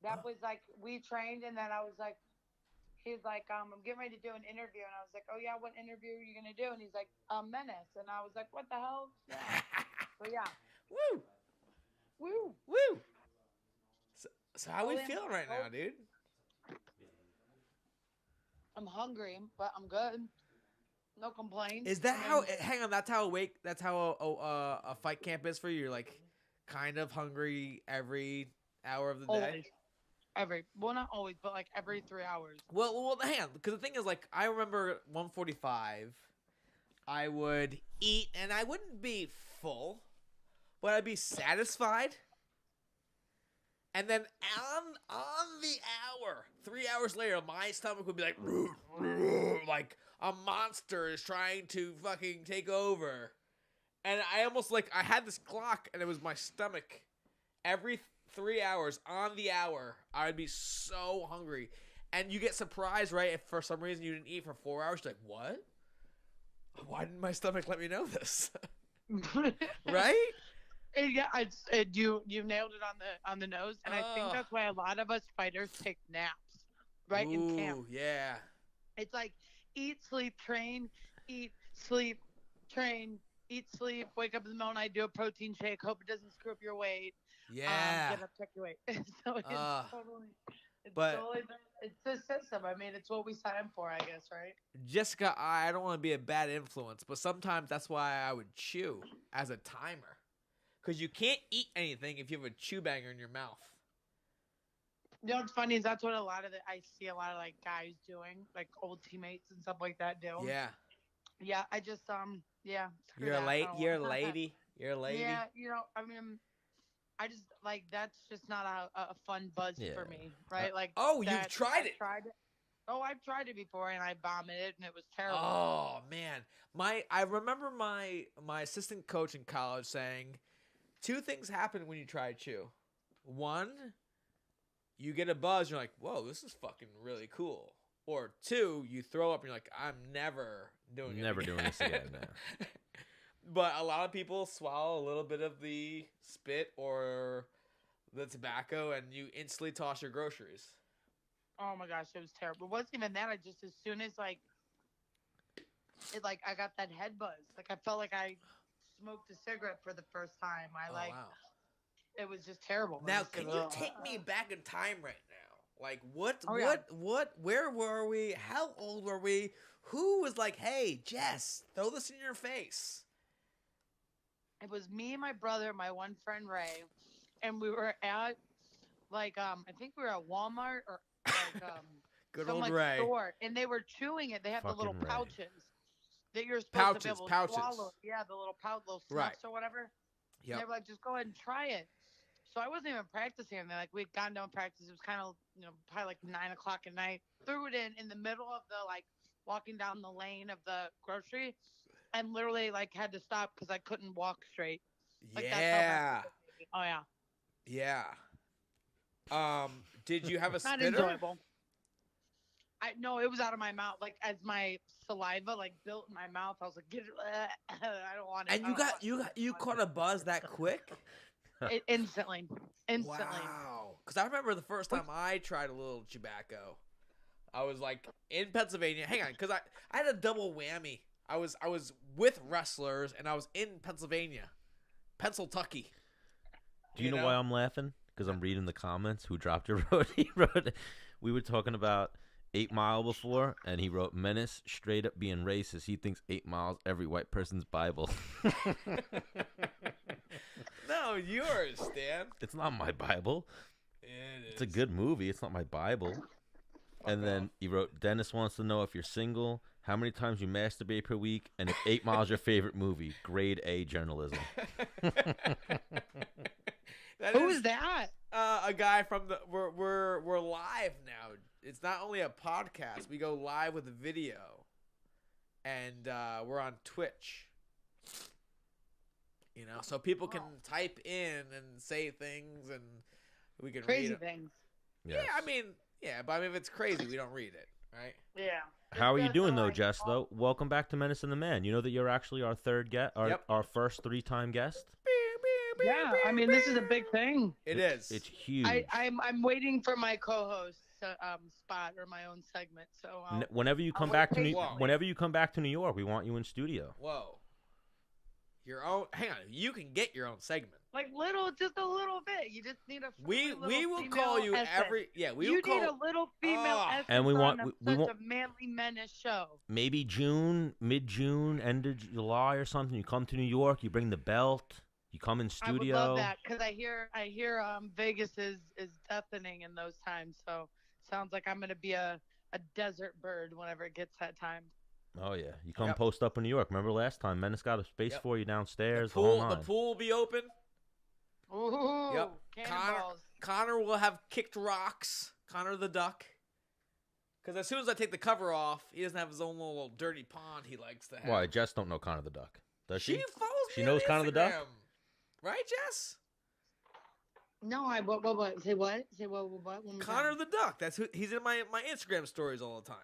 S7: That was like we trained, and then I was like, he's like, I'm getting ready to do an interview, and I was like, oh yeah, what interview are you gonna do? And he's like, Menace, and I was like, what the hell? Yeah. So yeah.
S1: Woo,
S7: Woo.
S1: woo. So how we feeling right now, dude?
S7: I'm hungry, but I'm good. No complaints.
S1: Is that how? Hang on, that's how a fight camp is for you. You're like kind of hungry every hour of the day.
S7: Always. Well, not always, but like every 3 hours.
S1: Well, hang on, because the thing is, like, I remember 145. I would eat, and I wouldn't be full, but I'd be satisfied. And then on the hour, 3 hours later, my stomach would be like, like a monster is trying to fucking take over. And I almost I had this clock, and it was my stomach. Every 3 hours on the hour, I'd be so hungry. And you get surprised, right? If for some reason you didn't eat for 4 hours, you're like, what? Why didn't my stomach let me know this? Right?
S7: Yeah, you nailed it on the nose, and I think that's why a lot of us fighters take naps, right? In camp.
S1: Yeah.
S7: It's like eat, sleep, train, eat, sleep, train, eat, sleep, wake up in the middle of the night, do a protein shake, hope it doesn't screw up your weight.
S1: Yeah.
S7: Get up, check your weight. So it's
S1: but
S7: totally, it's the system. I mean, it's what we signed for, I guess, right?
S1: Jessica, I don't want to be a bad influence, but sometimes that's why I would chew as a timer. Because you can't eat anything if you have a chew banger in your mouth.
S7: You know what's funny is that's what I see a lot of like guys doing, like old teammates and stuff like that do.
S1: Yeah.
S7: Yeah, I just yeah.
S1: You're a lady. You're a lady.
S7: Yeah, you know, I mean, I just like that's just not a fun buzz for me, right? Like,
S1: you've tried it.
S7: I've tried it before and I vomited and it was terrible.
S1: Oh man, I remember my assistant coach in college saying, 2 things happen when you try chew. 1, you get a buzz. You're like, whoa, this is fucking really cool. Or 2, you throw up and you're like, I'm never doing this again.
S2: No.
S1: But a lot of people swallow a little bit of the spit or the tobacco, and you instantly toss your groceries.
S7: Oh my gosh, it was terrible. It wasn't even that. I just, as soon as I got that head buzz. Like I felt like I smoked a cigarette for the first time.
S1: Wow.
S7: It was just terrible.
S1: Now, can you take me back in time right now? Like what, where were we? How old were we? Who was like, hey, Jess, throw this in your face?
S7: It was me, my brother, my one friend Ray, and we were at I think we were at Walmart or
S1: good
S7: some
S1: old Ray
S7: store, and they were chewing it. They had the little
S2: Ray.
S7: pouches that you're supposed to be able to swallow. Yeah, the little little snuffs or whatever.
S1: Yeah.
S7: They were like, just go ahead and try it. So I wasn't even practicing. And we'd gone down practice. It was kind of probably 9 o'clock at night. Threw it in the middle of the walking down the lane of the grocery. And literally had to stop because I couldn't walk straight.
S1: Yeah.
S7: Oh yeah.
S1: Yeah. Did you have a
S7: Not
S1: spitter?
S7: Enjoyable. No, it was out of my mouth. As my saliva built in my mouth, I was like, "Get it!" I don't want it.
S1: And you caught a buzz that quick?
S7: Instantly.
S1: Wow. Because I remember the first time I tried a little tobacco, I was in Pennsylvania. Hang on, because I had a double whammy. I was with wrestlers and I was in Pennsylvania, Pennsyltucky.
S2: Do you know why I'm laughing? Because I'm reading the comments. Who dropped your wrote? He wrote, we were talking about 8 Mile before, and he wrote, Menace straight up being racist. He thinks 8 Mile's every white person's Bible.
S1: No, yours, Stan.
S2: It's not my Bible. It's a good movie. It's not my Bible. And then he wrote, Dennis wants to know if you're single, how many times you masturbate per week, and if 8 Mile's your favorite movie. Grade A journalism.
S7: Who is that?
S1: a guy from the. We're live now. It's not only a podcast. We go live with a video, and we're on Twitch. You know, so people can type in and say things, and we can
S7: Crazy
S1: read it.
S7: things.
S2: Yes.
S1: Yeah, but I mean, if it's crazy, we don't read it, right?
S7: Yeah.
S2: How are you
S7: Just
S2: doing though,
S7: like,
S2: Jess? Though, welcome back to Menace and the Man. You know that you're actually our third guest, our first 3-time guest.
S7: Yeah, I mean, this is a big thing.
S1: It is.
S2: It's huge.
S7: I'm waiting for my co-host spot or my own segment. So
S2: Whenever you come
S7: wait
S2: back to
S7: patiently.
S2: whenever you come back to New York, we want you in studio.
S1: Whoa. Your own. Hang on. You can get your own segment.
S7: like just a little bit. You just need a.
S1: We will
S7: female
S1: call you
S7: essence.
S1: every. Yeah, we will
S7: You
S1: call.
S7: need a little female essence
S2: And we want-
S7: on
S2: we
S7: such
S2: want-
S7: a manly menace show.
S2: Maybe June, mid-June, end of July or something. You come to New York, you bring the belt, you come in studio.
S7: I would love that because I hear Vegas is deafening in those times. So sounds like I'm gonna be a desert bird whenever it gets that time.
S2: Oh yeah, you come
S1: Yep.
S2: post up in New York. Remember last time, Menace got a space
S1: Yep.
S2: for you downstairs.
S1: The
S2: whole
S1: pool
S2: nine.
S1: will be open.
S7: Ooh,
S1: Yep.
S7: cannonballs.
S1: Connor will have kicked rocks. Conor the Duck. Because as soon as I take the cover off, he doesn't have his own little dirty pond he likes to have.
S2: Why? Jess don't know Conor the Duck, does she?
S1: She follows me.
S2: She
S1: on
S2: knows Conor the Duck?
S1: Instagram. Right, Jess?
S7: No, what? Say what? Say what? One more
S1: Conor
S7: time.
S1: the Duck. That's who. He's in my Instagram stories all the time.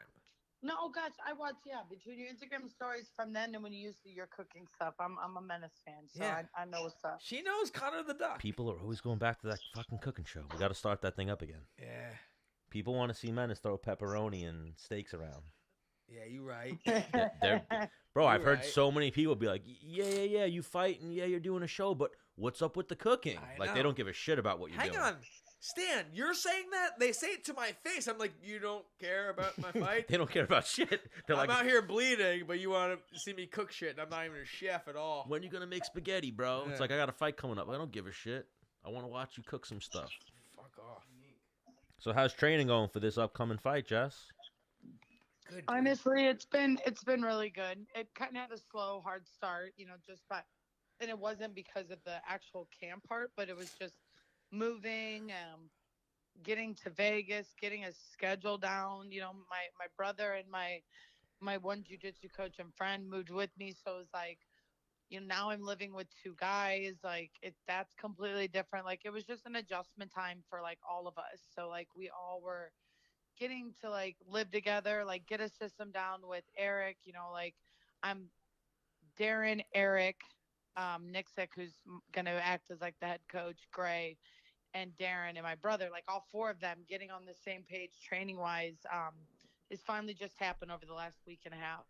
S7: No, oh gosh, I watch. Yeah, between your Instagram stories from then and when you used to your cooking stuff, I'm a Menace fan, so
S1: Yeah.
S7: I know what's up.
S1: She knows Conor the Duck.
S2: People are always going back to that fucking cooking show. We got to start that thing up again.
S1: Yeah.
S2: People want to see Menace throw pepperoni and steaks around.
S1: Yeah, you right.
S2: Bro, I've
S1: You're
S2: heard
S1: right.
S2: so many people be like, yeah, you fight and yeah, you're doing a show, but what's up with the cooking?
S1: I
S2: Like,
S1: know.
S2: they don't give a shit about what you're
S1: Hang
S2: doing.
S1: on. Stan, you're saying that? They say it to my face. I'm like, you don't care about my fight?
S2: They don't care about shit. They're
S1: I'm
S2: like,
S1: out here bleeding, but you want to see me cook shit, and I'm not even a chef at all.
S2: when you going to make spaghetti, bro?
S1: Yeah.
S2: It's like, I got a fight coming up. I don't give a shit. I want to watch you cook some stuff.
S1: Fuck off.
S2: So how's training going for this upcoming fight, Jess?
S1: Good. dude.
S7: Honestly, it's been really good. It kind of had a slow, hard start, and it wasn't because of the actual camp part, but it was just moving, getting to Vegas, getting a schedule down. My brother and my one jiu-jitsu coach and friend moved with me, so it was like, now I'm living with two guys. Like that's completely different. Like it was just an adjustment time for like all of us. So like we all were getting to like live together, like get a system down with Eric. Like I'm Darren, Eric, Nixick, who's going to act as like the head coach, Gray, and Darren, and my brother, like all four of them getting on the same page training wise, is finally just happened over the last week and a half.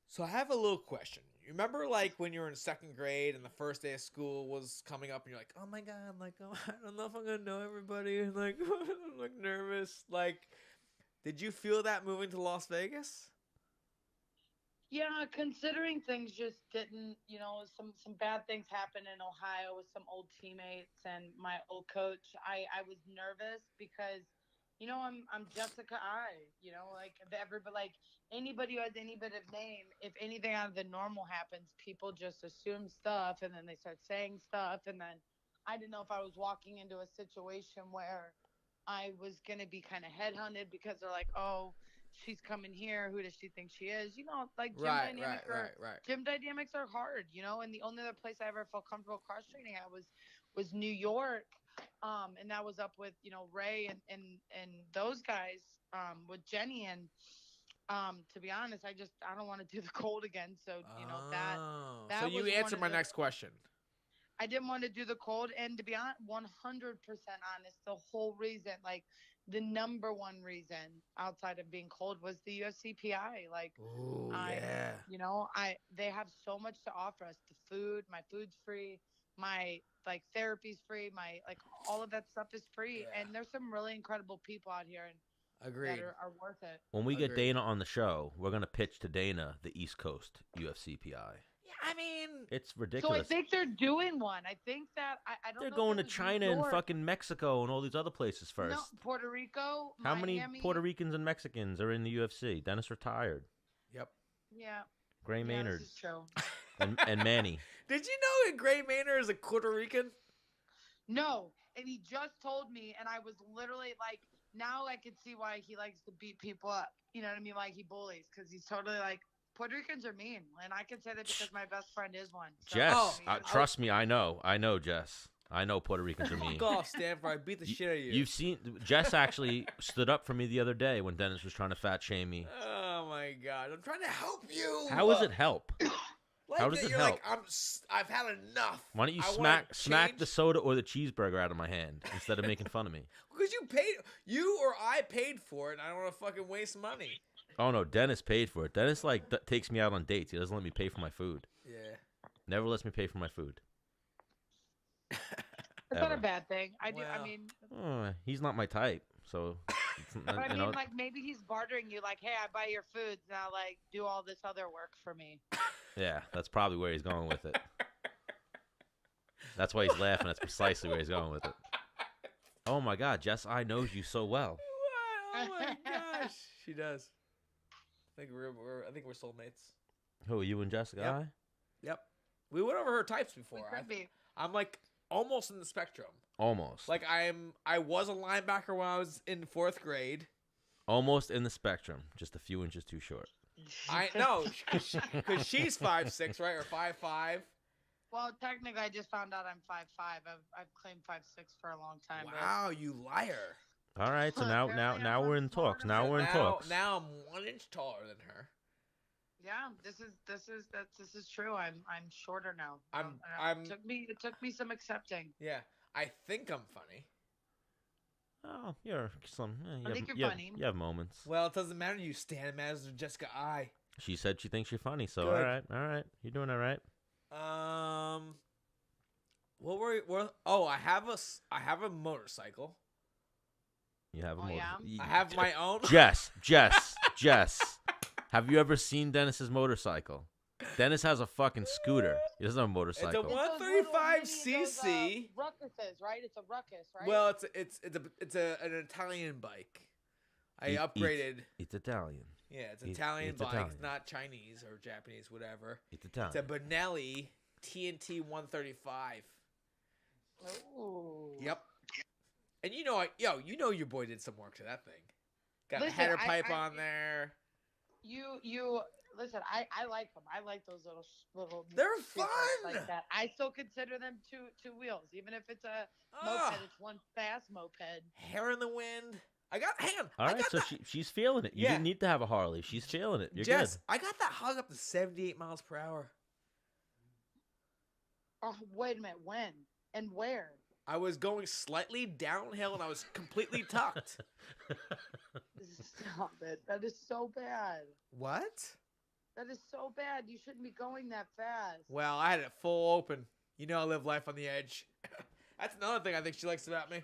S1: So I have a little question. You remember, like, when you were in second grade and the first day of school was coming up, and you're like, "Oh my god!" I'm like, "Oh, I don't know if I'm gonna know everybody." And like, I'm like nervous. Like, did you feel that moving to Las Vegas?
S7: Yeah, considering things just didn't, some bad things happened in Ohio with some old teammates and my old coach. I was nervous because, I'm Jessica I, like everybody, like anybody who has any bit of name, if anything out of the normal happens, people just assume stuff and then they start saying stuff. And then I didn't know if I was walking into a situation where I was going to be kind of headhunted because they're like, oh, she's coming here. Who does she think she is? Like gym dynamics
S1: right.
S7: Gym dynamics are hard, and the only other place I ever felt comfortable cross training at was New York. And that was up with, Ray and those guys, with Jenny. And to be honest, I don't want to do the cold again. So, that
S1: So
S7: was
S1: you
S7: one
S1: answered
S7: of
S1: my
S7: the-
S1: next question.
S7: I didn't want to do the cold, and to be honest, 100% honest, the whole reason, like the number one reason outside of being cold was the UFC PI. Like,
S1: Ooh, yeah.
S7: They have so much to offer us. The food, my food's free, my like therapy's free, my like all of that stuff is free,
S1: Yeah.
S7: and there's some really incredible people out here and
S1: Agreed.
S7: that are worth it.
S2: When we get
S1: Agreed.
S2: Dana on the show, we're gonna pitch to Dana the East Coast UFC PI.
S1: Yeah, I mean,
S2: It's
S7: So
S2: ridiculous.
S7: I think they're doing one. I think that I don't.
S2: They're
S7: know
S2: going to
S7: if it was
S2: China
S7: New
S2: and
S7: York.
S2: fucking Mexico and all these other places first.
S7: No, Puerto Rico.
S2: How
S7: Miami.
S2: many Puerto Ricans and Mexicans are in the UFC? Dennis retired.
S1: yep.
S7: Yeah.
S2: Gray
S7: Yeah,
S2: Maynard
S7: this is true.
S2: and Manny.
S1: Did you know that Gray Maynard is a Puerto Rican?
S7: No, and he just told me, and I was literally like, now I can see why he likes to beat people up. You know what I mean? Like he bullies, because he's totally like, Puerto Ricans are mean, and I can say that because my best friend is one. So,
S2: Jess,
S7: I mean,
S2: trust me, I know, Jess. I know Puerto Ricans are mean.
S1: Fuck off, Stanford. I beat the shit out of you.
S2: You've seen Jess actually stood up for me the other day when Dennis was trying to fat shame me.
S1: Oh my god! I'm trying to help you.
S2: How does it help?
S1: Like
S2: How does
S1: that
S2: it
S1: you're
S2: help?
S1: Like, I've had enough.
S2: Why don't you
S1: I wanna
S2: smack
S1: change-
S2: the soda or the cheeseburger out of my hand instead of making fun of me?
S1: Because you or I paid for it, and I don't want to fucking waste money.
S2: Oh no, Dennis paid for it. Dennis takes me out on dates. He doesn't let me pay for my food.
S1: Yeah.
S2: Never lets me pay for my food.
S7: It's not a bad thing. I
S1: Well.
S7: mean,
S2: He's not my type, so.
S7: but I mean, like maybe he's bartering you, like, hey, I buy your foods, now like do all this other work for me.
S2: Yeah, that's probably where he's going with it. That's why he's laughing. That's precisely where he's going with it. Oh my God, Jess, I knows you so well.
S1: Oh my gosh, she does. I think we're soulmates.
S2: Who, you and Jessica?
S1: Yep.
S2: I?
S1: Yep. We went over her types before.
S7: We could be.
S1: I'm like almost in the spectrum.
S2: Almost.
S1: Like I was a linebacker when I was in 4th grade.
S2: Almost in the spectrum, just a few inches too short.
S1: I know, because she's 5'6", right, or 5'5".
S7: Well, technically, I just found out I'm 5'5". I've claimed 5'6" for a long time.
S1: Wow, you liar!
S2: All right, so
S7: Apparently
S2: now
S7: I'm
S2: we're in talks. Now we're in talks.
S1: Now I'm 1 inch taller than her.
S7: Yeah, this is true. I'm shorter now. It took me some accepting.
S1: Yeah, I think I'm funny.
S2: Oh, you're some.
S7: I think you're funny.
S2: You have moments.
S1: Well, it doesn't matter. You stand. It matters to Jessica I.
S2: She said she thinks you're funny, so
S1: Good.
S2: all right. You're doing all right.
S1: What were? Oh, I have a motorcycle.
S2: You have a
S7: Oh,
S2: motor.
S7: yeah?
S1: I have my own.
S2: Jess. Have you ever seen Dennis's motorcycle? Dennis has a fucking scooter. He doesn't have a motorcycle.
S1: It's a 135cc.
S7: Ruckuses, right? It's a ruckus, right?
S1: Well, it's an Italian bike. I upgraded.
S2: It's Italian.
S1: Yeah, it's Italian
S2: it's
S1: bike.
S2: Italian.
S1: It's not Chinese or Japanese, whatever.
S2: It's Italian.
S1: It's a Benelli TNT 135.
S7: Ooh.
S1: Yep. And you know your boy did some work to that thing. Got a
S7: Listen,
S1: header pipe on there.
S7: You listen. I like them. I like those little.
S1: They're
S7: vehicles
S1: fun!
S7: like that. I still consider them two wheels, even if it's a moped. It's one fast moped.
S1: Hair in the wind. Hang on.
S2: All right, so she's feeling it. You
S1: Yeah.
S2: didn't need to have a Harley. She's feeling it. You're
S1: Jess,
S2: good.
S1: I got that hog up to 78 miles per hour.
S7: Oh, wait a minute. When and where?
S1: I was going slightly downhill and I was completely tucked.
S7: Stop it. That is so bad.
S1: What?
S7: That is so bad. You shouldn't be going that fast.
S1: Well, I had it full open. You know I live life on the edge. That's another thing I think she likes about me.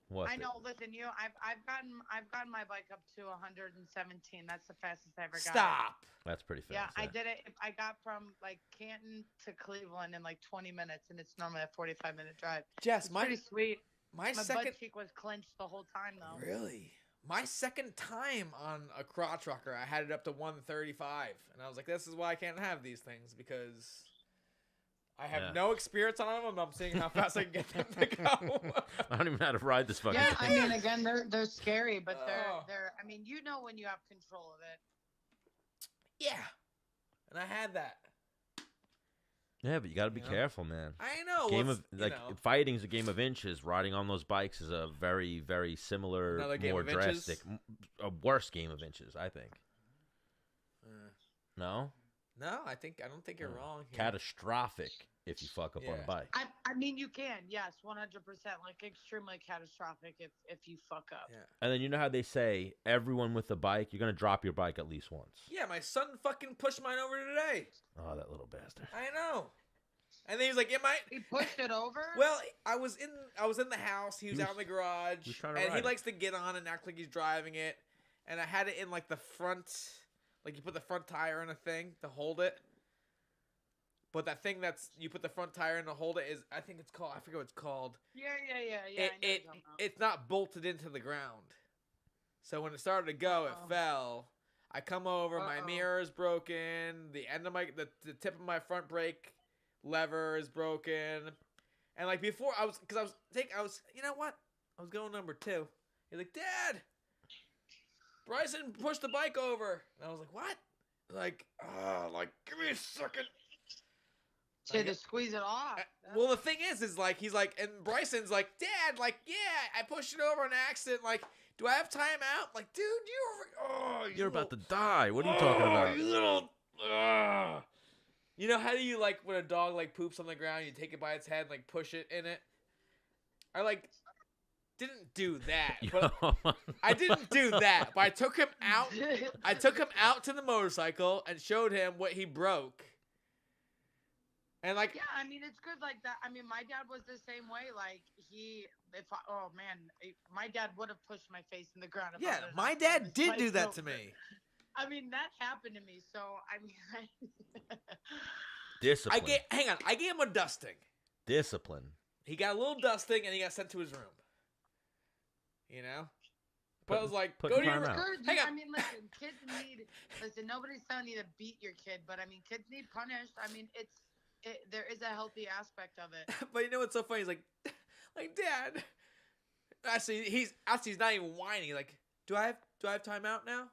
S2: What?
S7: I know. Listen, I've gotten my bike up to 117. That's the fastest I ever got.
S1: Stop.
S2: That's pretty fast.
S7: Yeah, I did it. I got from like Canton to Cleveland in like 20 minutes, and it's normally a 45-minute drive.
S1: Jess,
S7: It's pretty sweet.
S1: my
S7: My
S1: second
S7: butt cheek was clenched the whole time, though.
S1: Really? My second time on a crotch rocker, I had it up to 135, and I was like, "This is why I can't have these things because I have no experience on them. And I'm seeing how fast I can get them to go."
S2: I don't even know how to ride this fucking
S7: Yeah,
S2: thing.
S7: I mean, again, they're scary, but
S1: Oh.
S7: they're. I mean, you know when you have control of it.
S1: Yeah, and I had that.
S2: Yeah, but you got to be
S1: You know?
S2: careful, man.
S1: I know.
S2: Game
S1: what's-
S2: of
S1: you
S2: like
S1: know.
S2: fighting's a game of inches. Riding on those bikes is a very, very similar,
S1: Another game
S2: more
S1: of inches?
S2: drastic, a worse game of inches. I think.
S1: Uh,
S2: No,
S1: no, I don't think you're wrong. Here.
S2: catastrophic if you fuck up on a
S1: Yeah.
S2: bike.
S7: I mean, you can, yes, 100%, like extremely catastrophic if you fuck up.
S1: Yeah.
S2: And then you know how they say everyone with a bike, you're gonna drop your bike at least once.
S1: Yeah, my son fucking pushed mine over today.
S2: Oh, that little bastard.
S1: I know. And then he was like, "Yeah,
S7: He pushed it over.
S1: Well, I was in the house. He was out in the
S2: he
S1: garage,
S2: was trying to
S1: and he
S2: ride it.
S1: likes to get on and act like he's driving it. And I had it in like the front, like you put the front tire in a thing to hold it. But that thing you put the front tire in to hold it is, I think it's called. I forget what it's called.
S7: Yeah. I know what you're talking about.
S1: It's not bolted into the ground. So when it started to go, it fell. I come over, my mirror is broken. The end of the tip of my front brake lever is broken, And like before, you know what? I was going number 2. He's like, Dad, Bryson pushed the bike over. And I was like, what? Like, give me a second.
S7: So to squeeze it off.
S1: Well, the thing is like, he's like, and Bryson's like, Dad, like, yeah, I pushed it over on accident. Like, do I have time out? Like, dude,
S2: you're about to die. What are you talking about?
S1: You little, You know, how do you, like, when a dog, like, poops on the ground, you take it by its head and, like, push it in it? I, like, didn't do that. But I didn't do that. But I took him out. I took him out to the motorcycle and showed him what he broke. And, like...
S7: Yeah, I mean, it's good like that. I mean, my dad was the same way. Like, my dad would have pushed my face in the ground.
S1: Yeah, my dad did do that to me.
S7: I mean, that happened to me, so, I mean...
S2: Discipline.
S1: I gave him a dusting.
S2: Discipline.
S1: He got a little dusting, and he got sent to his room. You know? But I was like, go to your room.
S7: Hang on. I mean, listen, nobody's telling you to beat your kid, but, I mean, kids need punished. I mean, there is a healthy aspect of it.
S1: But you know what's so funny? He's like, Dad... Actually, he's not even whining. He's like, do I have time out now?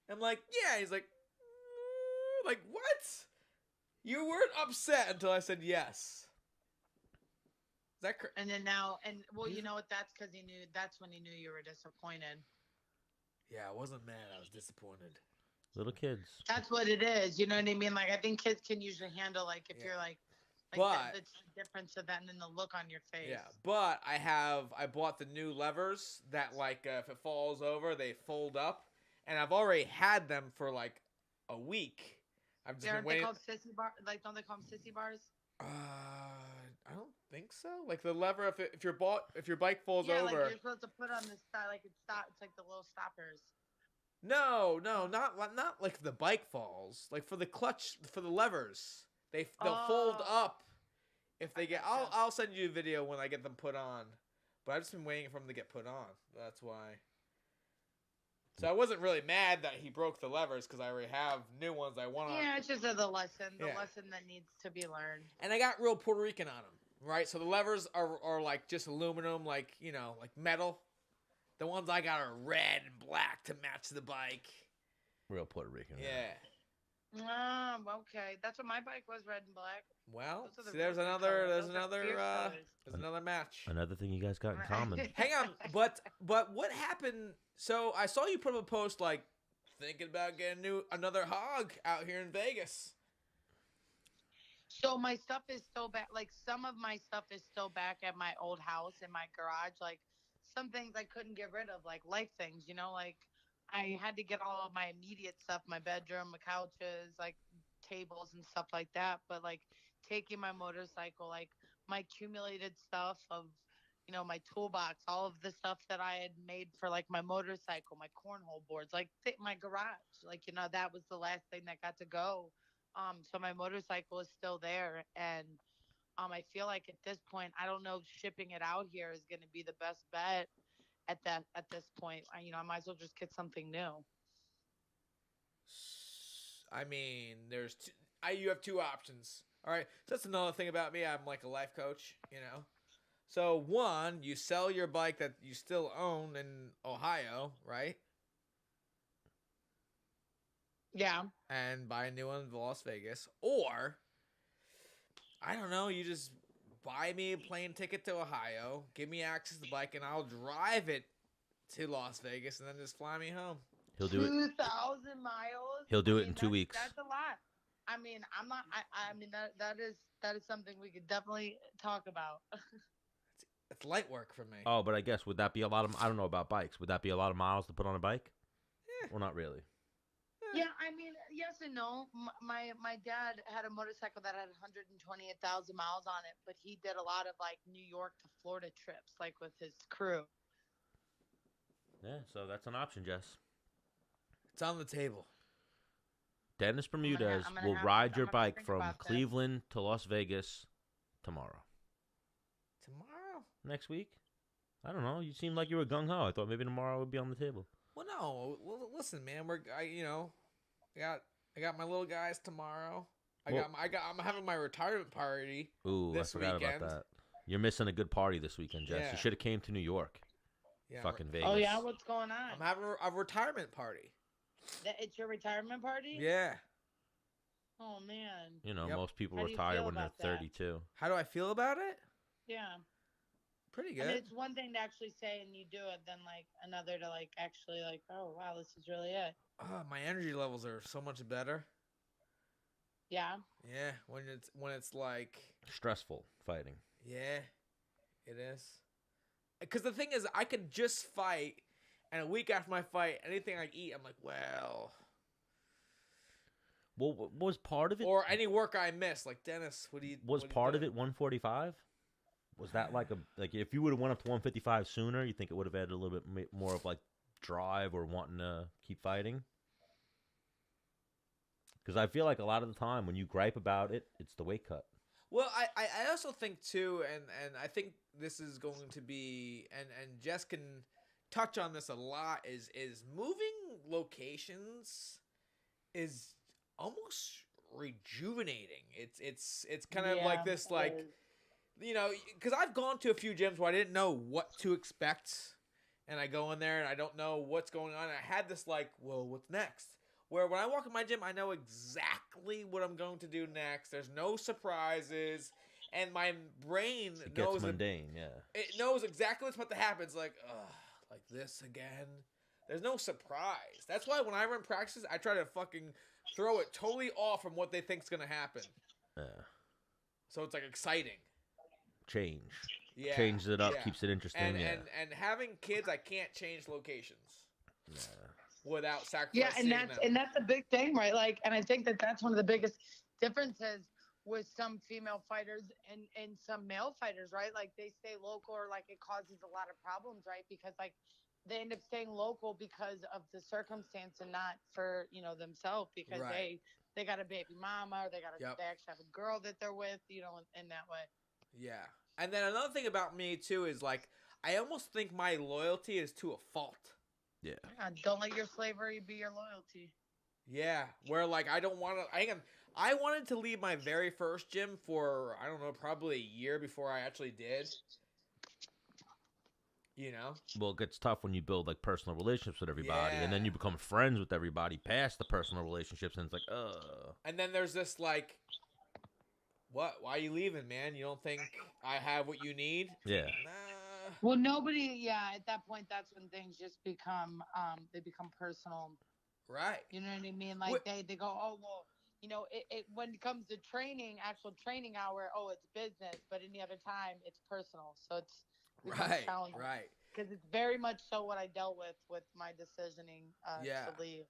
S1: I'm like, yeah. He's like what? You weren't upset until I said yes. Is that correct?
S7: And then you know what? That's because that's when he knew you were disappointed.
S1: Yeah, I wasn't mad. I was disappointed.
S2: Little kids.
S7: That's what it is. You know what I mean? Like, I think kids can usually handle, like, if you're like the difference of that and then the look on your face.
S1: Yeah, but I bought the new levers that, like, if it falls over, they fold up. And I've already had them for, like, a week. I've just been waiting.
S7: Aren't they called sissy bars? Like, don't they call them sissy bars?
S1: I don't think so. Like, the lever, if your bike falls over.
S7: Yeah, like, you're supposed to put on the side, like, it's like the little stoppers.
S1: No, not like the bike falls. Like, for the clutch, for the levers. They'll fold up if they get... I'll send you a video when I get them put on. But I've just been waiting for them to get put on. That's why... So I wasn't really mad that he broke the levers because I already have new ones I want on.
S7: Yeah, it's just the lesson that needs to be learned.
S1: And I got real Puerto Rican on them, right? So the levers are like just aluminum, like, you know, like metal. The ones I got are red and black to match the bike.
S2: Real Puerto Rican.
S1: Yeah.
S7: Okay. That's what my bike was, red and black.
S1: Well, see, there's another match.
S2: Another thing you guys got in common.
S1: Hang on, but what happened? So I saw you put up a post like thinking about getting another hog out here in Vegas.
S7: So my stuff is still back. Like, some of my stuff is still back at my old house in my garage. Like, some things I couldn't get rid of, like life things, you know, like I had to get all of my immediate stuff, my bedroom, my couches, like tables and stuff like that. But like taking my motorcycle, like my accumulated stuff of, you know, my toolbox, all of the stuff that I had made for like my motorcycle, my cornhole boards, like my garage, like, you know, that was the last thing that got to go. So my motorcycle is still there. And I feel like at this point, I don't know if shipping it out here is going to be the best bet at this point. I might as well just get something new.
S1: I mean, you have two options. All right. So that's another thing about me. I'm like a life coach, you know. So one, you sell your bike that you still own in Ohio, right?
S7: Yeah.
S1: And buy a new one in Las Vegas. Or, I don't know, you just buy me a plane ticket to Ohio, give me access to the bike, and I'll drive it to Las Vegas and then just fly me home.
S2: He'll do it.
S7: 2,000 miles.
S2: He'll do it in 2 weeks.
S7: That's a lot. I mean, I'm not. I mean, that is something we could definitely talk about.
S1: It's light work for me.
S2: Oh, but I guess would that be a lot of? I don't know about bikes. Would that be a lot of miles to put on a bike?
S1: Yeah.
S2: Well, not really.
S7: Yeah, I mean, yes and no. My dad had a motorcycle that had 128,000 miles on it, but he did a lot of like New York to Florida trips, like with his crew.
S2: Yeah, so that's an option, Jess.
S1: It's on the table.
S2: Dennis Bermudez will ride your bike from Cleveland to Las Vegas tomorrow.
S1: Tomorrow?
S2: Next week? I don't know. You seemed like you were gung ho. I thought maybe tomorrow would be on the table.
S1: Well, no. Well, listen, man. I got my little guys tomorrow. I'm having my retirement party.
S2: Ooh,
S1: this
S2: I forgot
S1: weekend.
S2: about that. You're missing a good party this weekend, Jess.
S1: Yeah.
S2: You should have came to New York.
S1: Yeah,
S2: Fucking Vegas.
S7: Oh yeah, what's going on?
S1: I'm having a retirement party.
S7: It's your retirement party?
S1: Yeah.
S7: Oh man.
S2: You know,
S1: Yep.
S2: most people
S7: How do you
S2: retire
S7: feel
S2: when they're
S7: about that?
S2: 32.
S1: How do I feel about it?
S7: Yeah.
S1: Pretty
S7: I
S1: good.
S7: mean, it's one thing to actually say and you do it, then like another to like actually like, oh wow, this is really it.
S1: My energy levels are so much better.
S7: Yeah.
S1: Yeah, when it's like,
S2: Stressful fighting.
S1: yeah, it is. Because the thing is, I could just fight, and a week after my fight, anything I eat, I'm like, well.
S2: Well, what was part of it?
S1: Or any work I miss, like Dennis, what do you?
S2: Was part of it 145? Was that like if you would have went up to 155 sooner, you think it would have added a little bit more of like drive or wanting to keep fighting? Because I feel like a lot of the time when you gripe about it, it's the weight cut.
S1: Well, I also think too, and I think this is going to be, and Jess can touch on this a lot, is moving locations is almost rejuvenating. It's kind of like this, like, you know, because I've gone to a few gyms where I didn't know what to expect, and I go in there and I don't know what's going on. And I had this like, well, what's next? Where when I walk in my gym, I know exactly what I'm going to do next. There's no surprises, and my brain
S2: It
S1: knows
S2: gets mundane, yeah.
S1: it knows exactly what's about to happen. It's like, ugh, like this again. There's no surprise. That's why when I run practices, I try to fucking throw it totally off from what they think's gonna happen.
S2: Yeah.
S1: So it's like exciting.
S2: Change.
S1: Yeah.
S2: Changes it up,
S1: yeah.
S2: keeps it interesting.
S1: And,
S2: yeah.
S1: and having kids, I can't change locations.
S2: Yeah.
S1: Without sacrificing
S7: Yeah, and that's a big thing, right? Like, and I think that's one of the biggest differences with some female fighters and some male fighters, right? Like they stay local, or like it causes a lot of problems, right? Because like they end up staying local because of the circumstance and not for, you know, themselves, because
S1: Right.
S7: they got a baby mama, or they actually have a girl that they're with, you know, in that way.
S1: Yeah. And then another thing about me too is like I almost think my loyalty is to a fault.
S2: Yeah.
S7: Don't let your slavery be your loyalty.
S1: Yeah, where like I don't want to. I wanted to leave my very first gym for I don't know, probably a year before I actually did. You know.
S2: Well, it gets tough when you build like personal relationships with everybody, and then
S1: Yeah.
S2: you become friends with everybody past the personal relationships, and it's like,
S1: And then there's this like, what? Why are you leaving, man? You don't think I have what you need?
S2: yeah.
S1: Nah.
S7: Well, nobody, at that point, that's when things just become, they become personal.
S1: Right.
S7: You know what I mean? Like
S1: What-
S7: they go, oh, well, you know, it when it comes to training, actual training hour, oh, it's business, but any other time, it's personal. So it's
S1: Right.
S7: challenging.
S1: Right.
S7: Because it's very much so what I dealt with my decisioning
S1: Yeah.
S7: to leave.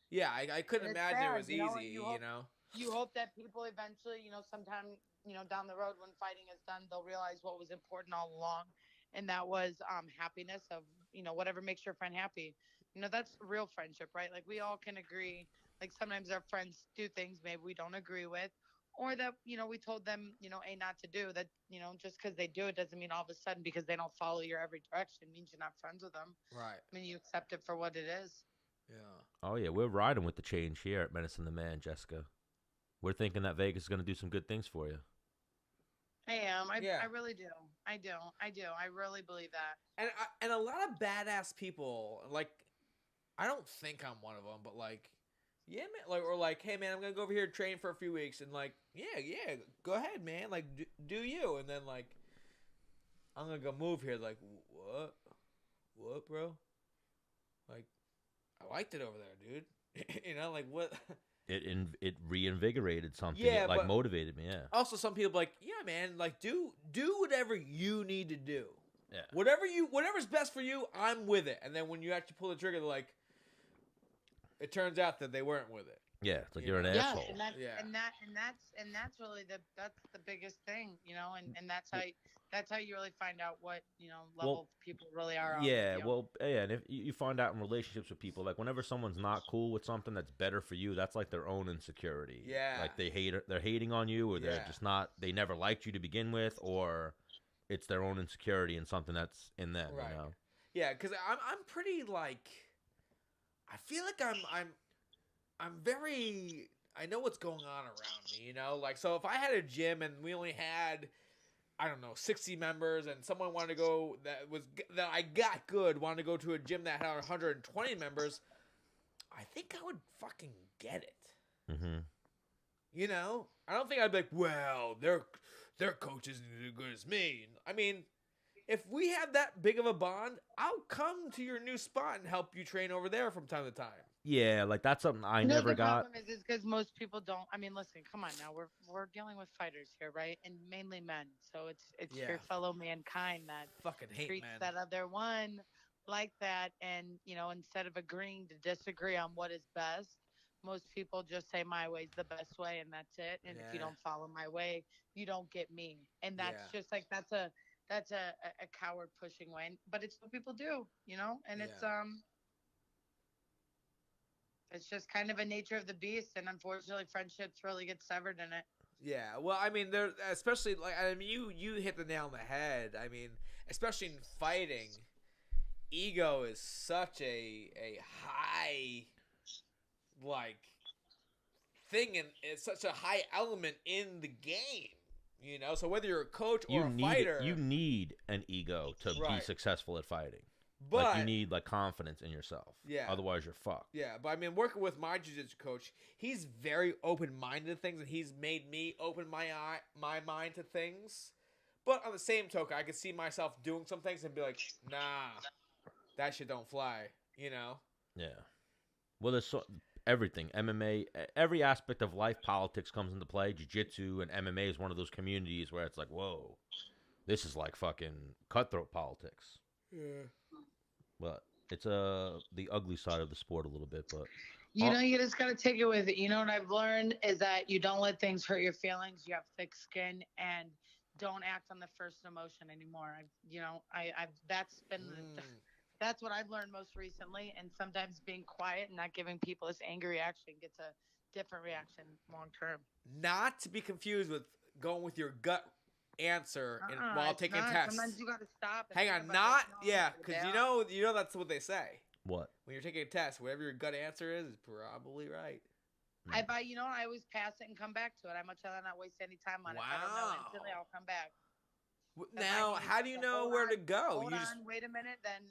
S1: Yeah, I couldn't
S7: And it's
S1: imagine it
S7: sad,
S1: was
S7: you know,
S1: easy.
S7: you
S1: You
S7: hope-
S1: know.
S7: You hope that people eventually, you know, sometime, you know, down the road when fighting is done, they'll realize what was important all along. And that was happiness of, you know, whatever makes your friend happy. You know, that's real friendship, right? Like we all can agree, like sometimes our friends do things maybe we don't agree with, or that, you know, we told them, you know, not to do that, you know, just because they do it doesn't mean all of a sudden because they don't follow your every direction means you're not friends with them.
S1: Right.
S7: I mean, you accept it for what it is.
S1: Yeah.
S2: Oh yeah, we're riding with the change here at Menace and The Man, Jessica. We're thinking that Vegas is going to do some good things for you.
S7: I am.
S1: Yeah.
S7: I really do. I do. I really believe that.
S1: And a lot of badass people, like, I don't think I'm one of them, but like, yeah, man, like, or like, hey man, I'm gonna go over here and train for a few weeks, and like, yeah, go ahead, man, like, do you, and then like, I'm gonna go move here, like, what, bro? Like, I liked it over there, dude. You know, like what?
S2: It reinvigorated something.
S1: Yeah,
S2: it like
S1: but-
S2: motivated me. Yeah.
S1: Also, some people like, yeah, man, like, do whatever you need to do.
S2: Yeah.
S1: Whatever's best for you, I'm with it. And then when you actually pull the trigger, they're like, it turns out that they weren't with it.
S2: Yeah. It's like
S1: You
S2: you're an
S1: know?
S7: Yes,
S2: asshole.
S7: and that's
S1: Yeah.
S7: and that's really that's the biggest thing, you know, and that's how you really find out what, you know, level people really are on.
S2: Yeah,
S7: with you.
S2: well, yeah, and if you find out in relationships with people, like whenever someone's not cool with something that's better for you, that's like their own insecurity.
S1: Yeah.
S2: Like they're hating on you, or they're
S1: Yeah.
S2: just not, they never liked you to begin with, or it's their own insecurity in something that's in them.
S1: Right.
S2: You know?
S1: Yeah, because I'm pretty like, I feel like I'm very, I know what's going on around me, you know? Like, so if I had a gym and we only had I don't know, 60 members, and someone wanted to go that I got good, wanted to go to a gym that had 120 members, I think I would fucking get it.
S2: Mm-hmm.
S1: You know, I don't think I'd be like, well, their coach isn't as good as me. I mean, if we have that big of a bond, I'll come to your new spot and help you train over there from time to time.
S2: Yeah, like that's something I
S7: No,
S2: never
S7: the
S2: got.
S7: problem is because most people don't. I mean, listen, come on now. We're dealing with fighters here, right? And mainly men. So it's
S1: Yeah.
S7: your fellow mankind that
S1: Fucking hate
S7: treats
S1: men.
S7: that other one like that. And instead of agreeing to disagree on what is best, most people just say my way's the best way, and that's it. And if you
S1: Yeah.
S7: don't follow my way, you don't get me. And that's
S1: Yeah.
S7: just like that's a coward pushing way. But it's what people do, And it's just kind of a nature of the beast, and unfortunately, friendships really get severed in it.
S1: Yeah, well, I mean, there, especially you hit the nail on the head. I mean, especially in fighting, ego is such a high thing, and it's such a high element in the game. So whether you're a coach or a fighter,
S2: you need an ego to be
S1: Right.
S2: successful at fighting.
S1: but
S2: You need confidence in yourself.
S1: Yeah.
S2: Otherwise, you're fucked.
S1: yeah, but I mean, working with my jiu-jitsu coach, he's very open-minded to things, and he's made me open my mind to things. But on the same token, I could see myself doing some things and be like, nah, that shit don't fly,
S2: Yeah. Well, there's everything. MMA, every aspect of life, politics comes into play. Jiu-jitsu and MMA is one of those communities where it's like, whoa, this is like fucking cutthroat politics.
S1: Yeah.
S2: But it's the ugly side of the sport a little bit. But
S7: You just got to take it with it. What I've learned is that you don't let things hurt your feelings. You have thick skin, and don't act on the first emotion anymore. That's what I've learned most recently. And sometimes being quiet and not giving people this angry reaction gets a different reaction long term.
S1: Not to be confused with going with your gut answer while
S7: it's
S1: taking
S7: not.
S1: tests.
S7: Sometimes you got to stop. And
S1: Hang
S7: think
S1: on,
S7: about
S1: not
S7: it.
S1: yeah, because you know that's what they say.
S2: what?
S1: When you're taking a test, whatever your gut answer is probably right.
S7: I always pass it and come back to it. I much rather not waste any time on it. If I don't know instantly, I'll come back.
S1: Now, how do you know where to go?
S7: Hold on, wait a minute, then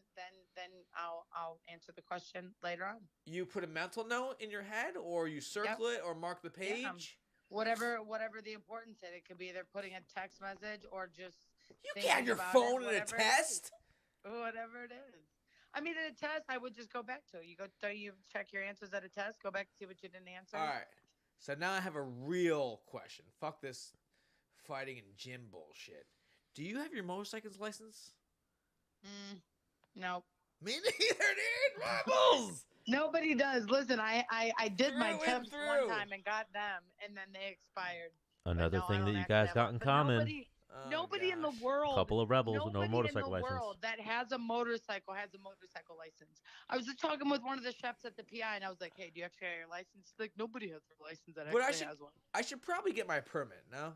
S7: I'll answer the question later on.
S1: You put a mental note in your head, or you circle it, or mark the page.
S7: Yeah. Whatever the importance is. It could be either putting a text message or just.
S1: You can't have your phone in a test.
S7: Whatever it is. I mean, in a test, I would just go back to it. You check your answers at a test, go back to see what you didn't answer.
S1: All right. So now I have a real question. Fuck this fighting and gym bullshit. Do you have your motorcycle's license?
S7: No.
S1: Me neither, dude. Rebels.
S7: Nobody does. Listen, I did my
S1: Through and
S7: temps
S1: through.
S7: one time and got them, and then they expired.
S2: Another
S7: No, I
S2: thing
S7: don't
S2: that you
S7: have
S2: guys
S7: them.
S2: got in
S7: But
S2: common.
S7: Nobody in the
S1: gosh.
S7: world.
S2: Couple of rebels with no
S7: Nobody
S2: motorcycle
S7: in the
S2: license.
S7: world that has a motorcycle license. I was just talking with one of the chefs at the PI, and I was like, "Hey, do you actually have your license?" He's like, nobody has a license that
S1: But
S7: actually has one.
S1: I should probably get my permit, no?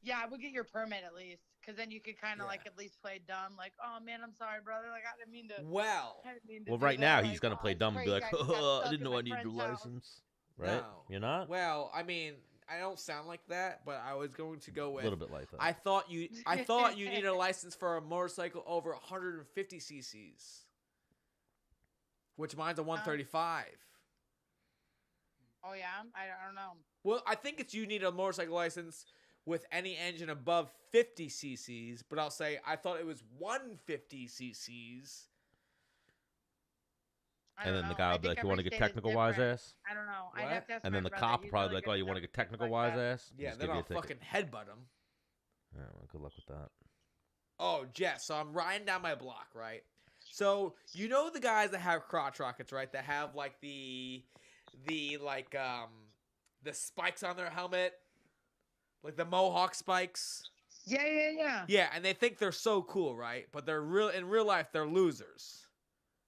S7: Yeah, I would get your permit at least, because then you could kind of
S1: Yeah.
S7: at least play dumb, like, "Oh man, I'm sorry, brother. Like I didn't mean to."
S1: Well,
S7: I didn't mean to
S2: Well,
S7: do
S2: right
S7: that.
S2: now he's gonna play
S7: it's
S2: dumb and be
S7: crazy.
S2: like,
S7: I just got
S2: I
S7: stuck
S2: didn't
S7: in
S2: know
S7: my
S2: I needed your
S7: friend's house.
S2: license. Right?
S1: no.
S2: You're not?
S1: Well, I mean, I don't sound like that, but I was going to go
S2: A
S1: with.
S2: little bit like that.
S1: I thought you needed a license for a motorcycle over 150 cc's, which mine's a 135.
S7: Oh yeah, I don't know.
S1: Well, I think you need a motorcycle license with any engine above 50 cc's, but I'll say I thought it was 150 cc's.
S7: I
S2: And
S7: don't
S2: then the
S7: know.
S2: guy
S7: I
S2: will be
S7: think
S2: like, you want to
S7: every
S2: get
S7: state is
S2: technical wise
S7: different.
S2: ass?
S7: I don't know.
S1: What?
S7: I'd have to ask
S2: And
S7: my
S2: then the
S7: brother.
S2: cop
S7: He's
S2: probably be
S7: really
S2: like,
S7: good
S2: oh, you
S7: at
S2: want to get
S7: stuff
S2: technical
S7: like
S2: wise
S7: that.
S2: ass?
S1: Yeah,
S2: Just
S1: then
S2: give you
S1: I'll
S2: a ticket.
S1: fucking headbutt them.
S2: Yeah, well, good luck with that.
S1: Oh, Jess, so I'm riding down my block, right? So, you know the guys that have crotch rockets, right? That have the spikes on their helmet? Like the Mohawk spikes?
S7: Yeah.
S1: Yeah, and they think they're so cool, right? But in real life, they're losers.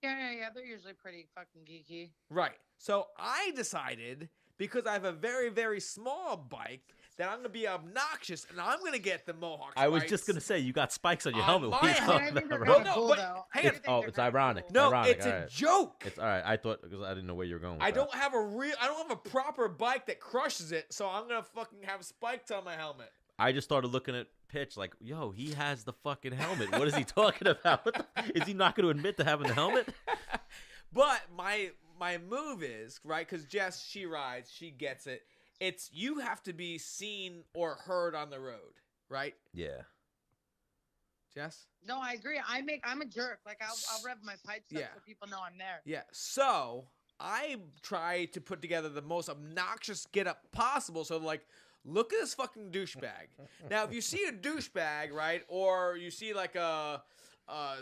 S7: Yeah. They're usually pretty fucking geeky.
S1: Right. So I decided, because I have a very, very small bike, that I'm going to be obnoxious, and I'm going to get the Mohawk spikes.
S2: I was just going to say, you got spikes on your
S1: On
S2: helmet. What are you
S1: my
S2: talking
S7: I think they're
S2: about?
S7: kinda
S1: No,
S7: cool,
S1: but
S7: though.
S1: hang
S7: I
S1: on.
S7: do think
S2: Oh,
S7: they're
S2: it's
S7: kinda
S2: ironic.
S7: cool.
S1: No,
S2: ironic,
S1: it's a
S2: alright.
S1: joke.
S2: It's all right. I thought, because I didn't know where you were going with
S1: I
S2: that.
S1: don't have a proper bike that crushes it, so I'm going to fucking have spikes on my helmet.
S2: I just started looking at Pitch like, yo, he has the fucking helmet. What is he talking about? Is he not going to admit to having the helmet?
S1: But my move is, right, because Jess, she rides, she gets it. It's you have to be seen or heard on the road, right?
S2: Yeah.
S1: Jess?
S7: No, I agree. I'm a jerk. Like I'll rev my pipes up so people know I'm there.
S1: Yeah. So I try to put together the most obnoxious get up possible. So like, look at this fucking douchebag. Now, if you see a douchebag, right, or you see like a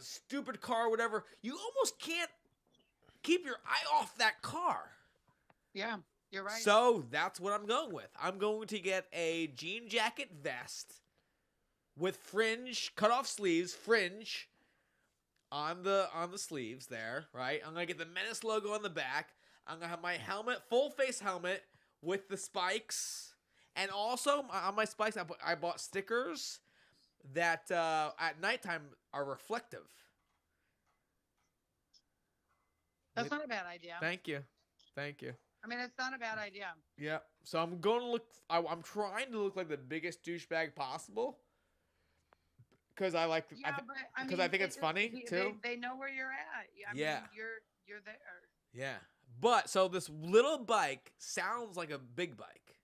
S1: stupid car, or whatever, you almost can't keep your eye off that car.
S7: Yeah, you're right.
S1: So that's what I'm going with. I'm going to get a jean jacket vest with fringe, cut off sleeves, fringe on the sleeves there, right? I'm gonna get the Menace logo on the back. I'm gonna have my helmet, full face helmet with the spikes, and also on my spikes I bought stickers that at nighttime are reflective.
S7: That's not a bad idea.
S1: Thank you.
S7: I mean, it's not a bad idea.
S1: Yeah. So I'm going to look. I'm trying to look like the biggest douchebag possible. Because I like.
S7: Yeah, but
S1: I think it's funny too.
S7: They know where you're at. I
S1: Yeah.
S7: mean, you're there.
S1: Yeah. But so this little bike sounds like a big bike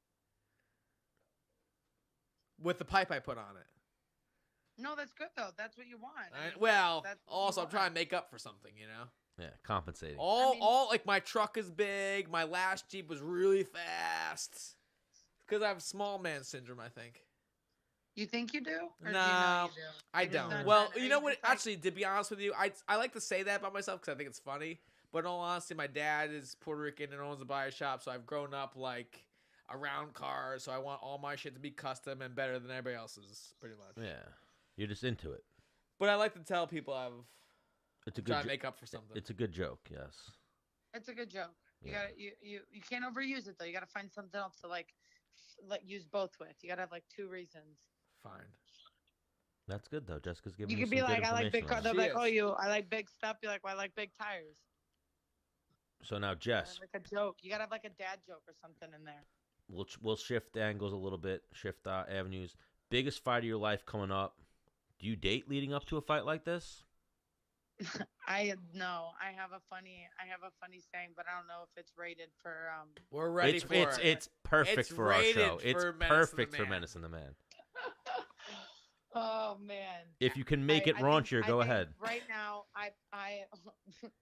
S1: with the pipe I put on it.
S7: No, that's good though. That's what you want.
S1: Well, also I'm trying to make up for something, you know.
S2: Yeah, compensating.
S1: All like my truck is big. My last Jeep was really fast. Because I have small man syndrome, I think.
S7: You think you do? Or
S1: No,
S7: do you know you do?
S1: I
S7: You're just
S1: don't.
S7: not
S1: Well,
S7: trying-
S1: you
S7: are
S1: know
S7: you
S1: what?
S7: just like-
S1: Actually, to be honest with you, I like to say that about myself because I think it's funny. But in all honesty, my dad is Puerto Rican and owns a body shop, so I've grown up like around cars. So I want all my shit to be custom and better than everybody else's, pretty much.
S2: Yeah, you're just into it.
S1: But I like to tell people
S2: It's a
S1: try
S2: good.
S1: to make up for something.
S2: It's a good joke. Yes.
S7: It's a good joke. You
S2: Yeah.
S7: gotta you can't overuse it though. You gotta find something else to like use both with. You gotta have like two reasons.
S1: Fine.
S2: That's good though. Jessica's giving
S7: You
S2: me
S7: could be
S2: some
S7: like,
S2: good
S7: I like big
S2: information
S7: cars.
S2: on
S7: They're
S2: it.
S7: like, I like big stuff. You're like, well, I like big tires.
S2: So now, Jess,
S7: Like a joke. You gotta have like a dad joke or something in there.
S2: we'll shift angles a little bit, shift avenues. Biggest fight of your life coming up. Do you date leading up to a fight like this?
S7: I have a funny saying, but I don't know if it's rated for
S1: We're ready for it.
S2: It's perfect
S1: It's
S2: for our
S1: rated
S2: show. It's
S1: for Menace and the
S2: perfect for
S1: Man.
S2: Menace and the Man.
S7: Oh man.
S2: If you can make it
S7: I
S2: raunchier,
S7: think
S2: go ahead.
S7: Right now, I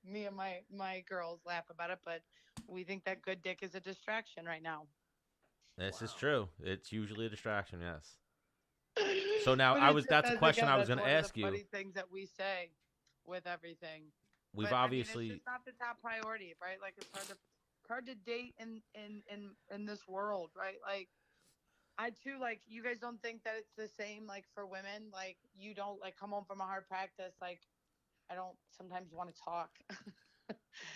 S7: me and my girls laugh about it, but we think that good dick is a distraction right now.
S2: This is true. It's usually a distraction, yes. So now
S7: But
S2: that's a question I was
S7: that's
S2: going to
S7: one of
S2: ask
S7: the
S2: you.
S7: Funny things that we say with everything.
S2: We've
S7: But,
S2: obviously
S7: I mean, it's just not the top priority, right? Like it's hard to date in this world, right? Like I too, like you guys don't think that it's the same like for women. Like you don't like come home from a hard practice. Like I don't sometimes want to talk.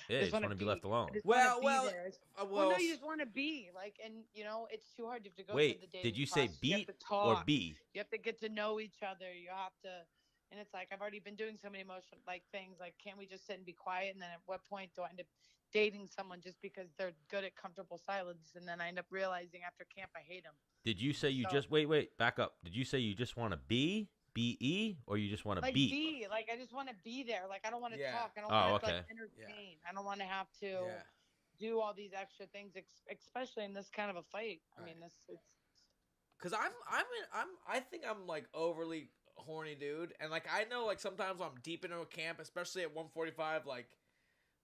S2: yeah, you just want to be left alone.
S7: I just wanna be
S1: Well,
S7: there.
S1: well,
S7: no, you just want to be like, and you know, it's too hard. You have to go
S2: Wait,
S7: through the dating
S2: did you say
S7: process. You have
S2: beat
S7: to talk.
S2: or be?
S7: You have to get to know each other. You have to, and it's like I've already been doing so many emotional like things. Like, can't we just sit and be quiet? And then at what point do I end up dating someone just because they're good at comfortable silence? And then I end up realizing after camp I hate them.
S2: Did you say you just wait, back up. Did you say you just want to be, or you just want to
S7: Like
S2: be?
S7: like I just want to be there. Like I don't want to
S1: Yeah.
S7: talk. I don't
S2: Oh,
S7: want to
S2: okay.
S7: like entertain. I don't want to have to
S1: Yeah.
S7: do all these extra things, especially in this kind of a fight. I
S1: Right.
S7: mean, it's
S1: Cause I think I'm like overly horny dude, and like I know like sometimes I'm deep into a camp, especially at 145. Like,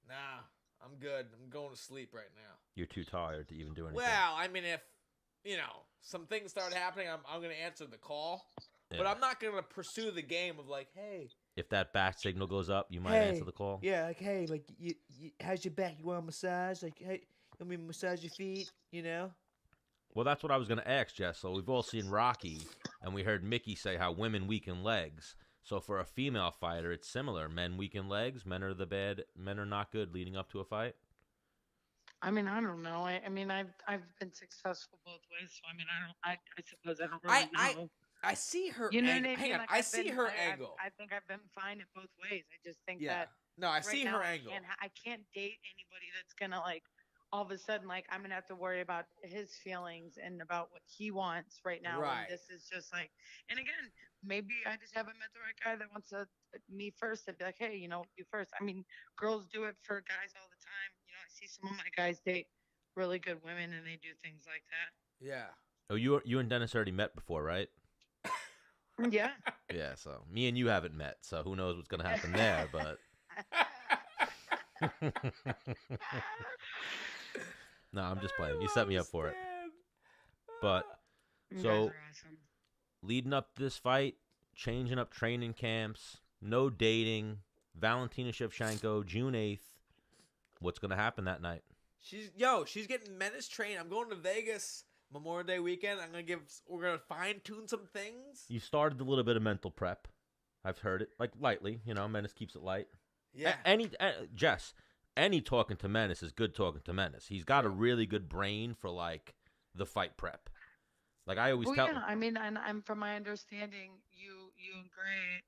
S1: nah, I'm good. I'm going to sleep right now.
S2: You're too tired to even do anything.
S1: Well, I mean, if you know some things start happening, I'm gonna answer the call, but
S2: Yeah.
S1: I'm not gonna pursue the game of like, hey,
S2: If that bat signal goes up, you might
S1: Hey.
S2: answer the call.
S1: yeah, like hey, like you how's your back? You want a massage? Like, hey, you want me to massage your feet? You know?
S2: Well, that's what I was going to ask, Jess. So we've all seen Rocky, and we heard Mickey say how women weaken legs. So for a female fighter, it's similar. Men weaken legs. Men are the bad. Men are not good leading up to a fight.
S7: I mean, I don't know. I mean, I've been successful both ways, so I mean, I suppose I don't really know.
S1: I see her.
S7: You know what I
S1: angle.
S7: mean?
S1: Hang on,
S7: Like,
S1: I
S7: I've
S1: see
S7: been-
S1: her
S7: I-
S1: angle.
S7: I think I've been fine at both ways. I just think
S1: Yeah.
S7: that
S1: No, I
S7: right
S1: see
S7: now
S1: her angle.
S7: I can't date anybody that's gonna like all of a sudden, like, I'm gonna have to worry about his feelings and about what he wants right now.
S1: Right.
S7: And this is just like, and again, maybe I just haven't met the right guy that wants to me first and be like, hey, you first. I mean, girls do it for guys all the time. I see some of my guys date really good women and they do things like that.
S1: Yeah.
S2: Oh, you and Dennis already met before, right?
S7: Yeah.
S2: Yeah, so me and you haven't met, so who knows what's gonna happen there, but no, I'm just playing. You set me up for it. But
S7: You
S2: so
S7: guys are awesome.
S2: leading up to this fight, changing up training camps, no dating, Valentina Shevchenko, June 8th. What's gonna happen that night?
S1: She's getting Menace trained. I'm going to Vegas Memorial Day weekend. We're gonna fine tune some things.
S2: You started a little bit of mental prep. I've heard it, like lightly. Menace keeps it light.
S1: Yeah.
S2: Jess, any talking to Menace is good talking to Menace. He's got a really good brain for like the fight prep. Like I always tell.
S7: Yeah, I mean, and I'm from my understanding, you and Gray,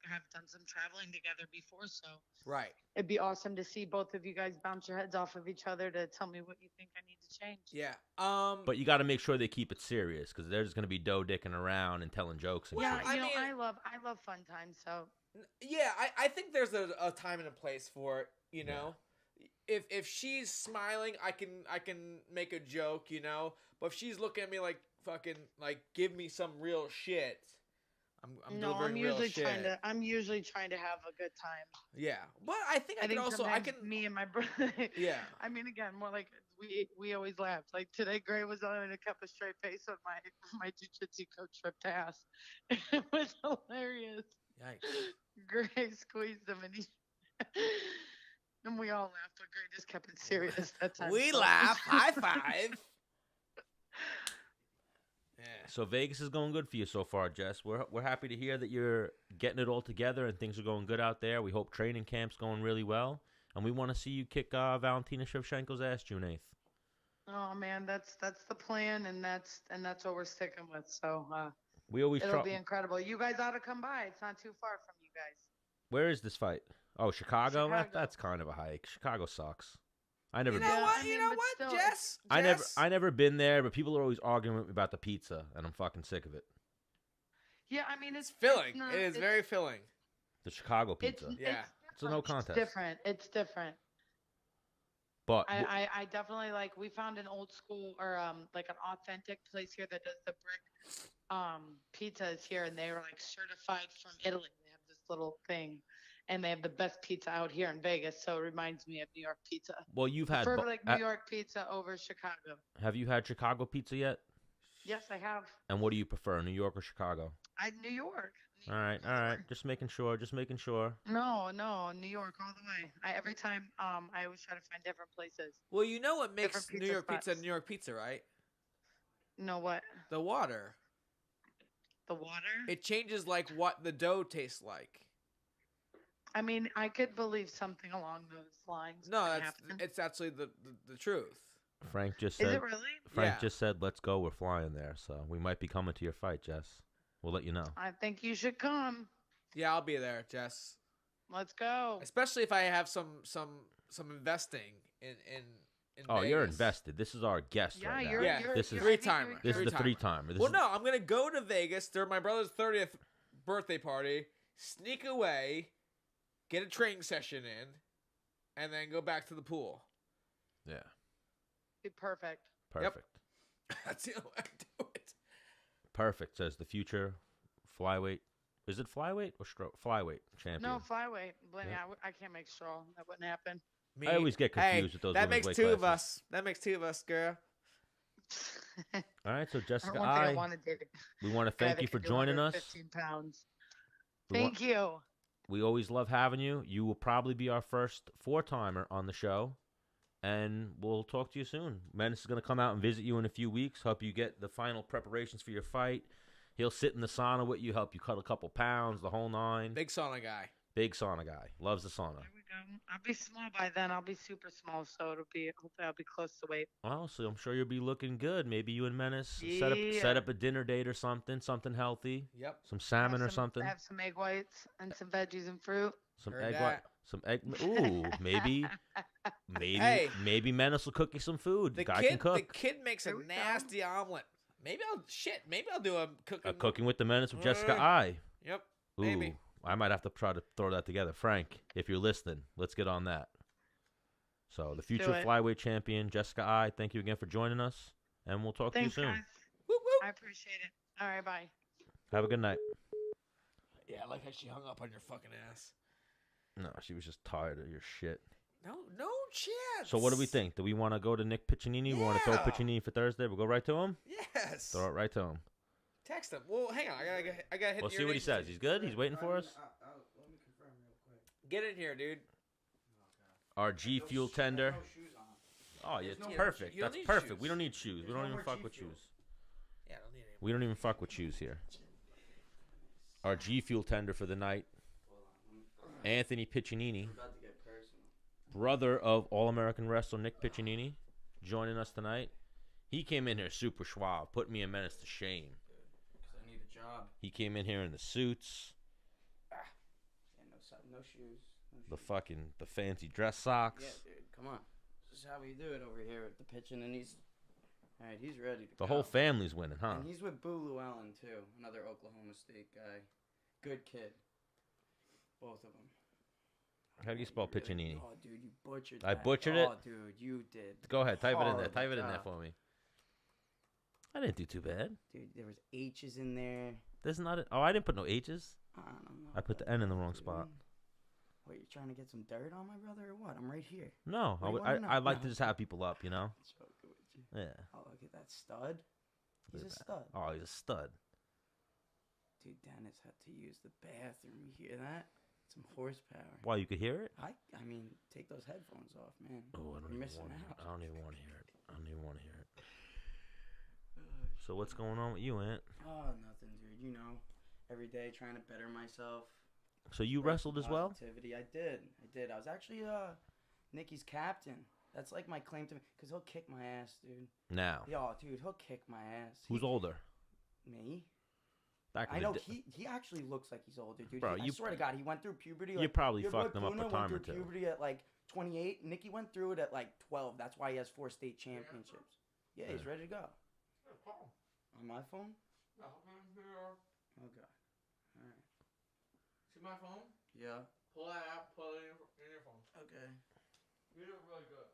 S7: have done some traveling together before, so
S1: Right.
S7: it'd be awesome to see both of you guys bounce your heads off of each other to tell me what you think I need to change.
S1: Yeah.
S2: But you got to make sure they keep it serious because they're just going to be dough dicking around and telling jokes and
S7: Yeah,
S2: shit.
S7: I love fun times, so
S1: Yeah, I think there's a time and a place for it. If she's smiling, I can make a joke. But if she's looking at me like fucking like give me some real shit, I'm delivering real shit.
S7: I'm usually trying to have a good time.
S1: Yeah, but I think
S7: me and my brother.
S1: Yeah.
S7: I mean, again, more like we always laughed. Like today, Gray was on and kept a straight face when my jiu-jitsu coach tripped ass. It was hilarious.
S1: Yikes.
S7: Gray squeezed him and we all laughed, but Gray just kept it serious that time.
S1: We laugh. High five. Yeah.
S2: So Vegas is going good for you so far, Jess. We're happy to hear that you're getting it all together and things are going good out there. We hope training camp's going really well, and we want to see you kick Valentina Shevchenko's ass June 8th.
S7: Oh man, that's the plan, and that's what we're sticking with. So
S2: we always
S7: it'll be incredible. You guys ought to come by. It's not too far from you guys.
S2: Where is this fight? Oh, Chicago. That's kind of a hike. Chicago sucks. I never.
S1: You know what, Jess?
S2: I never been there, but people are always arguing with me about the pizza, and I'm fucking sick of it.
S7: Yeah, I mean it's
S1: filling.
S7: It's not,
S1: it is very filling.
S2: The Chicago pizza. It's a no contest.
S7: It's different.
S2: But
S7: I definitely like. We found an old school or like an authentic place here that does the brick pizzas here, and they were like certified from Italy. They have this little thing. And they have the best pizza out here in Vegas, so it reminds me of New York pizza.
S2: Well, you've had
S7: New York pizza over Chicago.
S2: Have you had Chicago pizza yet?
S7: Yes, I have.
S2: And what do you prefer, New York or Chicago?
S7: New York.
S2: All right. Just making sure.
S7: No, New York all the way. Every time, I always try to find different places.
S1: Well, you know what makes New York
S7: spots.
S1: pizza New York pizza, right?
S7: No, what?
S1: The water.
S7: The water?
S1: It changes like what the dough tastes like.
S7: I mean, I could believe something along those lines.
S1: No, it's actually the truth.
S2: Frank just said.
S7: Is it really?
S2: Frank just said, "Let's go. We're flying there." So we might be coming to your fight, Jess. We'll let you know.
S7: I think you should come.
S1: Yeah, I'll be there, Jess.
S7: Let's go.
S1: Especially if I have some investing in Vegas.
S2: You're invested. This is our guest right now.
S1: This is three-timer.
S2: This is the three-timer.
S1: Well, no, I'm gonna go to Vegas during my brother's 30th birthday party. Sneak away. Get a training session in, and then go back to the pool.
S2: Yeah.
S7: Be perfect.
S2: Perfect.
S1: Yep. That's the only way to do it.
S2: Perfect, says the future flyweight. Is it flyweight or flyweight champion?
S7: No, flyweight. Yeah. I can't make straw. That wouldn't happen.
S2: I always get confused with those
S1: that
S2: women's
S1: makes
S2: weight
S1: two
S2: classes.
S1: of us. That makes two of us, girl.
S2: All right, so Jessica,
S7: we
S2: want to thank you for joining us.
S7: 15 pounds. Thank you.
S2: We always love having you. You will probably be our first four-timer on the show, and we'll talk to you soon. Menace is going to come out and visit you in a few weeks, help you get the final preparations for your fight. He'll sit in the sauna with you, help you cut a couple pounds, the whole nine.
S1: Big sauna guy.
S2: Loves the sauna.
S7: There we go. I'll be small by then. I'll be super small, so hopefully I'll be close to weight.
S2: Well, so I'm sure you'll be looking good. Maybe you and Menace set up a dinner date or something healthy.
S1: Yep.
S2: Some salmon or something.
S7: Have some egg whites and some veggies and fruit.
S2: Some egg white. Ooh, maybe Maybe Menace will cook you some food.
S1: The
S2: Guy
S1: kid,
S2: can cook.
S1: The kid makes a nasty omelet. Maybe I'll do a cooking.
S2: Cooking with the Menace with Jessica I.
S1: Yep.
S2: Ooh,
S1: Maybe.
S2: I might have to try to throw that together. Frank, if you're listening, let's get on that. So the future flyweight champion, Jessica I, thank you again for joining us, and we'll talk to you soon.
S7: Guys. I appreciate it. All right, bye.
S2: Have a good night.
S1: Yeah, I like how she hung up on your fucking ass.
S2: No, she was just tired of your shit.
S1: No chance.
S2: So what do we think? Do we want to go to Nick Piccininni? We want to throw Piccininni for Thursday? We'll go right to him?
S1: Yes.
S2: Throw it right to him.
S1: Text him. Well, hang on. I gotta hit.
S2: We'll see what he says. He's good? He's waiting for us?
S5: Let me confirm real quick.
S1: Get in here, dude.
S2: Our G Fuel tender.
S5: No shoes on.
S2: Oh, yeah, it's perfect.
S1: you don't
S2: That's
S1: need
S2: perfect.
S1: shoes.
S2: We don't need shoes. We
S5: There's
S2: don't
S5: no
S2: even
S5: more
S2: fuck
S5: G
S2: with
S5: Fuel.
S2: shoes.
S1: Yeah, I don't need any.
S2: We don't even fuck with shoes here. Our G Fuel tender for the night, Anthony Piccininni,
S5: About to get personal.
S2: brother of All-American wrestler Nick Piccininni, joining us tonight. He came in here super suave, put me and Menace to shame.
S5: Because I need a job.
S2: He came in here in the suits,
S5: Yeah, no shoes.
S2: the fancy dress socks.
S5: Yeah, dude, come on. This is how we do it over here with the pitching, and he's... All right, he's ready to
S2: The
S5: go.
S2: whole family's winning, huh?
S5: And he's with Lewallen, too. Another Oklahoma State guy. Good kid. Both of them.
S2: How do you spell Piccininni?
S5: Oh, dude, you butchered
S2: I
S5: that.
S2: butchered it?
S5: Oh, dude, you did.
S2: Go ahead, type it in there.
S5: Horrible
S2: Type it in there
S5: job.
S2: for me. I didn't do too bad.
S5: Dude, there was H's in there.
S2: There's not. Oh, I didn't put no H's.
S5: I don't know.
S2: I put the N in the wrong spot.
S5: What, you're trying to get some dirt on my brother or what? I'm right here.
S2: No,
S5: What do you wanna know?
S2: I'd like
S5: No.
S2: to just have people up, you know.
S5: Joking with you.
S2: Yeah.
S5: Oh, look at that stud. He's a stud.
S2: Oh, he's a stud.
S5: Dude, Dennis had to use the bathroom. You hear that? Some horsepower.
S2: Why, you could hear it?
S5: I mean, take those headphones off, man.
S2: Oh, I don't
S5: You're
S2: even
S5: missing
S2: want to.
S5: out.
S2: I don't even want to hear it. I don't even want to hear it. So what's going on with you, Ant?
S5: Oh, nothing, dude. You know, every day trying to better myself.
S2: So you wrestled as well?
S5: Positivity. I did. I was actually Nikki's captain. That's like my claim to because he'll kick my ass, dude.
S2: Now.
S5: Yo, dude, he'll kick my ass.
S2: Who's older?
S5: Me.
S2: Back in
S5: I
S2: the
S5: know
S2: day-
S5: he actually looks like he's older, dude.
S2: Bro,
S5: I
S2: you-
S5: swear to God, he went through puberty.
S2: You
S5: Like,
S2: probably
S5: your boy
S2: fucked him up a
S5: Puna
S2: time or
S5: went through
S2: two.
S5: puberty at like 28. Nikki went through it at like 12. That's why he has 4 state championships. Yeah, he's ready to go. On my phone? Okay. All right.
S1: See my phone?
S5: Yeah.
S1: Pull that out. Pull it in your phone.
S5: Okay.
S1: You look really good.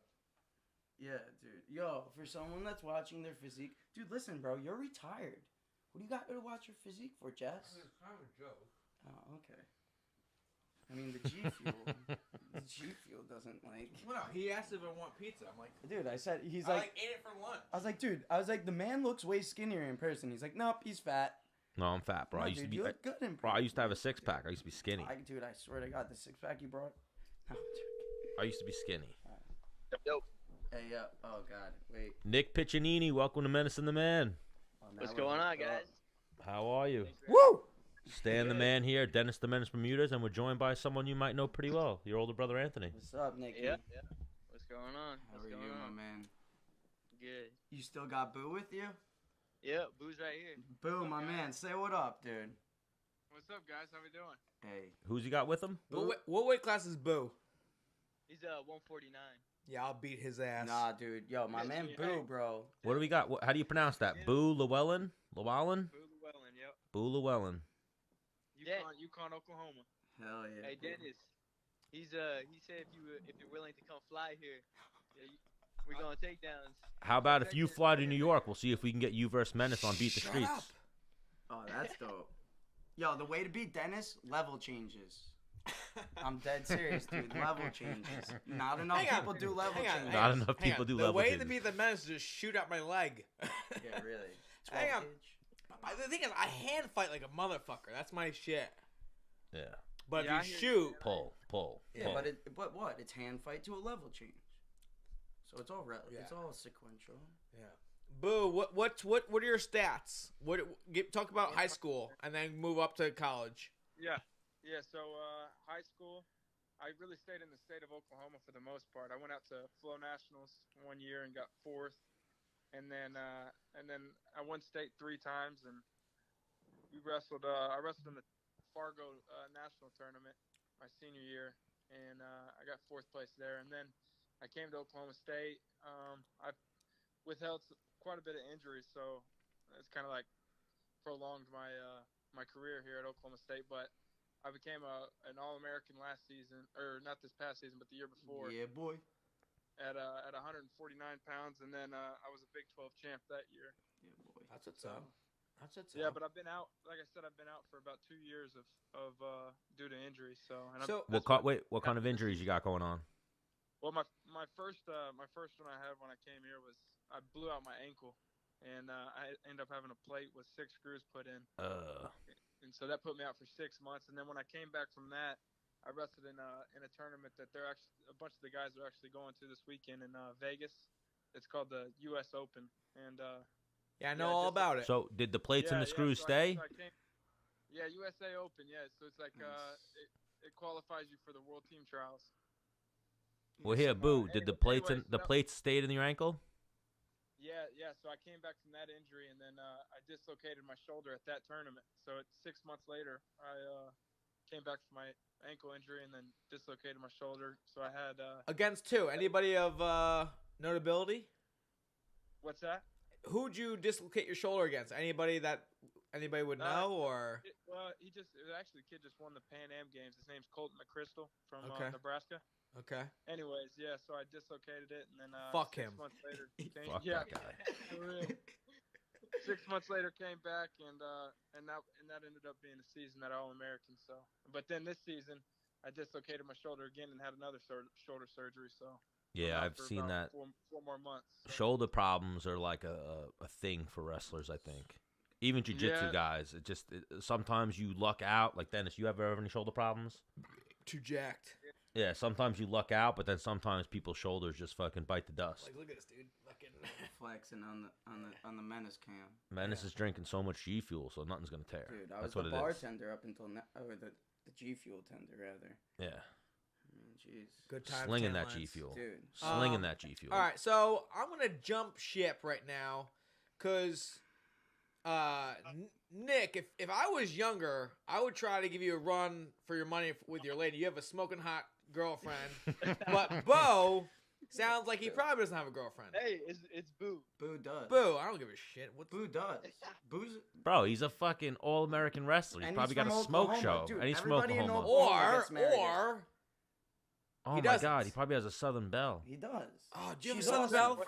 S5: Yeah, dude. Yo, for someone that's watching their physique, dude, listen, bro, you're retired. What do you got to watch your physique for, Jess?
S1: It's kind of a joke.
S5: Oh, okay. I mean, the G Fuel doesn't like.
S1: Well, no, he asked if I want pizza. I'm like,
S5: Dude, I said he's
S1: I
S5: like.
S1: ate it for lunch.
S5: I was like, dude. The man looks way skinnier in person. He's like, nope, he's fat.
S2: No, I'm fat, bro.
S5: No,
S2: I used
S5: dude,
S2: to be.
S5: you look good in
S2: Bro, I
S5: person.
S2: used to have a 6-pack. I used to be skinny.
S5: Dude, I swear to God, the 6-pack you brought. No, I'm joking.
S2: I used to be skinny.
S5: Hey, oh God, wait.
S2: Nick Piccininni, welcome to Menace and The Man.
S5: Oh, now
S8: What's
S5: we're
S8: going on,
S5: hooked up.
S8: guys?
S2: How are you?
S5: Woo!
S2: Stan the Man here, Dennis the Menace Bermudez, and we're joined by someone you might know pretty well, your older brother Anthony.
S5: What's up, Nicky?
S8: Yeah. What's going on?
S5: How
S8: What's
S5: are you,
S8: going
S5: my
S8: on?
S5: man?
S8: Good.
S5: You still got Boo with you?
S8: Yeah, Boo's right here.
S5: Boo, my man, say what up, dude.
S3: What's up, guys? How we doing?
S5: Hey.
S2: Who's you got with him?
S1: What weight class is Boo?
S8: He's 149.
S1: Yeah, I'll beat his ass.
S5: Nah, dude. Yo, my man Boo, bro.
S2: What do we got? How do you pronounce that? Boo Lewallen? Lewallen?
S8: Boo Lewallen, yep.
S2: Boo Lewallen.
S3: Yukon, Oklahoma.
S5: Hell yeah.
S8: Hey, Dennis. He said if you're willing to come fly here, we're going takedowns.
S2: How about if you fly to New York? We'll see if we can get you versus Menace on Beat the
S1: Shut
S2: Streets.
S1: up.
S5: Oh, that's dope. Yo, the way to beat Dennis, level changes. I'm dead serious, dude. Level changes. Not enough
S1: Hang on.
S5: people do level
S1: Hang on,
S5: changes.
S2: Not enough
S1: Hang
S2: people
S1: on.
S2: do
S1: the
S2: level
S1: way
S2: changes.
S1: to beat the Menace is just shoot out my leg.
S5: Yeah, really.
S1: Hang
S5: 12
S1: on.
S5: gauge.
S1: The thing is, I hand fight like a motherfucker. That's my shit.
S2: Yeah.
S1: But
S3: Yeah, I
S1: if you
S3: hear
S1: shoot,
S2: Pull.
S5: Yeah, but what? It's hand fight to a level change. So it's all it's all sequential.
S1: yeah. Boo. What are your stats? Talk about high school and then move up to college.
S3: Yeah. So high school, I really stayed in the state of Oklahoma for the most part. I went out to Flow Nationals 1 year and got 4th, and then I won state 3 times, and we wrestled. I wrestled in the Fargo national tournament my senior year, and I got 4th place there. And then
S9: I came to Oklahoma State. I've withheld quite a bit of injuries, so it's kind of like prolonged my my career here at Oklahoma State. But I became an All-American last season, or not this past season, but the year before.
S5: Yeah, boy.
S9: At 149 pounds, and then I was a Big 12 champ that year.
S5: Yeah, boy.
S1: That's what's up. That's what's
S9: Yeah,
S1: up.
S9: but I've been out. Like I said, I've been out for about 2 years of due to injury. So,
S2: what kind of injuries you got going on?
S9: Well, my first one I had when I came here was I blew out my ankle, and I ended up having a plate with 6 screws put in. And so that put me out for 6 months. And then when I came back from that, I wrestled in a tournament that they're actually a bunch of the guys are actually going to this weekend in Vegas. It's called the U.S. Open, and
S1: I know all about it.
S2: So did the plates and the screws stay?
S9: USA Open. Yeah, so it's like it qualifies you for the World Team Trials.
S2: Well, here, Boo. Did the plates plates stayed in your ankle?
S9: Yeah. So I came back from that injury, and then I dislocated my shoulder at that tournament. So 6 months later, I came back from my ankle injury and then dislocated my shoulder. So I had
S1: against who? Anybody of notability?
S9: What's that?
S1: Who'd you dislocate your shoulder against? Anybody would know, or?
S9: It was actually a kid just won the Pan Am Games. His name's Colton McChrystal from Nebraska.
S1: Okay.
S9: Anyways, yeah, so I dislocated it, and then
S1: fuck
S9: 6
S1: him.
S9: months later,
S2: Fuck that guy.
S9: For real. 6 months later, came back, and that ended up being a season at All-American. So, but then this season, I dislocated my shoulder again and had another shoulder surgery. So.
S2: Yeah, I've seen that.
S9: 4 more months. So.
S2: Shoulder problems are like a thing for wrestlers, I think. Even jiu-jitsu guys, sometimes you luck out. Like Dennis, you ever have any shoulder problems?
S1: Too jacked.
S2: Yeah, sometimes you luck out, but then sometimes people's shoulders just fucking bite the dust.
S1: Like, look at this dude, fucking
S5: flexing on the Menace cam.
S2: Menace is drinking so much G Fuel, so nothing's gonna tear.
S5: Dude, I was the bartender up until or the G Fuel tender rather.
S2: Yeah.
S5: Jeez.
S1: Good time.
S2: Slinging that G Fuel.
S5: Dude.
S2: Slinging that G Fuel.
S1: All right, so I'm going to jump ship right now because, Nick, if I was younger, I would try to give you a run for your money with your lady. You have a smoking hot girlfriend. But Bo sounds like he probably doesn't have a girlfriend.
S8: Hey, it's Boo.
S5: Boo does.
S1: Boo, I don't give a shit.
S5: Boo does.
S2: Bro, he's a fucking all-American wrestler. He's probably got a smoke show.
S5: Dude,
S2: and he's from Oklahoma.
S1: Or
S2: oh my God, he probably has a Southern Belle.
S5: He does.
S1: Oh, do you have a Southern Belle?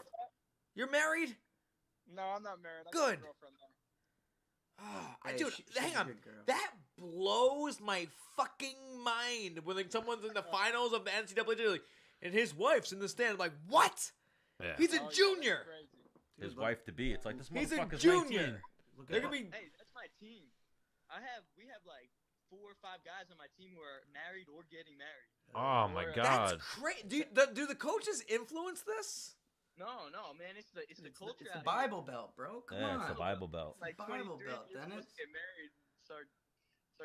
S1: You're married?
S9: No, I'm not married. I got
S1: Good.
S9: a girlfriend though.
S1: Oh, dude, hang on. That blows my fucking mind when like someone's in the finals of the NCAA like, and his wife's in the stand. I'm like, what?
S2: Yeah.
S1: He's a junior.
S2: His wife to be. It's like this
S1: He's a
S2: motherfucker's
S1: junior.
S2: 19.
S1: They're gonna be.
S8: Hey, that's my team. We have like 4 or 5 guys on my team who are married or getting married.
S2: Oh my God.
S1: That's crazy. Do the coaches influence this?
S8: No, man. It's the culture.
S5: It's the Bible Belt, bro. Come on.
S2: It's the Bible Belt.
S8: Like
S5: Bible Belt, Dennis.
S8: Get married, start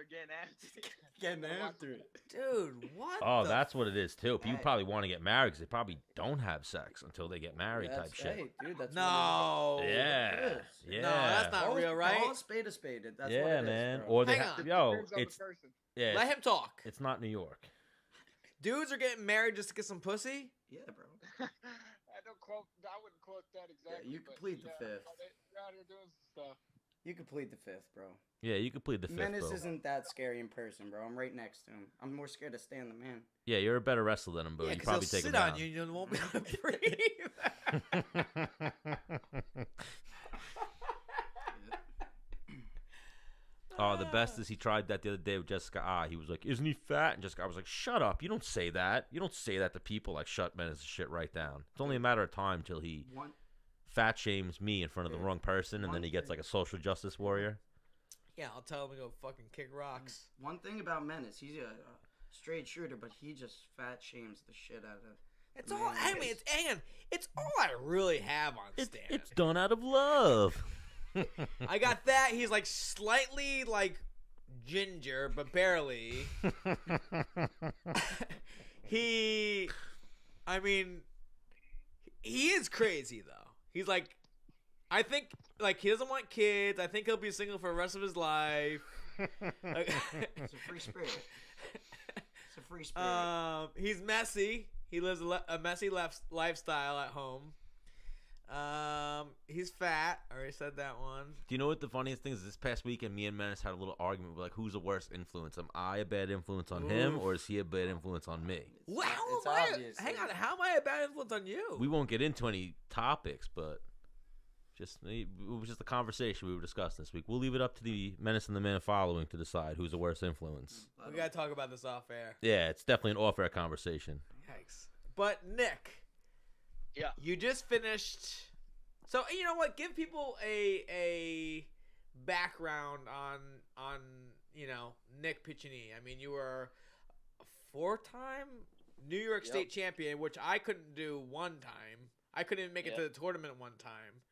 S8: getting after it.
S5: Getting after it,
S1: dude. What?
S2: Oh, that's what it is too. People probably want to get married because they probably don't have sex until they get married, type shit.
S5: Hey, dude, that's
S1: no.
S5: What
S2: Yeah, yeah.
S1: No, that's not real, right?
S5: Call a spade a spade. That's
S2: yeah,
S5: what it is,
S2: man.
S5: bro.
S2: Or they
S1: Hang
S2: have,
S1: on.
S2: yo,
S9: Depends on the
S2: it's
S9: person.
S2: yeah.
S1: Let him talk.
S2: It's not New York.
S1: Dudes are getting married just to get some pussy.
S5: Yeah, bro.
S9: I wouldn't quote that exactly.
S5: Yeah, you could plead the fifth.
S9: They're out here doing some stuff.
S5: You could plead the fifth, bro.
S2: Yeah, you could plead the fifth,
S5: Menace
S2: bro.
S5: isn't that scary in person, bro. I'm right next to him. I'm more scared to stand the man.
S2: Yeah, you're a better wrestler than him, bro.
S1: Yeah,
S2: you
S1: because
S2: probably
S1: he'll
S2: take
S1: sit
S2: him
S1: on
S2: down.
S1: you and you won't be able to breathe.
S2: Oh, the best is he tried that the other day with Jessica. He was like, "Isn't he fat?" And Jessica was like, "Shut up! You don't say that. You don't say that to people. Like, shut Menace's shit right down. It's only a matter of time till he fat shames me in front of the wrong person, and then he gets like a social justice warrior."
S1: Yeah, I'll tell him to go fucking kick rocks.
S5: One thing about Menace, he's a straight shooter, but he just fat shames the shit out of.
S1: It's all. I mean, it's all I really have on stand.
S2: It's done out of love.
S1: I got that. He's like slightly like ginger, but barely. He is crazy though. He's like, I think like he doesn't want kids. I think he'll be single for the rest of his life.
S5: It's a free spirit. It's a free spirit.
S1: He's messy. He lives a messy lifestyle at home. He's fat. I already said that one.
S2: Do you know what the funniest thing is? This past weekend, me and Menace had a little argument. We're like, who's the worst influence? Am I a bad influence on him, or is he a bad influence on me?
S1: Wow,
S5: It's obvious.
S1: hang on. How am I a bad influence on you?
S2: We won't get into any topics, but it was just a conversation we were discussing this week. We'll leave it up to the Menace and the Man following to decide who's the worst influence.
S1: We gotta talk about this off air.
S2: Yeah, it's definitely an off-air conversation.
S1: Yikes. But Nick,
S8: Yeah.
S1: you just finished. So you know what? Give people a background on Nick Piccininni. I mean, you were a 4-time New York State champion, which I couldn't do one time. I couldn't even make it to the tournament one time.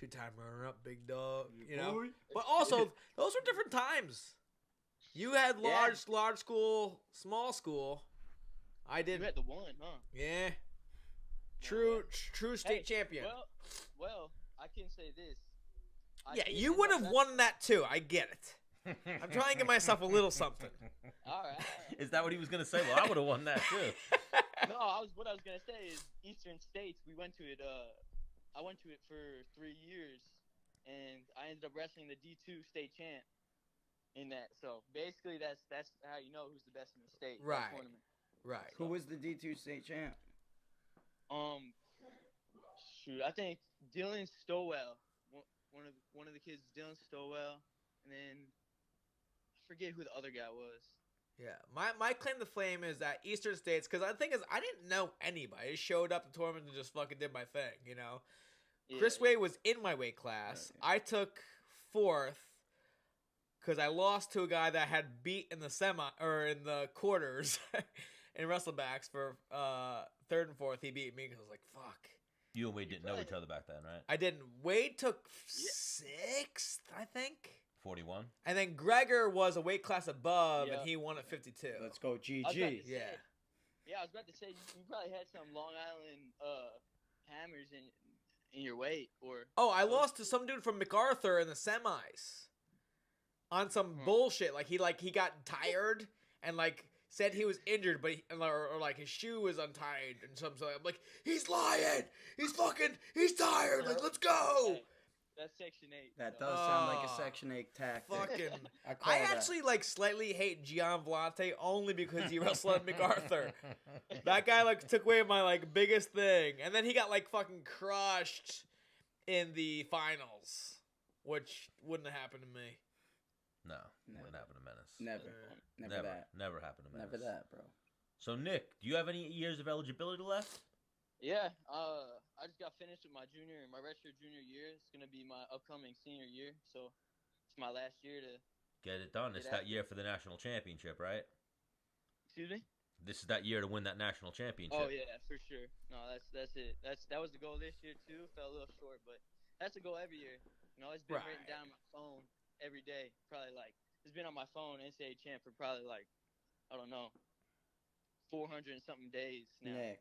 S1: 2-time runner-up, big dog. You know, but also those were different times. You had large school, small school. I did.
S8: You had the one, huh?
S1: Yeah. True state champion.
S8: Well, I can say this.
S1: You would have won that too. I get it. I'm trying to give myself a little something.
S8: All right.
S2: Is that what he was gonna say? Well, I would have won that too.
S8: No, what I was gonna say is Eastern States. We went to it. I went to it for 3 years, and I ended up wrestling the D2 state champ in that. So basically, that's how you know who's the best in the state.
S1: Right.
S8: Tournament.
S1: Right.
S5: Who was the D2 state champ?
S8: Shoot, I think Dylan Stowell. One of the kids, Dylan Stowell, and then I forget who the other guy was.
S1: Yeah, my claim to fame is that Eastern States, because the thing is, I didn't know anybody. I showed up to the tournament and just fucking did my thing, you know.
S8: Yeah.
S1: Chris Wade was in my weight class. I took 4th because I lost to a guy that had beat in the quarters in wrestlebacks for 3rd and 4th. He beat me because I was like, fuck.
S2: You and Wade didn't know each other back then, right?
S1: I didn't. Wade took 6th, I think.
S2: 41.
S1: And then Gregor was a weight class above, and he won at 52.
S5: Let's go, GG.
S8: Yeah, I was about to say you probably had some Long Island hammers in your weight, or
S1: I lost to some dude from MacArthur in the semis on some bullshit. Like he got tired and said he was injured, but or his shoe was untied and something. I'm like, he's lying. He's tired. Like, let's go.
S8: Hey, that's Section 8.
S5: That does sound like a Section 8 tactic.
S1: Fucking.
S5: I
S1: actually slightly hate Gian Volante only because he wrestled at MacArthur. That guy took away my biggest thing, and then he got fucking crushed in the finals, which wouldn't have happened to me.
S2: No, wouldn't happen to Menace.
S5: Never that.
S2: Never happened to Menace.
S5: Never that, bro.
S2: So Nick, do you have any years of eligibility left?
S8: Yeah, I just got finished with my redshirt junior year. It's gonna be my upcoming senior year, so it's my last year to
S2: get it done. It's that year for the national championship, right?
S8: Excuse me?
S2: This is that year to win that national championship.
S8: Oh yeah, for sure. No, that's it. That was the goal this year too. Fell a little short, but that's the goal every year. You know, it's been written down on my phone every day. Probably it's been on my phone NCAA champ for probably I don't know, 400 and something days now.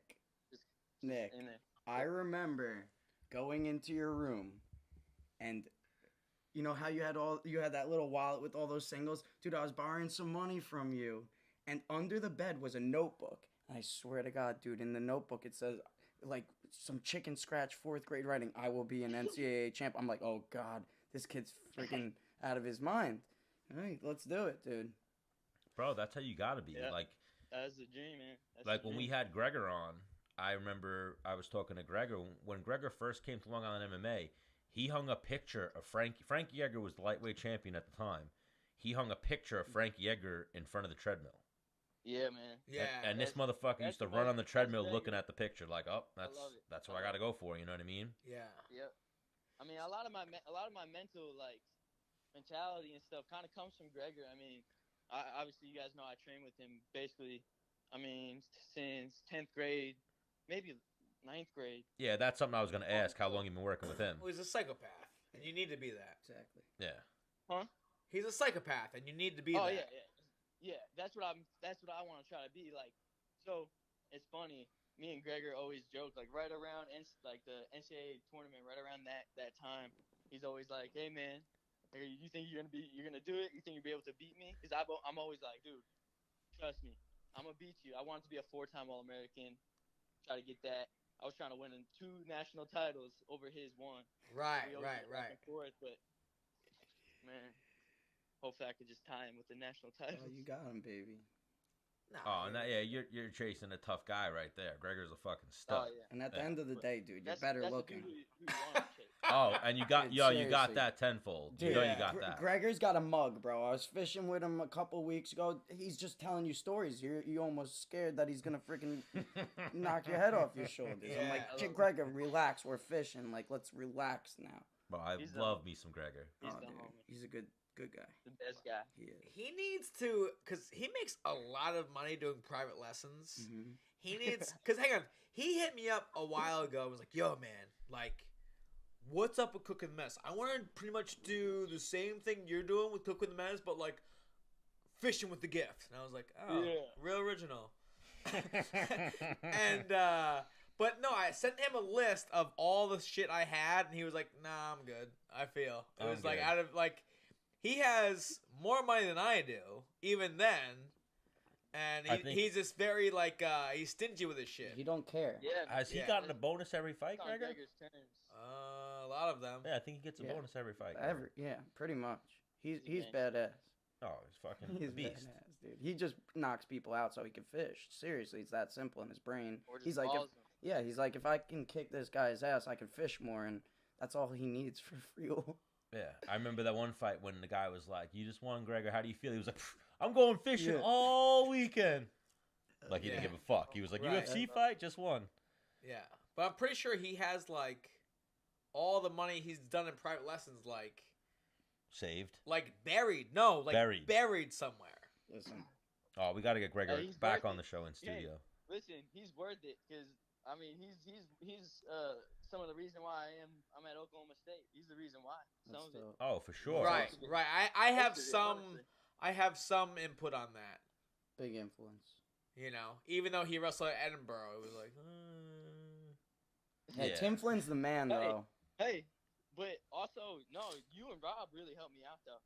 S5: Nick, I remember going into your room, and you know how you had that little wallet with all those singles? Dude, I was borrowing some money from you, and under the bed was a notebook. And I swear to God, dude, in the notebook it says some chicken scratch 4th grade writing, I will be an NCAA champ. I'm like, oh God, this kid's freaking out of his mind. All right, let's do it, dude.
S2: Bro, that's how you gotta be.
S8: Yeah. That's the dream, man.
S2: When we had Gregor on, I remember I was talking to Gregor. When Gregor first came to Long Island MMA, he hung a picture of Frankie Edgar was the lightweight champion at the time. He hung a picture of Frankie Edgar in front of the treadmill.
S8: Yeah, man.
S1: Yeah.
S2: And this motherfucker used to run on the treadmill looking at the picture that's what I gotta go for. You know what I mean?
S1: Yeah.
S8: Yep. I mean, a lot of my mental mentality and stuff kind of comes from Gregor. I mean, obviously you guys know I train with him basically. I mean, since 10th grade, maybe 9th grade.
S2: Yeah, that's something I was gonna ask. How long you been working with him?
S1: Well, he's a psychopath, and you need to be that.
S5: Exactly.
S2: Yeah.
S8: Huh?
S1: He's a psychopath, and you need to be that.
S8: Oh yeah. That's what I want to try to be like. So it's funny. Me and Gregor always joke right around the NCAA tournament, right around that time. He's always like, "Hey man, you think you're gonna do it? You think you'll be able to beat me?" Because I'm always like, "Dude, trust me, I'm gonna beat you. I want to be a 4-time All-American. try to get that. I was trying to win 2 national titles over his one.
S1: Right,
S8: We always
S1: right,
S8: went back
S1: right.
S8: and forth, but man, hopefully I could just tie him with the national titles.
S5: Oh, you got him, baby.
S2: Oh, and you're chasing a tough guy right there. Gregor's a fucking stud.
S8: Oh yeah.
S5: And at the end of the day, dude, you're better
S8: that's
S5: looking.
S8: The dude who you want to chase.
S2: Oh, and you got
S5: Dude,
S2: you
S5: seriously.
S2: got that tenfold.
S5: Dude,
S2: You know you got that.
S5: Gregor's got a mug, bro. I was fishing with him a couple weeks ago. He's just telling you stories. You're almost scared that he's gonna freaking knock your head off your shoulders. I'm like, Gregor, relax. We're fishing. Like, let's relax now.
S2: Bro, I love me some Gregor.
S8: He's
S5: Oh,
S8: the
S5: dude,
S8: homie.
S5: he's a good guy.
S8: The best guy.
S5: He is.
S1: He needs to, because he makes a lot of money doing private lessons.
S5: Mm-hmm.
S1: He needs, because hang on, he hit me up a while ago and was like, yo, man, like, what's up with Cook with the Menace? I want to pretty much do the same thing you're doing with Cook with the Menace, but like fishing with the gift. And I was like, oh,
S8: Yeah.
S1: real original. And, but no, I sent him a list of all the shit I had, and he was like, nah, I'm good. I feel. It was like, out of, like, he has more money than I do, even then. And he's just very, like, he's stingy with his shit.
S5: He don't care.
S8: Yeah.
S2: Has he gotten a bonus every fight,
S8: It's on
S2: Gregor?
S8: Gregor's terms.
S1: A lot of them.
S2: Yeah, I think he gets a bonus every fight.
S5: Yeah, pretty much. He's
S8: He's
S5: badass.
S2: Oh, he's fucking
S5: He's
S2: a beast.
S5: badass, dude. He just knocks people out so he can fish. Seriously, it's that simple in his brain.
S8: Or just
S5: He's like,
S8: balls him.
S5: he's like, if I can kick this guy's ass, I can fish more, and that's all he needs for fuel.
S2: Yeah, I remember that one fight when the guy was like, "You just won, Gregor. How do you feel?" He was like, "I'm going fishing all weekend." Like he didn't give a fuck. He was like,
S1: Right.
S2: "UFC fight, just won."
S1: Yeah. But I'm pretty sure he has, like, all the money he's done in private lessons, like
S2: Saved.
S1: like buried. No, like buried somewhere.
S5: Listen.
S2: Oh, we got to get Gregor
S8: Hey, he's
S2: back
S8: worth
S2: on
S8: it.
S2: the show in studio.
S8: Hey, listen, he's worth it because I mean he's some of the reason why I'm at Oklahoma State. He's the reason why. Some of it.
S2: Oh, for sure.
S1: Right, right. I have
S8: Most of it,
S1: some
S8: honestly.
S1: I have some input on that.
S5: Big influence.
S1: You know, even though he wrestled at Edinburgh, it was like,
S5: Hey,
S2: Yeah.
S5: Tim Flynn's the man, though.
S8: Hey, but also no, you and Rob really helped me out though.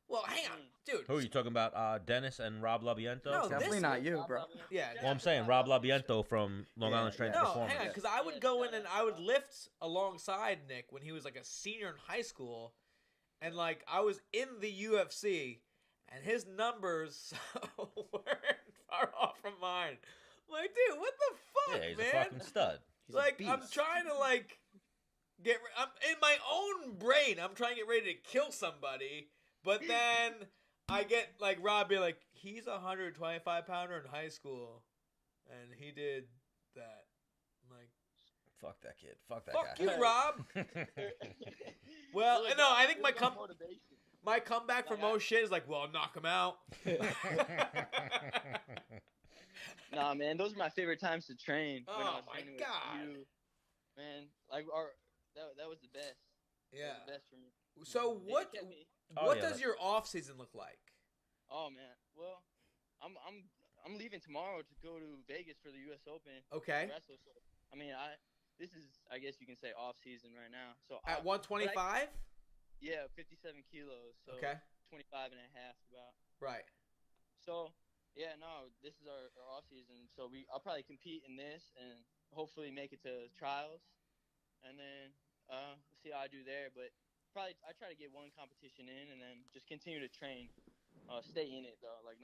S1: well, hang on, dude.
S2: Who are you talking about? Dennis and Rob Labiento?
S1: No,
S5: Definitely
S1: this-
S5: not you, bro.
S1: Yeah.
S2: Well, I'm saying Rob Labiento from Long Island Strength
S1: No,
S2: Performance.
S1: hang on, because I would go in and I would lift alongside Nick when he was like a senior in high school, and like I was in the UFC, and his numbers weren't far off from mine. I'm like, dude, what the fuck,
S2: Yeah, he's
S1: man?
S2: a fucking stud.
S5: He's a
S1: Like, I'm
S5: beast.
S1: trying to like I'm in my own brain. I'm trying to get ready to kill somebody, but then I get like Rob being like, he's a 125-pounder in high school, and he did that. I'm like,
S2: Fuck that kid. Fuck that
S1: fuck
S2: guy.
S1: you, Rob. Well,
S8: It was
S1: no,
S8: all-
S1: I think
S8: it
S1: my
S8: was all motivation.
S1: my comeback for most shit is like, well, knock him out.
S8: Nah, man, those are my favorite times to train. When I
S1: Oh
S8: was
S1: my
S8: training with
S1: God.
S8: you. Man, like that was the best. That
S1: Yeah.
S8: was the best for me.
S1: So
S8: It
S1: what
S8: kept me-
S1: what
S2: yeah,
S1: does your off season look like?
S8: Oh man, well, I'm leaving tomorrow to go to Vegas for the U.S. Open.
S1: Okay.
S8: Wrestle, so, I mean, this is I guess you can say off season right now. So
S1: At 125?
S8: yeah, 57 kilos. So
S1: Okay.
S8: 25 and a half about.
S1: Right.
S8: So yeah, no, this is our off season. So I'll probably compete in this and hopefully make it to trials, and then see how I do there. But probably I try to get one competition in and then just continue to train. Stay in it though, like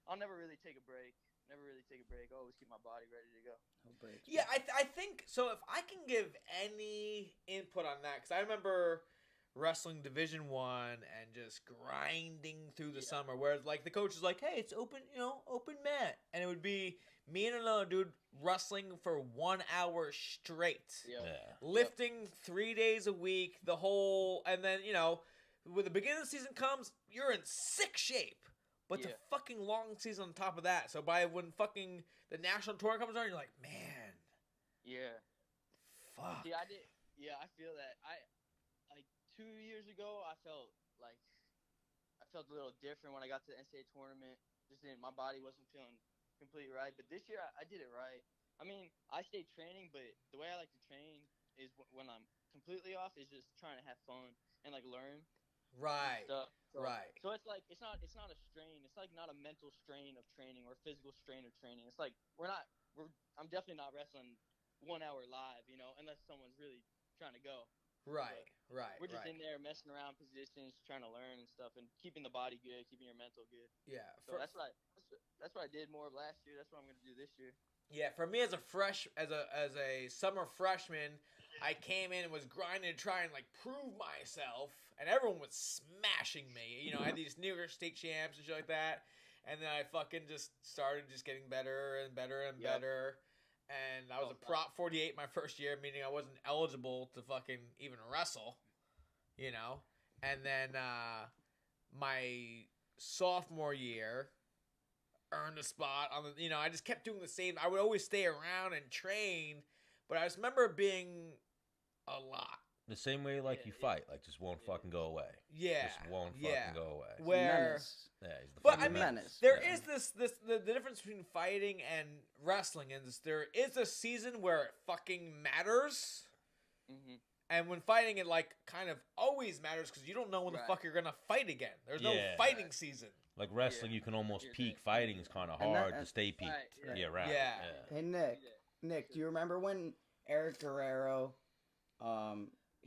S8: I'll never really take a break. Always keep my body ready to go.
S5: No breaks.
S1: Yeah, I think so. If I can give any input on that, because I remember wrestling Division I and just grinding through the summer, where like the coach is like, "Hey, it's open, open mat," and it would be me and another dude wrestling for 1 hour straight,
S8: Yeah.
S1: lifting 3 days a week, the whole, and then when the beginning of the season comes, you're in sick shape. But the fucking long season on top of that. So by when fucking the national tour comes around, you're like, man,
S8: Yeah.
S1: fuck.
S8: See, I feel that. Like 2 years ago, I felt a little different when I got to the NCAA tournament. My body wasn't feeling completely right. But this year, I did it right. I mean, I stayed training, but the way I like to train is when I'm completely off is just trying to have fun and like learn.
S1: Right.
S8: Stuff.
S1: Right.
S8: So it's like it's not a strain. It's like not a mental strain of training or physical strain of training. It's like we're I'm definitely not wrestling 1 hour live, you know, unless someone's really trying to go.
S1: Right.
S8: We're just in there messing around positions, trying to learn and stuff, and keeping the body good, keeping your mental good.
S1: Yeah.
S8: So that's what I did more of last year. That's what I'm gonna do this year.
S1: Yeah, for me as a summer freshman, I came in and was grinding to try and like prove myself, and everyone was smashing me. You know, I had these New York State champs and shit like that, and then I fucking just started just getting better and better and better. And I was a prop 48 my first year, meaning I wasn't eligible to fucking even wrestle, you know. And then my sophomore year, earned a spot on the, you know, I just kept doing the same. I would always stay around and train, but I just remember it being a lot.
S2: The same way like you fight, like just won't fucking go away.
S1: Yeah.
S2: Just won't fucking go away.
S1: Where
S5: Menace.
S2: Yeah, he's the
S1: but
S2: fucking
S1: I mean,
S2: menace.
S1: there is the difference between fighting and wrestling is there is a season where it fucking matters.
S8: Mm-hmm.
S1: And when fighting, it like kind of always matters because you don't know when the fuck you're gonna fight again. There's no fighting season.
S2: Like wrestling, you can almost peak. Fighting is kind of hard to stay peaked. Yeah, right.
S1: Yeah.
S5: Hey Nick, do you remember when Eric Guerrero,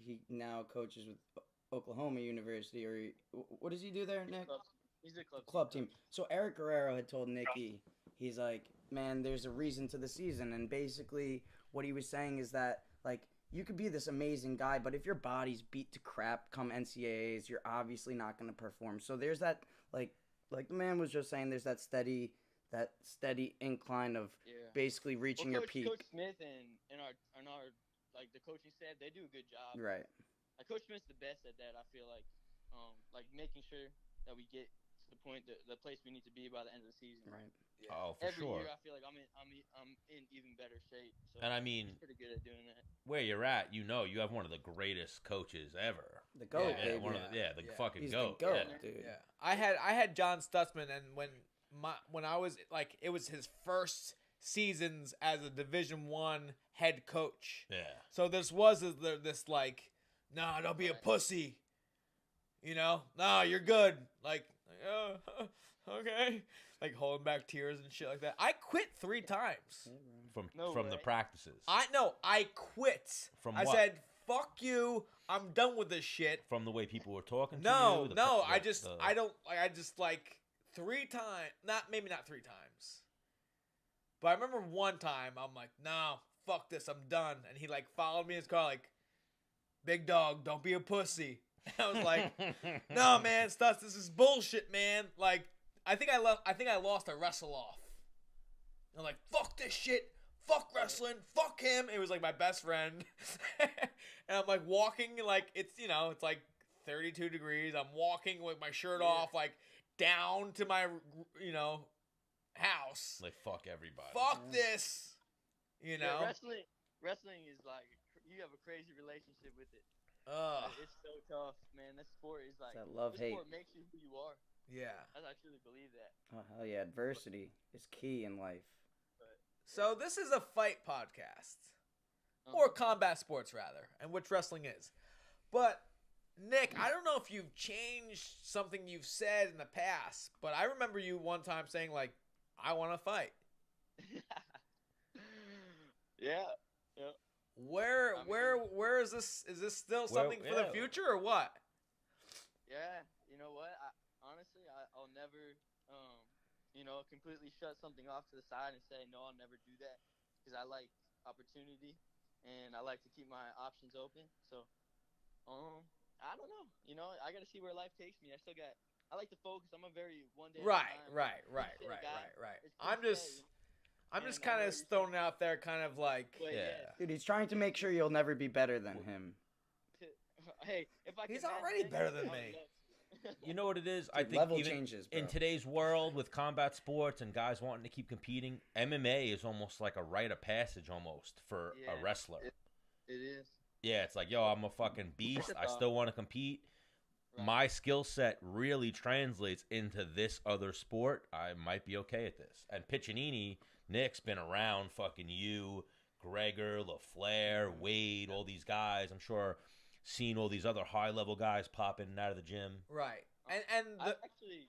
S5: he now coaches with Oklahoma University, or what does he do there, Nick?
S8: He's a
S5: club team. So Eric Guerrero had told Nicky, he's like, man, there's a reason to the season, and basically what he was saying is that like you could be this amazing guy, but if your body's beat to crap come NCAAs, you're obviously not going to perform. So there's that like the man was just saying, there's that steady incline of basically reaching your peak.
S8: Coach Smith and our like the coaching staff, they do a good job.
S5: Right.
S8: Like Coach Smith's the best at that. I feel like making sure that we get to the point, the place we need to be by the end of the season.
S5: Right.
S8: Yeah.
S2: Oh, for
S8: Every
S2: sure.
S8: year I feel like I'm in even better shape. So
S2: And I mean,
S8: he's pretty good at doing that.
S2: Where you're at, you know, you have one of the greatest coaches ever.
S5: The GOAT,
S2: yeah,
S5: baby.
S2: The fucking
S5: He's
S2: GOAT.
S5: the GOAT,
S2: yeah.
S5: dude.
S1: Yeah, I had John Stutzman, and when I was like, it was his first seasons as a Division I head coach.
S2: Yeah.
S1: So this like, nah, don't be a pussy. You know, nah, you're good. Like, oh, okay. Like holding back tears and shit like that. I quit 3 times.
S2: From the practices.
S1: I quit.
S2: From
S1: I
S2: what?
S1: said, fuck you. I'm done with this shit.
S2: From the way people were talking to
S1: No,
S2: you?
S1: I just like 3 times. Maybe not 3 times. But I remember one time I'm like, no, fuck this, I'm done. And he like followed me in his car like, big dog, don't be a pussy. I was like, no, man, Stutz, this is bullshit, man. Like, I think I lost a wrestle off. I'm like, fuck this shit. Fuck wrestling. Fuck him. It was like my best friend. And I'm like walking like it's like 32 degrees. I'm walking with my shirt off like down to my house.
S2: Like fuck everybody.
S1: Fuck this. You know.
S8: Yeah, wrestling is like you have a crazy relationship with it. It's so tough, man. This sport is like
S5: that love-hate.
S8: Sport makes you who you are.
S1: Yeah.
S8: I truly believe that.
S5: Oh hell yeah, adversity is key in life.
S1: So this is a fight podcast, or combat sports rather, and which wrestling is. But Nick, I don't know if you've changed something you've said in the past, but I remember you one time saying like, "I want to fight."
S8: Yeah.
S1: Where is this? Is this still something for the future or what?
S8: Yeah, you know what? Honestly, I'll never, completely shut something off to the side and say, no, I'll never do that. Because I like opportunity and I like to keep my options open. So, I don't know. You know, I got to see where life takes me. I like to focus. I'm a very one day.
S1: Right. I'm just kind of throwing it out there, kind of like,
S5: Dude, he's trying to make sure you'll never be better than him.
S8: Hey, if I
S1: he's already better than me.
S2: You know what it is?
S5: Dude,
S2: I think
S5: level
S2: even
S5: changes, bro.
S2: in today's world with combat sports and guys wanting to keep competing, MMA is almost like a rite of passage almost for a wrestler.
S8: It is.
S2: Yeah, it's like, yo, I'm a fucking beast. I still want to compete. Right. My skill set really translates into this other sport. I might be okay at this. And Piccininni, Nick's been around fucking you, Gregor, LaFleur, Wade, all these guys. I'm sure seen all these other high-level guys pop in and out of the gym.
S1: Right. And
S8: actually...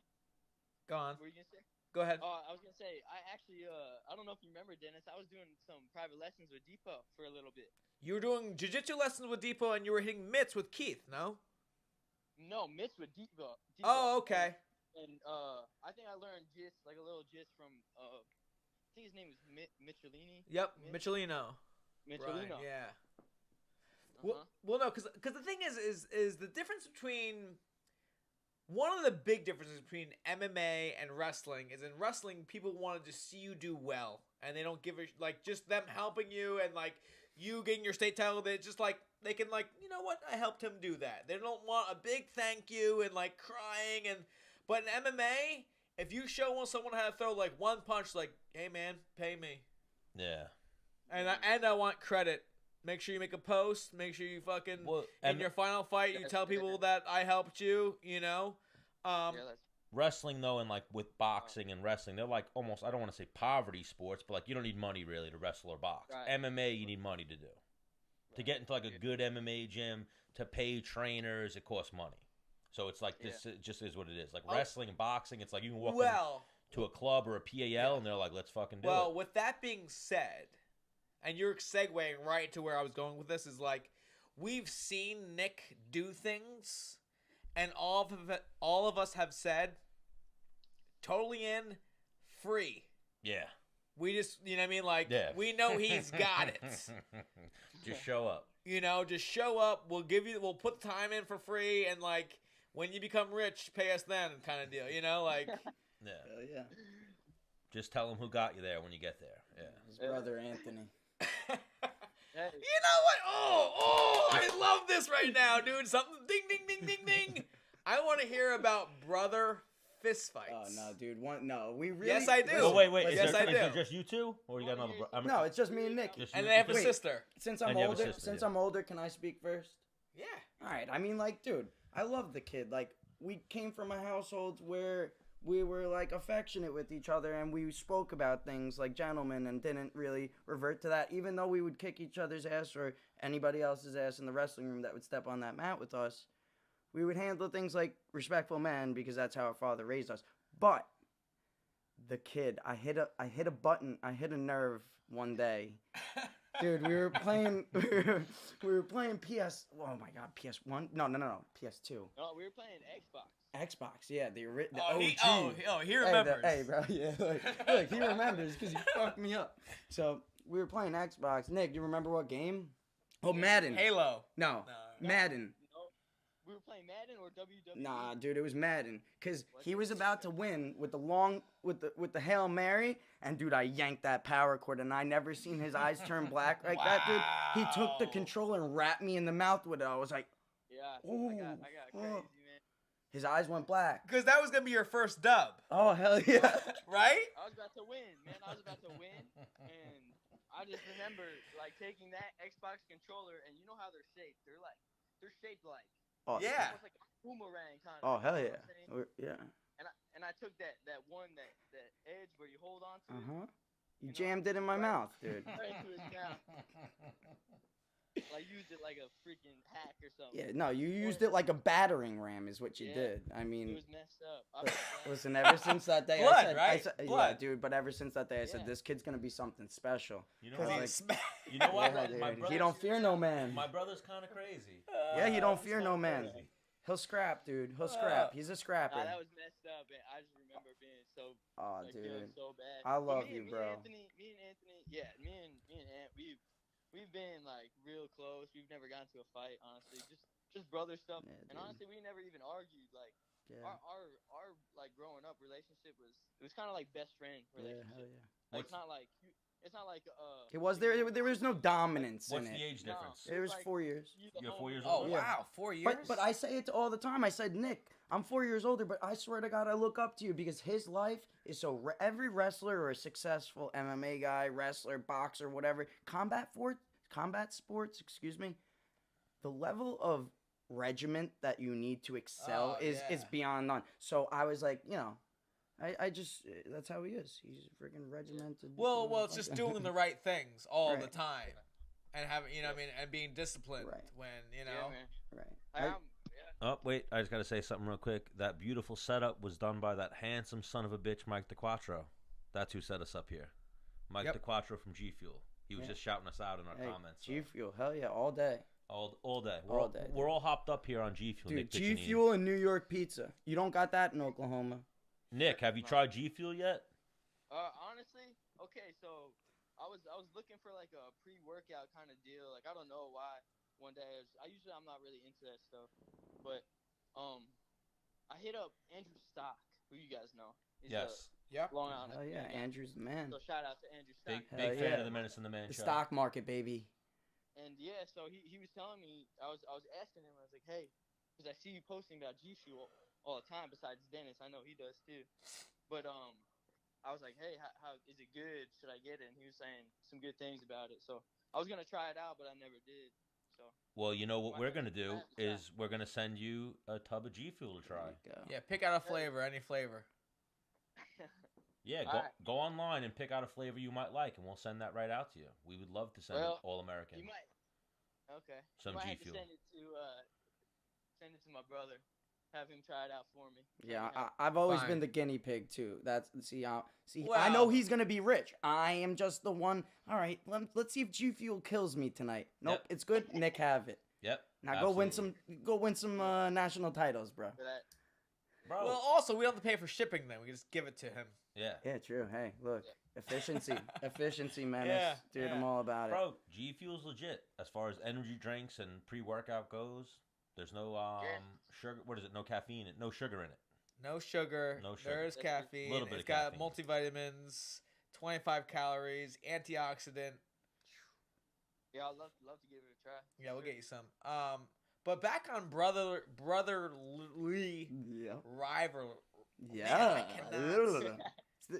S1: Go on.
S8: What were you going to say?
S1: Go ahead.
S8: I was gonna say, I actually, I don't know if you remember, Dennis. I was doing some private lessons with Depot for a little bit.
S1: You were doing jiu-jitsu lessons with Depot, and you were hitting mitts with Keith, no?
S8: No, mitts with Depot.
S1: Oh, okay.
S8: And I think I learned like a little gist from I think his name was Michelini.
S1: Yep, Michelino.
S8: Michelino.
S1: Right, yeah.
S8: Uh-huh.
S1: Well, no, because the thing is the difference between one of the big differences between MMA and wrestling is in wrestling people want to just see you do well, and they don't give a like just them helping you and like you getting your state title. They just like they can like you know what I helped him do that. They don't want a big thank you and like crying and but in MMA if you show someone how to throw like one punch like hey man pay me
S2: Yeah.
S1: and I want credit. Make sure you make a post. Make sure you fucking in your final fight you tell people that I helped you. You know,
S2: wrestling though, and like with boxing and wrestling, they're like almost I don't want to say poverty sports, but like you don't need money really to wrestle or box.
S8: Right.
S2: MMA you need money to do. Right. To get into like a good MMA gym, to pay trainers, it costs money. So it's like this it just is what it is. Like wrestling and boxing, it's like you can walk to a club or a PAL and they're like, let's fucking do it.
S1: Well, with that being said. And you're segueing right to where I was going with this is like, we've seen Nick do things, and all of us have said, totally in, free.
S2: Yeah.
S1: We just, you know what I mean? Like, we know he's got it.
S2: Just show up.
S1: You know, just show up. We'll put the time in for free, and like, when you become rich, pay us then, kind of deal. You know, like.
S2: Yeah.
S5: Hell yeah.
S2: Just tell him who got you there when you get there. Yeah.
S5: His brother Anthony.
S1: You know what? Oh, I love this right now, dude. Something ding, ding, ding, ding, ding. I want to hear about brother fist fights.
S5: Oh no, dude. We really.
S1: Yes, I do.
S2: Oh wait.
S1: Yes, I do.
S2: Is there just you two, or you got another brother?
S5: No, it's just me and Nick.
S1: And they have a sister.
S5: Since I'm older, can I speak first?
S1: Yeah.
S5: All right. I mean, like, dude, I love the kid. Like, we came from a household where we were like affectionate with each other and we spoke about things like gentlemen and didn't really revert to that, even though we would kick each other's ass or anybody else's ass in the wrestling room that would step on that mat with us. We would handle things like respectful men because that's how our father raised us. But the kid, I hit a button, I hit a nerve one day. Dude, we were playing PS. Oh my God, PS1? No, PS2.
S8: No, we were playing Xbox.
S5: Xbox, yeah, the
S1: OG. He remembers.
S5: Hey, bro, yeah, look, he remembers because he fucked me up. So we were playing Xbox. Nick, you remember what game? Oh, Madden.
S1: Halo.
S5: No, Madden.
S8: No, we were playing Madden or WWE.
S5: Nah, dude, it was Madden. Cause he was about to win with the Hail Mary, and dude, I yanked that power cord, and I never seen his eyes turn black like that, dude. He took the controller and rapped me in the mouth with it. I was like,
S8: ooh, I got crazy, man.
S5: His eyes went black.
S1: Because that was going to be your first dub.
S5: Oh, hell yeah.
S1: Right?
S8: I was about to win, man. I was about to win. And I just remember, like, taking that Xbox controller, and you know how they're shaped. They're shaped like.
S5: Oh,
S1: yeah.
S8: Almost like a boomerang kind of.
S5: Oh, hell
S8: you know
S5: yeah. Yeah.
S8: And I took that edge where you hold on to it.
S5: Uh-huh. You jammed it in my mouth, dude.
S8: Right into his mouth. Like, used it like a freaking hack or something.
S5: Yeah, no, you used it like a battering ram is what you did. I mean,
S8: it was messed up.
S5: Listen, ever since that day,
S1: Blood,
S5: I
S1: right?
S5: said,
S1: Blood.
S5: yeah, dude, but ever since that day, I said, this kid's going to be something special.
S2: You know what?
S5: Like,
S2: you know what?
S5: Yeah, he don't fear no man.
S2: My brother's kind of crazy.
S5: Yeah, he don't fear no man. He'll scrap, dude. He'll scrap. He's a scrapper.
S8: Nah, that was messed up. And I just remember being so, feeling so bad.
S5: I love you, bro.
S8: Me and Anthony, me and Ant, we've been like real close. We've never gotten to a fight, honestly. Just brother stuff.
S5: Yeah,
S8: and honestly, we never even argued. Like our like growing up relationship was kind of like best friend relationship.
S5: Yeah, hell yeah.
S8: Like, it's not like
S5: it was there was no dominance
S2: What's
S5: in it.
S2: the age difference?
S5: It was
S8: like,
S5: 4 years.
S2: You're 4 years
S1: Oh,
S2: old?
S1: wow. 4 years?
S5: But I say it all the time. I said, Nick, I'm 4 years older, but I swear to God, I look up to you because his life is so... every wrestler or a successful MMA guy, wrestler, boxer, whatever, combat sports, the level of regiment that you need to excel is beyond none. So I was like, you know... I just, that's how he is. He's freaking regimented.
S1: Well, it's just doing the right things all
S5: Right.
S1: the time. And having, you know what I mean, and being disciplined
S5: Right.
S1: when, you know.
S8: Yeah, man.
S5: Right.
S2: Oh, wait. I just got to say something real quick. That beautiful setup was done by that handsome son of a bitch, Mike DeQuattro. That's who set us up here. Mike DeQuattro from G Fuel. He was just shouting us out in our comments.
S5: G Fuel, hell yeah, all day.
S2: All day.
S5: We're
S2: all hopped up here on G Fuel.
S5: Dude,
S2: Nick
S5: G
S2: Piccininni.
S5: Fuel and New York pizza. You don't got that in Oklahoma.
S2: Nick, have you tried G Fuel yet?
S8: Honestly, okay, so I was looking for like a pre-workout kind of deal. Like I don't know why. One day I'm not really into that stuff, but I hit up Andrew Stock, who you guys know. He's Long Island.
S5: Oh yeah, Andrew's the man.
S8: So shout out to Andrew Stock.
S2: Big fan of the Menace and the Man
S5: the
S2: show.
S5: stock market, baby.
S8: And yeah, so he was telling me, I was asking him, I was like, hey, because I see you posting about G Fuel all the time. Besides Dennis, I know he does too. But I was like, hey, how is it good? Should I get it? And he was saying some good things about it. So I was gonna try it out, but I never did. So.
S2: Well, you know what we're gonna do is we're gonna send you a tub of G Fuel to try.
S1: Yeah, pick out a flavor, any flavor.
S2: Yeah, go online and pick out a flavor you might like, and we'll send that right out to you. We would love to send All American.
S8: You might. Okay.
S2: Some
S8: G
S2: Fuel.
S8: Send it to my brother. Have him try it out for me.
S5: Yeah, I've always been the guinea pig too. I know he's gonna be rich. I am just the one. All right, let's see if G Fuel kills me tonight. Nope, it's good. Nick, have it.
S2: Yep.
S5: Now go win some national titles, bro.
S2: Bro.
S1: Well, also we don't have to pay for shipping. Then we can just give it to him.
S2: Yeah.
S5: Yeah, true. Hey, look, efficiency, Menace. Dude, I'm all about it.
S2: Bro, G Fuel's legit as far as energy drinks and pre-workout goes. There's no sugar. What is it? No caffeine. No sugar in it.
S1: No sugar.
S2: No sugar.
S1: There is caffeine.
S2: A little bit
S1: It's
S2: of
S1: got
S2: caffeine.
S1: multivitamins, 25 calories, antioxidant.
S8: Yeah, I'd love to give it a try.
S1: Yeah, we'll get you some. But back on brotherly rivalry.
S5: Yeah.
S1: Man,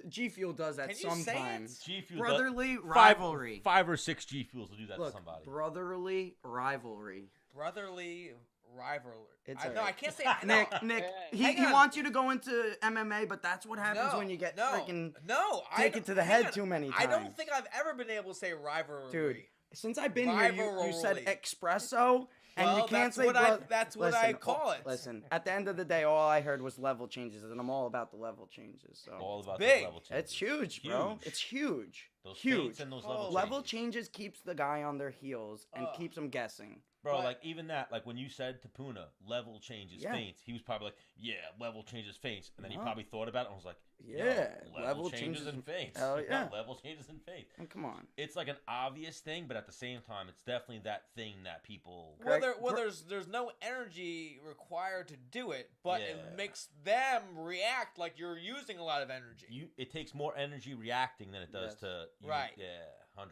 S5: G Fuel does that
S1: Can you say
S5: sometimes.
S2: G Fuel
S5: brotherly rivalry.
S2: Five or six G Fuels will do that
S5: Look,
S2: to somebody.
S5: brotherly rivalry.
S1: Brotherly rivalry.
S5: It's
S1: I can't say
S5: Nick. He wants you to go into MMA, but that's what happens when you get freaking take it to the head too many times.
S1: I don't think I've ever been able to say rivalry.
S5: Dude, since I've been here, you said espresso, and you can't say
S1: that's what I call it.
S5: Listen, at the end of the day, all I heard was level changes, and I'm all about the level changes. So
S2: All about
S1: big.
S2: those level changes.
S5: it's huge, bro.
S2: Huge.
S5: It's huge.
S2: Those
S5: huge.
S2: feints and those
S5: level changes keeps the guy on their heels and keeps them guessing.
S2: Bro, like even that, like when you said to Puna, level changes feints, he was probably like, yeah, level changes feints. And then he probably thought about it and was like, level changes and feints.
S5: Hell yeah.
S2: Level changes and feints.
S5: Oh, come on.
S2: It's like an obvious thing, but at the same time, it's definitely that thing that people...
S1: There's no energy required to do it, but it makes them react like you're using a lot of energy.
S2: It takes more energy reacting than it does to...
S1: Right.
S2: Yeah, 100%.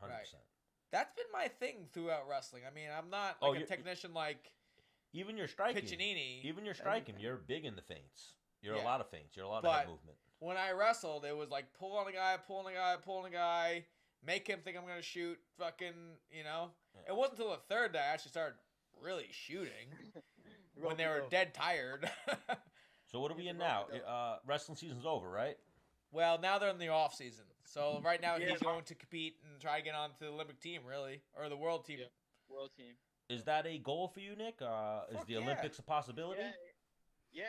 S2: 100%.
S1: Right. That's been my thing throughout wrestling. I mean, I'm not like a technician like
S2: even your striking.
S1: Piccininni.
S2: Even your striking, you're big in the feints. You're a lot of feints. You're a lot of head movement.
S1: When I wrestled, it was like pull on a guy, make him think I'm gonna shoot. Fucking, you know. Yeah. It wasn't until the third day I actually started really shooting when they were dead tired.
S2: So what are we in now? Wrestling season's over, right?
S1: Well, now they're in the off season. So right now he's going to compete and try to get onto the Olympic team, really, or the world team.
S8: Yeah. World team.
S2: Is that a goal for you, Nick? Is the Olympics a possibility?
S8: Yeah.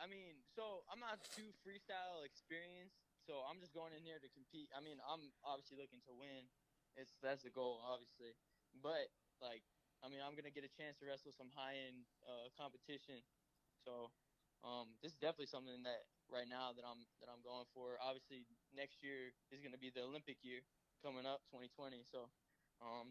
S8: I mean, so I'm not too freestyle experienced, so I'm just going in here to compete. I mean, I'm obviously looking to win. That's the goal, obviously. But like, I mean, I'm gonna get a chance to wrestle some high-end competition. So, this is definitely something that right now that I'm going for. Obviously, next year is gonna be the Olympic year coming up, 2020. So,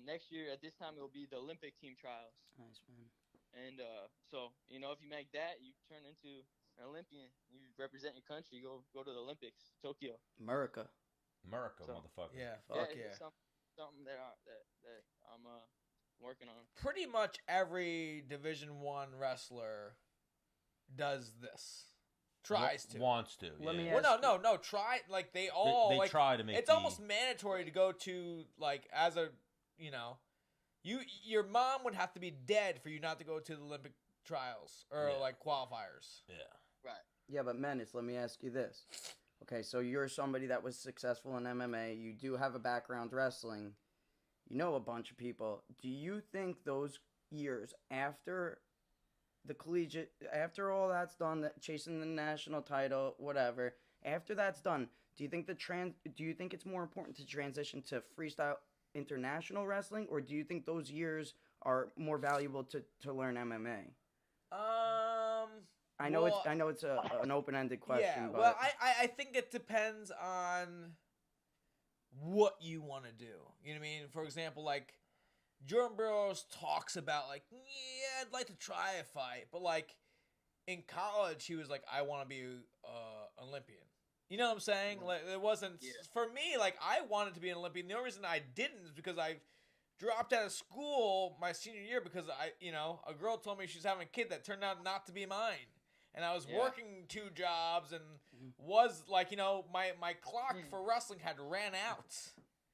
S8: next year at this time it will be the Olympic team trials.
S5: Nice, man.
S8: And so you know, if you make that, you turn into an Olympian. You represent your country. Go to the Olympics, Tokyo.
S5: America,
S2: motherfucker.
S1: Yeah, fuck yeah.
S8: Something that I'm working on.
S1: Pretty much every Division I wrestler does this. Tries to.
S2: Wants to.
S5: Let me
S1: ask no. Try, like, they all...
S2: They try to make
S1: it's almost mandatory to go to, like, as a, you know... Your mom would have to be dead for you not to go to the Olympic trials or, like, qualifiers.
S2: Yeah.
S8: Right.
S5: Yeah, but Menace, let me ask you this. Okay, so you're somebody that was successful in MMA. You do have a background wrestling. You know a bunch of people. Do you think those years after the collegiate, after all that's done, chasing the national title, whatever, after that's done, do you think it's more important to transition to freestyle international wrestling, or do you think those years are more valuable to learn MMA? I know it's an open-ended question.
S1: Yeah,
S5: but
S1: well, I think it depends on what you want to do. You know what I mean? For example, like, Jordan Burroughs talks about, like, yeah, I'd like to try a fight, but, like, in college, he was like, I want to be Olympian. You know what I'm saying? Like, it wasn't, for me, like, I wanted to be an Olympian. The only reason I didn't is because I dropped out of school my senior year because a girl told me she's having a kid that turned out not to be mine. And I was working 2 jobs and was like, my clock for wrestling had ran out.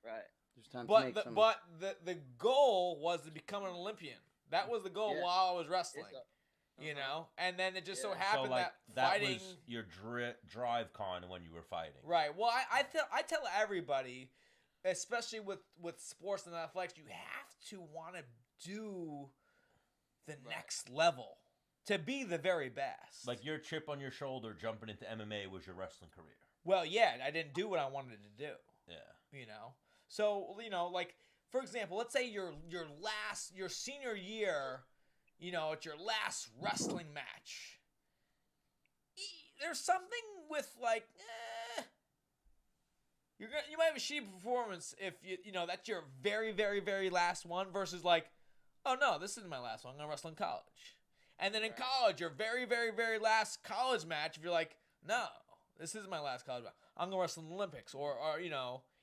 S8: Right.
S1: But the goal was to become an Olympian. That was the goal while I was wrestling. And then it just so happened
S2: so, like,
S1: that fighting
S2: was your drive con when you were fighting.
S1: Right. Well, I tell everybody, especially with sports and athletics, you have to want to do the next level. To be the very best.
S2: Like, your chip on your shoulder jumping into MMA was your wrestling career.
S1: Well, yeah, I didn't do what I wanted to do.
S2: Yeah.
S1: So, like, for example, let's say your senior year, it's your last wrestling match. There's something with, like, you might have a shitty performance if that's your very, very, very last one versus, like, oh no, this isn't my last one. I'm gonna wrestle in college. And then in college, your very, very, very last college match, if you're like, no, this isn't my last college match. I'm going to wrestle in the Olympics or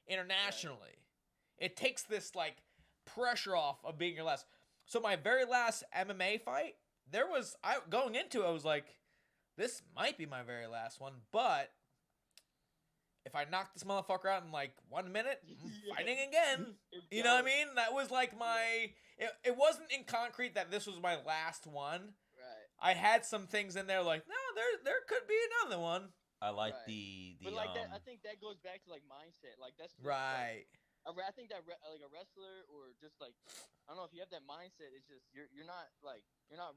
S1: internationally. Right. It takes this, like, pressure off of being your last. So my very last MMA fight, going into it, I was like, this might be my very last one, but if I knock this motherfucker out in, like, 1 minute, I'm fighting again. You know what I mean? That was, like, my... It wasn't in concrete that this was my last one. I had some things in there like, no, there could be another one.
S2: I like the
S8: but like that, I think that goes back to like mindset. Like that's
S1: right.
S8: Like, I think that like a wrestler or just like I don't know if you have that mindset, it's just you're not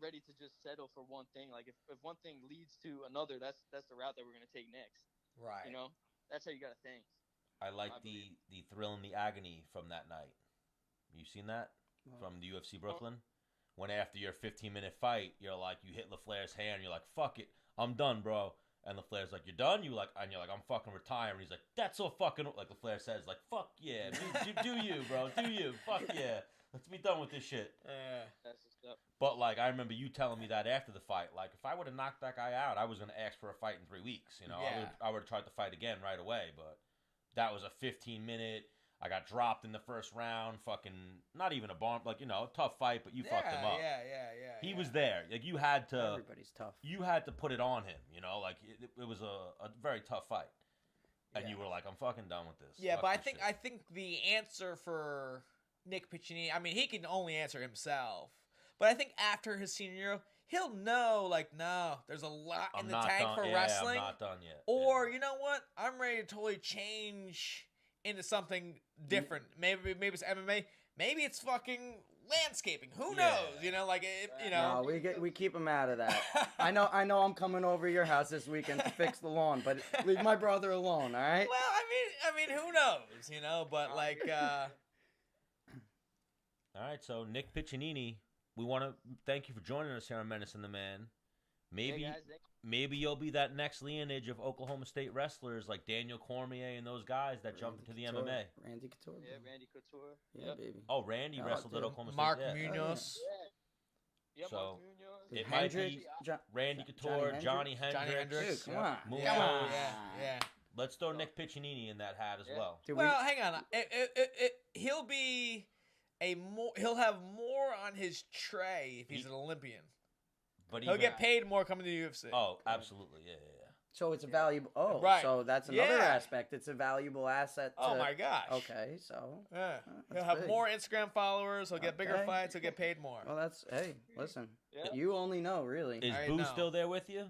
S8: ready to just settle for one thing. Like if one thing leads to another, that's the route that we're gonna take next.
S1: Right.
S8: That's how you gotta think.
S2: I like the thrill and the agony from that night. You seen that from the UFC Brooklyn? When after your 15-minute fight, you're like, you hit LaFlair's hand, you're like, fuck it, I'm done, bro. And LaFlair's like, you're done? And you're like, I'm fucking retiring. He's like, that's so fucking, like LaFlair says, like, fuck yeah, do you, bro, do you, fuck yeah. Let's be done with this shit.
S8: That's just up.
S2: But, like, I remember you telling me that after the fight. Like, if I would have knocked that guy out, I was going to ask for a fight in 3 weeks. I would have tried to fight again right away. But that was a 15-minute... I got dropped in the first round, fucking, not even a bomb, like, tough fight, but you fucked him up.
S1: Yeah.
S2: He was there. Like, you had to.
S5: Everybody's tough.
S2: You had to put it on him, like, it was a very tough fight. And you were like, I'm fucking done with this.
S1: Yeah,
S2: Fuck
S1: but
S2: this
S1: I think the answer for Nick Piccininni, I mean, he can only answer himself. But I think after his senior year, he'll know, like, no, there's a lot in the tank for wrestling.
S2: I'm not done yet.
S1: Or, you know what? I'm ready to totally change into something different. Maybe it's MMA. Maybe it's fucking landscaping. Who knows?
S5: No, we keep him out of that. I know I'm coming over to your house this weekend to fix the lawn, but leave my brother alone, all right?
S1: Well, I mean, who knows? But like.
S2: All right, so Nick Piccininni, we want to thank you for joining us here on Menace and The Man. Maybe you'll be that next lineage of Oklahoma State wrestlers like Daniel Cormier and those guys that jumped into the MMA.
S5: Randy Couture.
S8: Yeah, Randy Couture.
S5: Yeah, baby.
S2: Oh, Randy wrestled at Oklahoma State.
S1: Mark Munoz.
S8: Yeah,
S2: so
S8: Mark Munoz.
S2: it might be Randy Couture, Johnny Hendricks.
S5: Dude, come on.
S1: Yeah.
S2: Let's throw Nick Piccininni in that hat as well.
S1: Well, hang on. He'll be he'll have more on his tray if he's an Olympian. But he'll get paid more coming to the UFC.
S2: Oh, absolutely. Yeah.
S5: So it's a valuable... Oh,
S1: right.
S5: So that's another aspect. It's a valuable asset to...
S1: Oh, my gosh.
S5: Okay, so...
S1: Yeah. He'll have more Instagram followers. He'll get bigger fights. He'll get paid more.
S5: Well, that's... Hey, listen. You only know, really.
S2: Is Boo still there with you?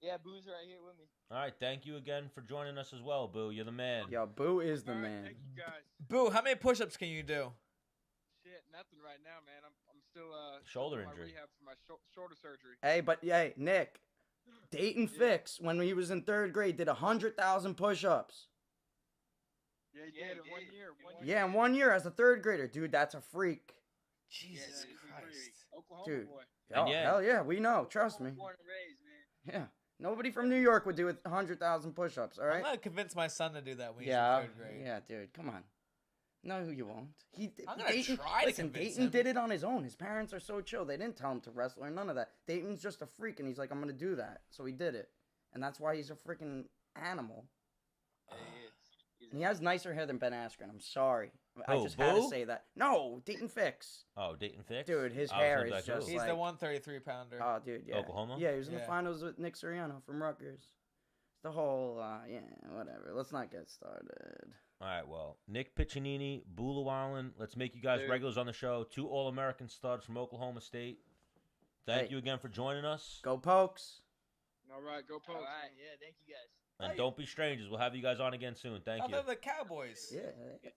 S8: Yeah, Boo's right here with me.
S2: All right, thank you again for joining us as well, Boo. You're the man.
S5: Yo, Boo is the man.
S9: Thank you, guys.
S1: Boo, how many push-ups can you do?
S9: Shit, nothing right now, man. I'm still
S2: Shoulder
S9: doing
S2: injury.
S9: my rehab for my shoulder surgery.
S5: Hey, but hey, Nick, Dayton Fix, when he was in 3rd grade, did 100,000 push-ups.
S9: Yeah, he did in 1 year.
S5: Yeah, in 1 year as a 3rd grader. Dude, that's a freak.
S1: Jesus Christ.
S9: Oklahoma
S5: Dude.
S9: boy.
S5: Oh,
S2: yeah.
S5: hell yeah, we know. Trust me.
S8: Born and raised, man.
S5: Yeah. Nobody from New York would do 100,000 push-ups, all
S1: I'm
S5: right?
S1: gonna convince my son to do that when he's
S5: Yeah,
S1: in 3rd grade.
S5: yeah, dude, come on. No, you won't.
S1: I'm gonna try to convince
S5: Dayton
S1: him.
S5: did it on his own. His parents are so chill. They didn't tell him to wrestle or none of that. Dayton's just a freak, and he's like, I'm gonna do that. So he did it, and that's why he's a freaking animal. And he has nicer hair than Ben Askren. I'm sorry. I
S2: Who,
S5: just had to
S2: Boo?
S5: say that. No, Dayton Fix.
S2: Oh, Dayton Fix?
S5: Dude, his
S2: I was
S5: hair
S2: gonna be
S5: is
S2: like,
S5: just
S2: who?
S1: He's
S5: like...
S1: the 133-pounder.
S5: Oh, dude, yeah.
S2: Oklahoma?
S5: Yeah, he was in the
S1: Yeah.
S5: finals with Nick Soriano from Rutgers. The whole, yeah, whatever. Let's not get started.
S2: All right, well, Nick Piccininni, Lewallen, let's make you guys
S8: Dude.
S2: regulars on the show. 2 All-American studs from Oklahoma State. Thank
S5: Hey.
S2: you again for joining us.
S5: Go Pokes.
S9: All right, go
S8: All
S9: Pokes.
S8: right, yeah, thank you guys.
S2: And don't be strangers. We'll have you guys on again soon. Thank you.
S1: They're the Cowboys.
S5: Yeah,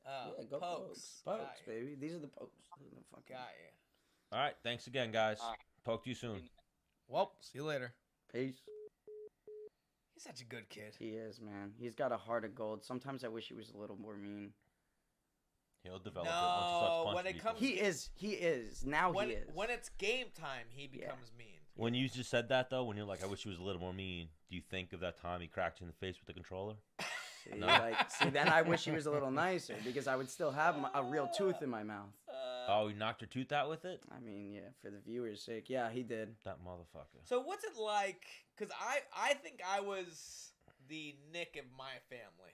S1: Oh,
S5: yeah, go Pokes.
S1: Pokes.
S5: Pokes,
S1: Got you.
S5: baby. These are the Pokes. These are the fucking...
S1: Got you.
S2: All right, thanks again, guys.
S8: All right.
S2: Talk to you soon.
S1: Well, see you later.
S5: Peace.
S1: He's such a good kid.
S5: He is, man. He's got a heart of gold. Sometimes I wish he was a little more mean.
S2: He'll develop it once he
S1: No,
S2: starts punching
S1: when it
S2: people.
S1: comes
S5: He is. Now
S1: when
S5: he is.
S1: when it's game time, he becomes mean.
S2: When you just said that, though, when you're like, I wish he was a little more mean, do you think of that time he cracked you in the face with the controller?
S5: See,
S2: No.
S5: see, then I wish he was a little nicer because I would still have a real tooth in my mouth.
S2: Oh, he knocked your tooth out with it?
S5: I mean, yeah, for the viewers' sake. Yeah, he did.
S2: That motherfucker.
S1: So what's it like? Because I think I was the Nick of my family.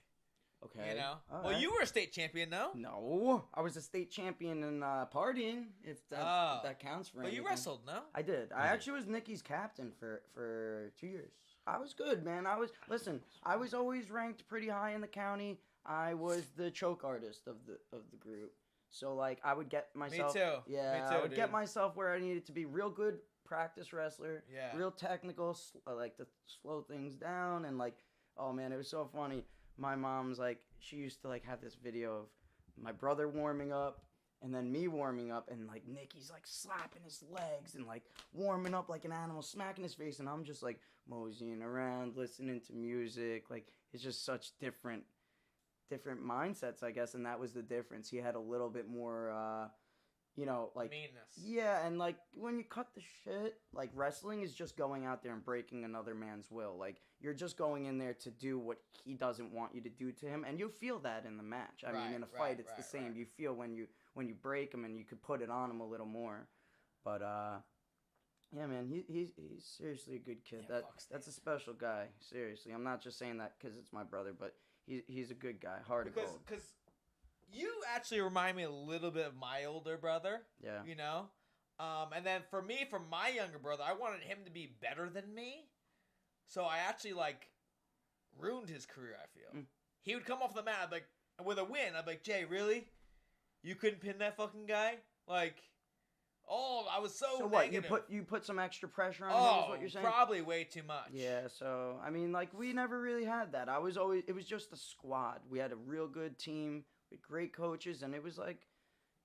S5: Okay.
S1: You know?
S5: All
S1: Well,
S5: right.
S1: you were a state champion, no?
S5: No, I was a state champion in partying. If that counts for
S1: But
S5: anything.
S1: you wrestled, no?
S5: I did. I actually was Nikki's captain for 2 years. I was good, man. I was always ranked pretty high in the county. I was the choke artist of the group. So like I would get myself.
S1: Me too.
S5: Yeah,
S1: Me too,
S5: I would get
S1: dude.
S5: myself where I needed to be real good practice wrestler.
S1: Yeah.
S5: Real technical, like to slow things down and like, oh man, it was so funny. My mom's like, she used to like have this video of my brother warming up and then me warming up and like Nikki's like slapping his legs and like warming up like an animal, smacking his face, and I'm just like moseying around, listening to music. Like it's just such different mindsets, I guess, and that was the difference. He had a little bit more like
S1: Meanness.
S5: yeah, and like when you cut the shit, like wrestling is just going out there and breaking another man's will. Like you're just going in there to do what he doesn't want you to do to him, and you feel that in the match. I mean, in a fight, it's the same. You feel when you break him, and you could put it on him a little more. But yeah, man, he's seriously a good kid.
S1: Yeah,
S5: That's a special guy. Seriously, I'm not just saying that because it's my brother, but he's a good guy. Heart of gold.
S1: Because you actually remind me a little bit of my older brother.
S5: Yeah.
S1: You know? And then for me, for my younger brother, I wanted him to be better than me. So I actually, like, ruined his career, I feel. He would come off the mat, I'd be like, with a win, I'd be like, Jay, really? You couldn't pin that fucking guy? Like, oh, I was so
S5: what,
S1: negative.
S5: you put some extra pressure on him is what you're saying?
S1: Probably way too much.
S5: Yeah, so, I mean, like, we never really had that. It was just a squad. We had a real good team with great coaches, and it was like,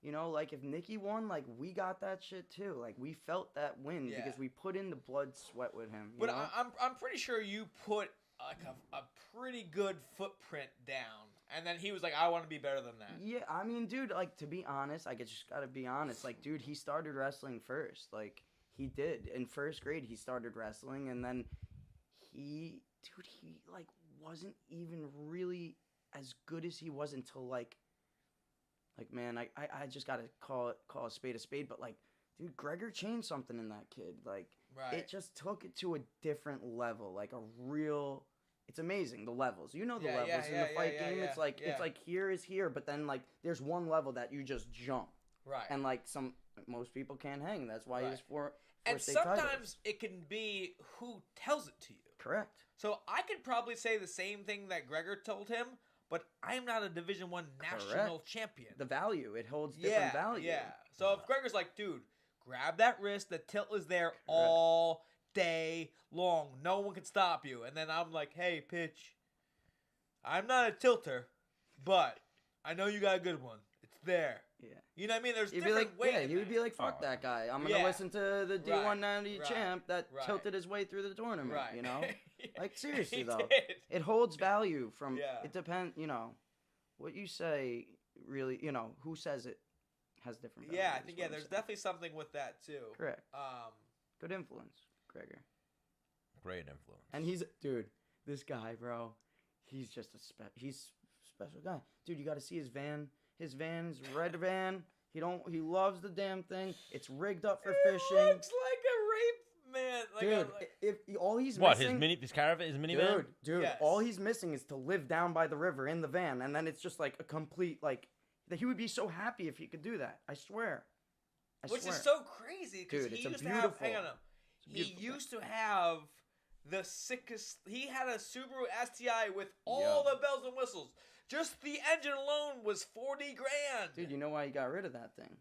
S5: you know, like, if Nikki won, like, we got that shit, too. Like, we felt that win because we put in the blood, sweat with him, you
S1: But
S5: know?
S1: I'm pretty sure you put, like, a pretty good footprint down, and then he was like, I want to be better than that.
S5: Yeah, I mean, dude, like, to be honest, I just gotta be honest. Like, dude, he started wrestling first. Like, he did. In first grade, he started wrestling, and then he, like, wasn't even really as good as he was until, like, man, I just gotta call a spade, but, like, dude, Gregor changed something in that kid. Like, it just took it to a different level, like, a real... It's amazing, the levels. You know the levels in the fight game. It's like here is here, but then like there's one level that you just jump.
S1: Right.
S5: And like most people can't hang. That's why he's four
S1: and
S5: state
S1: sometimes
S5: titles.
S1: it can be who tells it to you.
S5: Correct.
S1: So I could probably say the same thing that Gregor told him, but I'm not a Division I national champion.
S5: The value, it holds different value.
S1: Yeah. So if Gregor's like, dude, grab that wrist, the tilt is there all day long. No one can stop you. And then I'm like, hey, Pitch, I'm not a tilter, but I know you got a good one. It's there.
S5: Yeah.
S1: You know what I mean? There's
S5: You'd be
S1: different
S5: like,
S1: ways.
S5: yeah, you would be like, fuck that guy. I'm gonna
S1: Yeah.
S5: listen to the D190
S1: Right.
S5: champ that
S1: Right.
S5: tilted his way through the tournament.
S1: Right.
S5: You know, like seriously
S1: He
S5: though,
S1: did.
S5: it holds value from.
S1: Yeah.
S5: It depends. You know, what you say really. You know, who says it has different. Value,
S1: Yeah, I
S5: is
S1: think
S5: what I'm
S1: there's
S5: saying.
S1: definitely something with that too.
S5: Correct. Good influence, Gregor.
S2: Great influence.
S5: And he's dude. This guy, bro. He's just he's a special guy, dude. You got to see his van. His van is red van. He loves the damn thing. It's rigged up for fishing.
S1: Looks like a rape man. Like
S5: Dude,
S1: if
S5: all he's
S2: What,
S5: missing...
S2: his caravan, his minivan?
S5: Dude,
S1: Yes.
S5: all he's missing is to live down by the river in the van, and then it's just like a complete, like... He would be so happy if he could do that. I swear.
S1: Which is so crazy, because
S5: Dude,
S1: he
S5: it's a
S1: used to have... Hang on,
S5: beautiful-
S1: he used to have the sickest... He had a Subaru STI with all the bells and whistles. Just the engine alone was $40,000.
S5: Dude, you know why he got rid of that thing?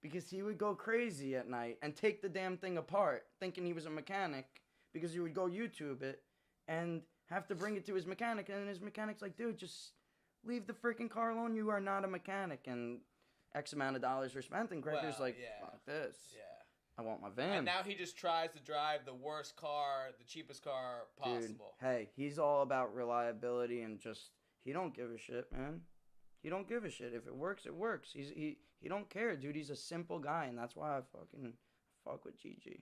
S5: Because he would go crazy at night and take the damn thing apart, thinking he was a mechanic, because he would go YouTube it and have to bring it to his mechanic, and his mechanic's like, dude, just leave the freaking car alone. You are not a mechanic. And X amount of dollars were spent, and Gregor's like, fuck this.
S1: Yeah.
S5: I want my van.
S1: And now he just tries to drive the worst car, the cheapest car possible.
S5: Dude, hey, he's all about reliability and just, he don't give a shit, man. He don't give a shit. If it works, it works. He don't care, dude. He's a simple guy, and that's why I fucking fuck with GG.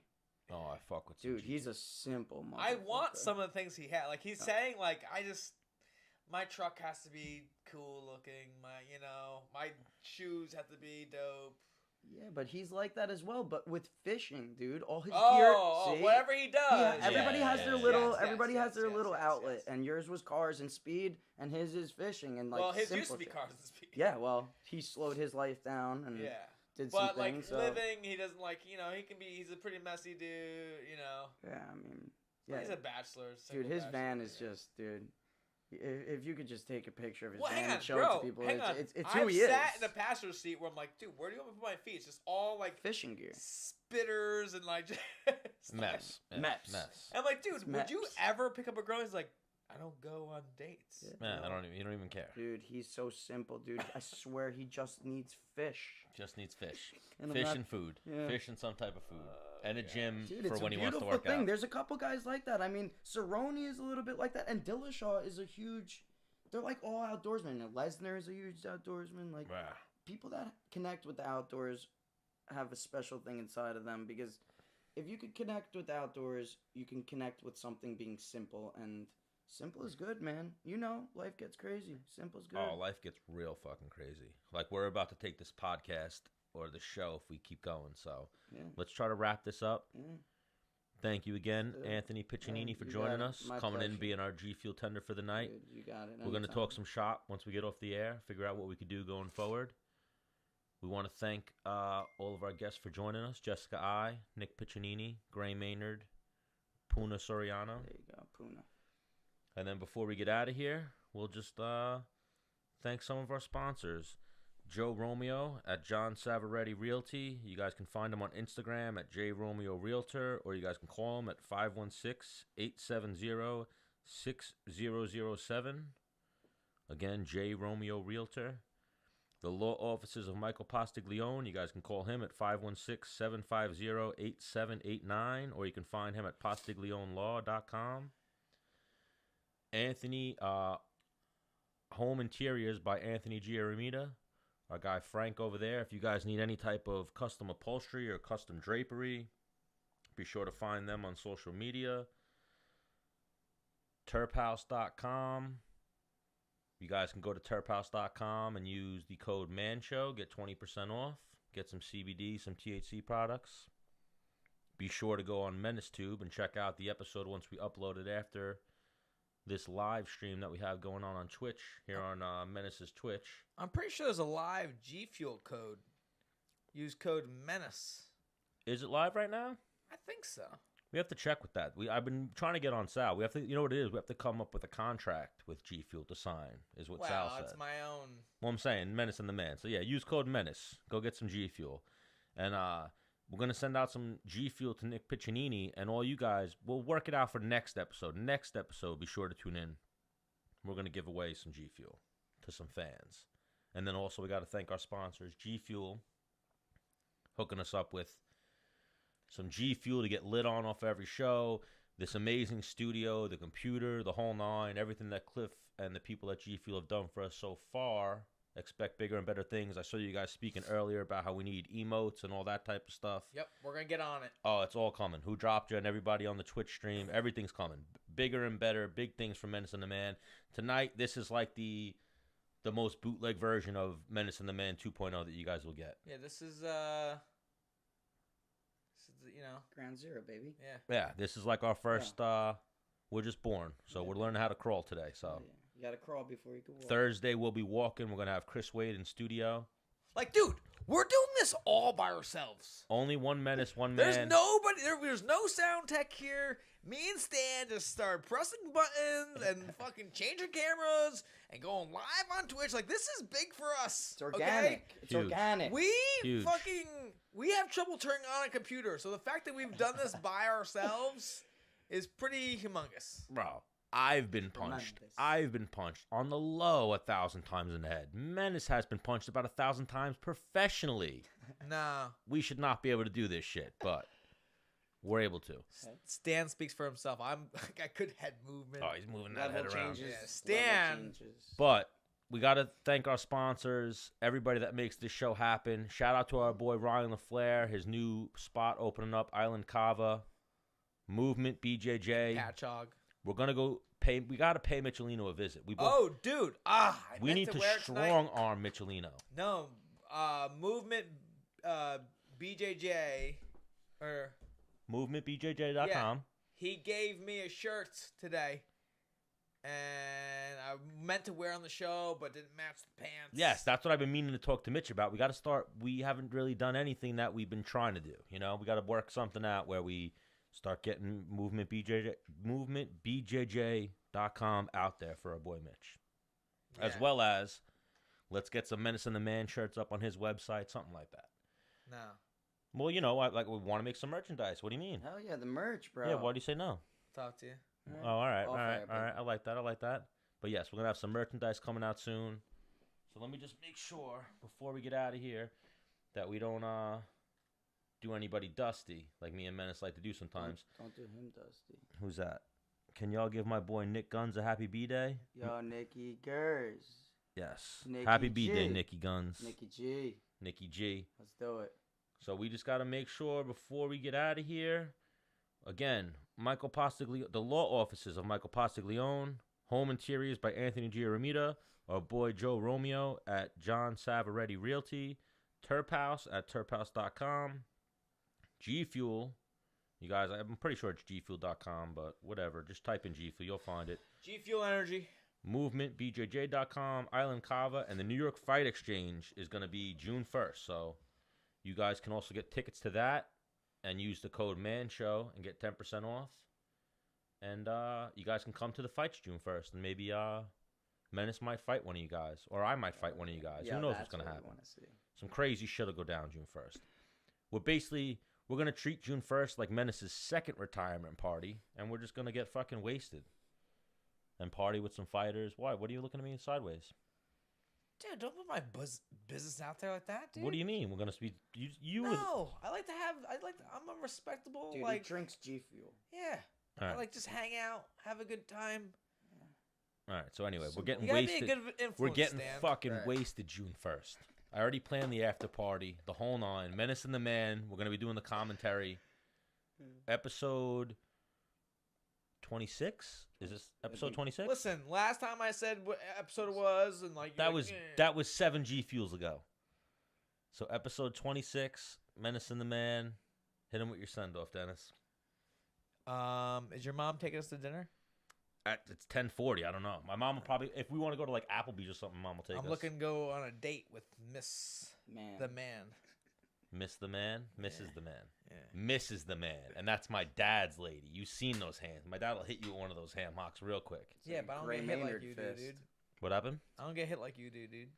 S2: Oh, I fuck with
S5: Dude,
S2: GG.
S5: he's a simple motherfucker.
S1: I want some of the things he had. Like, he's saying, like, my truck has to be cool looking. My shoes have to be dope.
S5: Yeah, but he's like that as well, but with fishing, dude. All his
S1: Oh,
S5: gear.
S1: oh,
S5: See?
S1: whatever he does.
S5: Yeah, everybody
S2: Yeah,
S5: has
S2: yeah,
S5: their
S2: yeah.
S5: little.
S1: Yes,
S5: everybody
S1: yes,
S5: has their
S1: yes,
S5: little
S1: yes,
S5: outlet,
S1: yes.
S5: and yours was cars and speed, and his is fishing and like.
S1: Well, his
S5: simple
S1: used to be
S5: shit.
S1: cars and speed.
S5: Yeah, well, he slowed his life down and
S1: Yeah.
S5: did some
S1: But, like,
S5: things. So.
S1: living, he doesn't, like, he's a pretty messy dude,
S5: Yeah, I mean,
S1: But
S5: yeah,
S1: he's a bachelor.
S5: dude.
S1: single
S5: His
S1: bachelor,
S5: van is
S1: yeah.
S5: just, dude. If you could just take a picture of his
S1: Well,
S5: van
S1: hang on,
S5: and show
S1: bro.
S5: it to people,
S1: hang on.
S5: it's who
S1: I've
S5: he is.
S1: sat in the passenger seat where I'm like, dude, where do you want me to put my feet? It's just all like
S5: Fishing gear.
S1: spitters and like just
S2: Mess.
S5: Mess.
S1: I'm like, dude,
S5: It's
S1: would you
S5: mess.
S1: ever pick up a girl? He's like, I don't go on dates.
S5: Yeah.
S2: Man, you don't even care.
S5: Dude, he's so simple, dude. I swear he just needs fish.
S2: Just needs fish.
S5: And I'm
S2: Fish
S5: not-
S2: and food.
S5: Yeah.
S2: Fish and some type of food. And a gym
S5: Dude,
S2: for
S5: it's
S2: when
S5: a
S2: he wants to
S5: beautiful
S2: work
S5: thing.
S2: out.
S5: There's a couple guys like that. I mean, Cerrone is a little bit like that, and Dillashaw is a huge. They're like all outdoorsmen. And Lesnar is a huge outdoorsman. Like
S2: Rah.
S5: people that connect with the outdoors have a special thing inside of them, because if you could connect with the outdoors, you can connect with something being simple, and simple is good, man. You know, life gets crazy. Simple's good.
S2: Oh, life gets real fucking crazy. Like, we're about to take this podcast or the show if we keep going. So
S5: Yeah.
S2: let's try to wrap this up.
S5: Yeah.
S2: Thank you again,
S5: Yeah.
S2: Anthony Piccininni, for
S5: you
S2: joining
S5: got it.
S2: us,
S5: My
S2: coming in,
S5: pleasure.
S2: being our G Fuel tender for the night.
S5: Dude, you got it.
S2: We're going to
S5: Anytime.
S2: talk some shop once we get off the air, figure out what we could do going forward. We want to thank all of our guests for joining us: Jessica I, Nick Piccininni, Gray Maynard, Puna Soriano.
S5: There you go, Puna.
S2: And then before we get out of here, we'll just thank some of our sponsors. Joe Romeo at John Savaretti Realty. You guys can find him on Instagram at JRomeoRealtor, or you guys can call him at 516-870-6007. Again, J. Romeo Realtor. The law offices of Michael Postiglione. You guys can call him at 516-750-8789, or you can find him at postiglionelaw.com. Anthony Home Interiors by Anthony Giaramita. Our guy Frank over there. If you guys need any type of custom upholstery or custom drapery, be sure to find them on social media. Terphouse.com. You guys can go to terphouse.com and use the code MANSHOW. Get 20% off. Get some CBD, some THC products. Be sure to go on MenaceTube and check out the episode once we upload it after this live stream that we have going on Twitch, here on Menace's Twitch.
S1: I'm pretty sure there's a live G Fuel code. Use code Menace.
S2: Is it live right now?
S1: I think so.
S2: We have to check with that. I've been trying to get on Sal. We have to, you know what it is? We have to come up with a contract with G Fuel to sign, is what Sal
S1: Well,
S2: said.
S1: it's my own.
S2: Well, I'm saying Menace and the Man. So yeah, use code Menace. Go get some G Fuel. And we're going to send out some G Fuel to Nick Piccininni, and all you guys, we'll work it out for next episode. Next episode, be sure to tune in. We're going to give away some G Fuel to some fans. And then also we got to thank our sponsors, G Fuel, hooking us up with some G Fuel to get lit on off every show. This amazing studio, the computer, the whole nine, everything that Cliff and the people at G Fuel have done for us so far. Expect bigger and better things. I saw you guys speaking earlier about how we need emotes and all that type of stuff.
S1: Yep, we're going to get on it.
S2: Oh, it's all coming. Who dropped you and everybody on the Twitch stream. Everything's coming. Bigger and better. Big things from Menace and the Man. Tonight, this is like the most bootleg version of Menace and the Man 2.0 that you guys will get.
S1: Yeah, this is you know.
S5: Ground zero, baby.
S1: Yeah.
S2: Yeah, this is like our first, we're just born. So we're learning how to crawl today. So
S5: Yeah. You got to crawl before you can walk.
S2: Thursday, we'll be walking. We're going to have Chris Wade in studio.
S1: Like, dude, we're doing this all by ourselves.
S2: Only one Menace, one
S1: There's
S2: man.
S1: nobody. There's no sound tech here. Me and Stan just start pressing buttons and fucking changing cameras and going live on Twitch. Like, this is big for us.
S5: It's organic.
S1: Okay?
S5: It's
S2: Huge.
S5: organic.
S2: Huge.
S1: We have trouble turning on a computer. So the fact that we've done this by ourselves is pretty humongous.
S2: Bro, I've been punched.
S5: Tremendous.
S2: I've been punched on the low 1,000 times in the head. Menace has been punched about 1,000 times professionally.
S1: Nah.
S2: We should not be able to do this shit, but we're able to.
S1: Stan speaks for himself. I got good head movement.
S2: Oh, he's moving that
S5: Level
S2: head around.
S5: changes.
S1: Yeah, Stan.
S5: Level changes.
S2: But we got to thank our sponsors, everybody that makes this show happen. Shout out to our boy Ryan LaFleur, his new spot opening up, Island Cava, Movement, BJJ.
S1: Patchog.
S2: We're going to go pay. We got to pay Michelino a visit. We both,
S1: Oh, dude.
S2: we
S1: meant
S2: need to
S1: wear it tonight.
S2: strong arm Michelino.
S1: No, movement, BJJ, or
S2: MovementBJJ.com.
S1: yeah, he gave me a shirt today, and I meant to wear on the show, but didn't match the pants.
S2: Yes, that's what I've been meaning to talk to Mitch about. We got to start. We haven't really done anything that we've been trying to do. You know, we got to work something out where we start getting MovementBJJ.com out there for our boy Mitch, as
S1: Yeah.
S2: well as let's get some Menace and the Man shirts up on his website, something like that.
S1: No.
S2: Well, you know, we want to make some merchandise. What do you mean?
S5: Hell yeah, the merch, bro.
S2: Yeah, why do you say no?
S1: Talk to you.
S2: Oh, all right, all
S5: Off
S2: right,
S5: air,
S2: all right.
S5: baby.
S2: I like that. But yes, we're gonna have some merchandise coming out soon. So let me just make sure before we get out of here that we don't do anybody dusty like me and Menace like to do sometimes.
S5: Don't do him dusty.
S2: Who's that? Can y'all give my boy Nick Guns a happy B-Day?
S5: Yo, Nikki Gers.
S2: Yes.
S5: Nicky
S2: Happy B-Day,
S5: G.
S2: Nicky Guns.
S5: Nikki G.
S2: Nicky G.
S5: Let's do it.
S2: So we just got to make sure before we get out of here, again, Michael Postiglione, the law offices of Michael Postiglione, Home Interiors by Anthony Giaramita, our boy Joe Romeo at John Savaretti Realty, Terp House at terphouse.com, G Fuel. You guys, I'm pretty sure it's gfuel.com, but whatever. Just type in G Fuel, you'll find it.
S1: G Fuel Energy.
S2: MovementBJJ.com, Island Cava, and the New York Fight Exchange is going to be June 1st. So you guys can also get tickets to that and use the code MANSHOW and get 10% off. And you guys can come to the fights June 1st, and maybe Menace might fight one of you guys, or I might fight one of you guys.
S5: Yeah,
S2: Who knows
S5: that's
S2: what's going to
S5: what we
S2: happen?
S5: wanna see.
S2: Some crazy shit will go down June 1st. We're going to treat June 1st like Menace's second retirement party, and we're just going to get fucking wasted and party with some fighters. Why? What are you looking at me sideways?
S1: Dude, don't put my business out there like that, dude.
S2: What do you mean? We're going to speak... You
S1: No, I'm a respectable,
S5: Dude,
S1: like...
S5: he drinks G Fuel.
S1: Yeah.
S2: All right.
S1: I like just hang out, have a good time.
S2: All right, so anyway, we're
S1: You
S2: getting
S1: gotta
S2: wasted.
S1: be a good influence,
S2: We're getting
S1: Stan.
S2: fucking
S5: Right.
S2: wasted June 1st. I already planned the after party, the whole nine. Menace and the Man. We're going to be doing the commentary. Episode 26? Is this episode 26?
S1: Listen, last time I said what episode it was, and like...
S2: That was 7 G Fuels ago. So episode 26, Menace and the Man. Hit him with your send-off, Dennis.
S1: Is your mom taking us to dinner?
S2: It's 10:40. I don't know. My mom will probably, if we want to go to like Applebee's or something, Mom will take us.
S1: I'm looking to go on a date with Miss
S5: Man.
S1: the Man.
S2: Miss the Man, Mrs. the Man,
S1: Yeah.
S2: Mrs. the Man, and that's my dad's lady. You've seen those hands. My dad will hit you with one of those hand hocks real quick.
S1: Yeah, but I don't
S5: Gray
S1: get hit like
S5: Maynard
S1: you do,
S5: fist.
S1: dude.
S2: What happened?
S1: I don't get hit like you do, dude.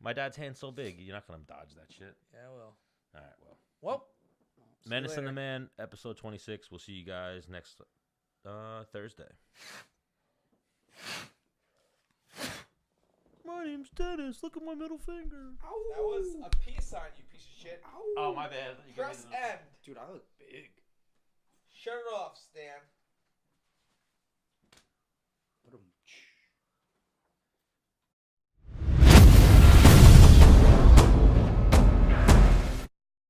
S2: My dad's hand's so big, you're not gonna dodge that shit.
S1: Yeah, I will.
S2: All right, well.
S1: Well, see you
S2: Menace and the
S1: later.
S2: Man, episode 26. We'll see you guys next Thursday. My name's Dennis. Look at my middle finger.
S1: That was a peace sign, you piece of shit.
S2: Oh, my bad.
S1: Press N.
S5: Dude, I look big.
S1: Shut it off, Stan.